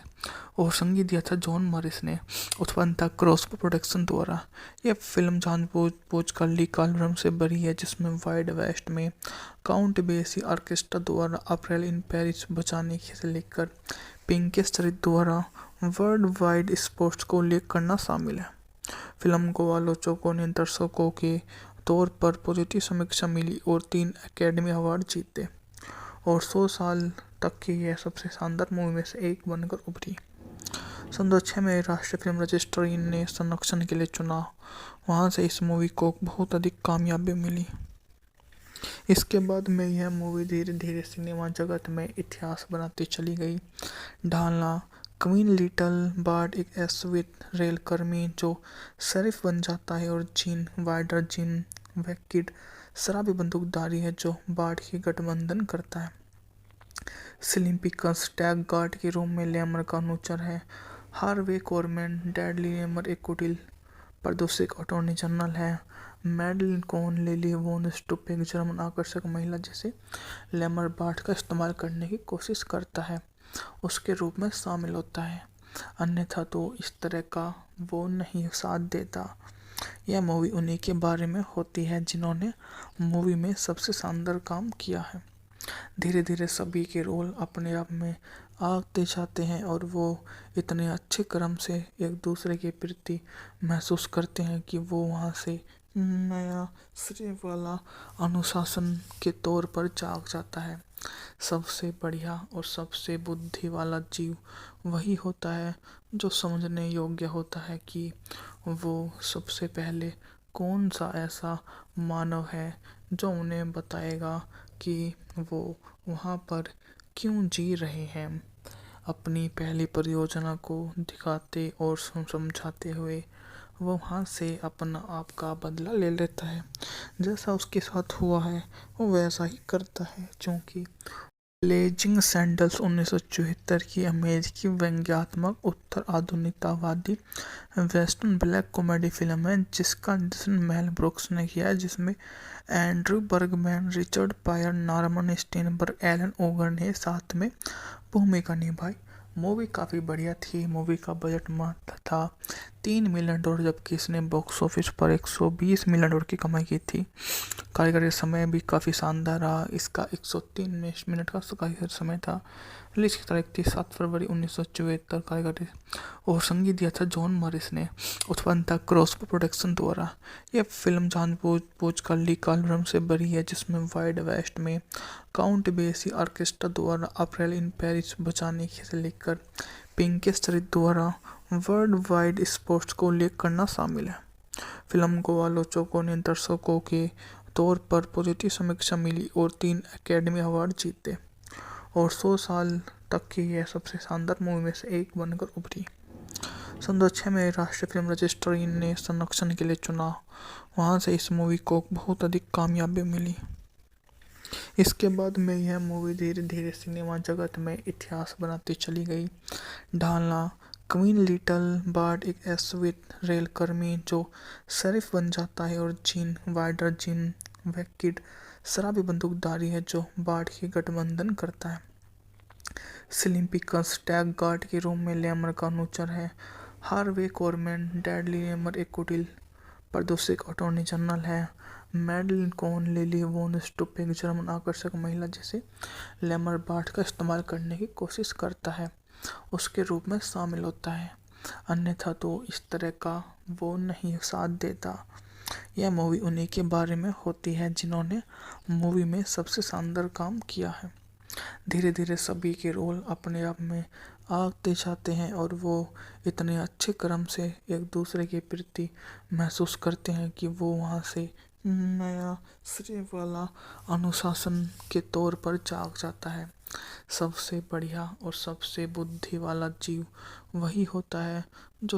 और संगीत दिया था जॉन मॉरिस ने। उत्पन्न था क्रॉसबो प्रोडक्शन द्वारा। यह फिल्म जानबूझ कर ली कॉलम से बनी है, जिसमें वाइड वेस्ट में काउंट बेसी ऑर्केस्ट्रा द्वारा अप्रैल इन पेरिस बचाने से लेकर पिंकेस चरित्र द्वारा वर्ल्ड वाइड स्पोर्ट्स को उल्लेख करना शामिल है। फिल्म को आलोचकों ने दर्शकों के तौर पर पॉजिटिव समीक्षा मिली और 3 एकेडमी अवार्ड जीते और 100 साल तक की यह सबसे शानदार मूवी में से एक बनकर उभरी। सन 2006 में राष्ट्रीय फिल्म रजिस्ट्री ने संरक्षण के लिए चुना। वहाँ से इस मूवी को बहुत अधिक कामयाबी मिली। इसके बाद में यह मूवी धीरे धीरे सिनेमा जगत में इतिहास बनाती चली गई। ढालना क्वीन लिटिल बार्ड एक एसवित रेलकर्मी जो शरीफ बन जाता है और जीन वाइडर जिम वैकिड शराबी बंदूकधारी है जो बार्ड की गठबंधन करता है। सिलिम्पिकस टैग गार्ड के रूप में लेमर का अनुचर है। हार्वे कोरमैन डैडली लेमर एक कुटिल प्रदूषक अटॉर्नी जनरल है। मैडलिन कोहन लिली वोन स्टुप एक जर्मन आकर्षक महिला जिसे लेमर बार्ड का इस्तेमाल करने की कोशिश करता है उसके रूप में शामिल होता है, अन्यथा तो इस तरह का वो नहीं साथ देता। यह मूवी उन्हीं के बारे में होती है जिन्होंने मूवी में सबसे शानदार काम किया है। धीरे धीरे सभी के रोल अपने आप में आते जाते हैं और वो इतने अच्छे क्रम से एक दूसरे के प्रति महसूस करते हैं कि वो वहाँ से नया श्रेय वाला अनुशासन के तौर पर जाग जाता है। सबसे बढ़िया और सबसे बुद्धि वाला जीव वही होता है जो समझने योग्य होता है कि वो सबसे पहले कौन सा ऐसा मानव है जो उन्हें बताएगा कि वो वहाँ पर क्यों जी रहे हैं। अपनी पहली परियोजना को दिखाते और समझाते हुए वो वहाँ से अपना आप का बदला ले लेता है। जैसा उसके साथ हुआ है वो वैसा ही करता है, क्योंकि ब्लेजिंग सैंडल्स 1974 की अमेरिकी व्यंग्यात्मक उत्तर आधुनिकतावादी वेस्टर्न ब्लैक कॉमेडी फिल्म है जिसका निर्देशन मेल ब्रुक्स ने किया है, जिसमें Andrew Bergman, Richard Pryor, Norman Steinberg, Alan Uger ने साथ में भूमिका निभाई। मूवी काफ़ी बढ़िया थी। मूवी का बजट मात्र था $3 मिलियन, जबकि इसने बॉक्स ऑफिस पर $120 मिलियन की कमाई की थी। कार्यकारी समय भी काफ़ी शानदार रहा। इसका 103 मिनट का कार्यकारी समय था। रिलीज की तारीख थी 7 फरवरी 1974। कार्यकारी और संगीत दिया था जॉन मॉरिस ने। उत्पन्न था क्रॉसबो प्रोडक्शन द्वारा। यह फिल्म जानबूझ कर ली कॉलम से बनी है, जिसमें वाइड वेस्ट में काउंट बेसी ऑर्केस्ट्रा द्वारा अप्रैल इन पेरिस बचाने से लेकर पिंकेस चरित्र द्वारा वर्ल्ड वाइड स्पोर्ट्स को उल्लेख करना शामिल है। फिल्म को आलोचकों ने दर्शकों के तौर पर पॉजिटिव समीक्षा मिली और 3 एकेडमी अवार्ड जीते और 100 साल तक की यह सबसे शानदार मूवी में से एक बनकर उभरी। सन 2006 में राष्ट्रीय फिल्म रजिस्ट्री ने संरक्षण के लिए चुना। वहाँ से इस मूवी को बहुत अधिक कामयाबी मिली। इसके बाद में यह मूवी धीरे धीरे सिनेमा जगत में इतिहास बनाती चली गई। ढालना क्वीन लिटिल बार्ड एक एसवित रेलकर्मी जो शरीफ बन जाता है और जीन वाइडर जिम वैकिड शराबी बंदूकधारी है जो बार्ड की गठबंधन करता है। सिलिम्पिकस टैग गार्ड के रूप में लेमर का अनुचर है। हार्वे कोरमैन डैडली लेमर एक कुटिल प्रदूषक अटॉर्नी जनरल है। मैडलिन कोहन लिली वोन स्टुप एक जर्मन आकर्षक महिला जिसे लेमर बार्ड का इस्तेमाल करने की कोशिश करता है उसके रूप में शामिल होता है, अन्यथा तो इस तरह का वो नहीं साथ देता। यह मूवी उन्हीं के बारे में होती है जिन्होंने मूवी में सबसे शानदार काम किया है। धीरे धीरे सभी के रोल अपने आप में आते जाते हैं और वो इतने अच्छे क्रम से एक दूसरे के प्रति महसूस करते हैं कि वो वहाँ से नया श्रेय वाला अनुशासन के तौर पर जाग जाता है। सबसे बढ़िया और सबसे बुद्धि वाला जीव वही होता है जो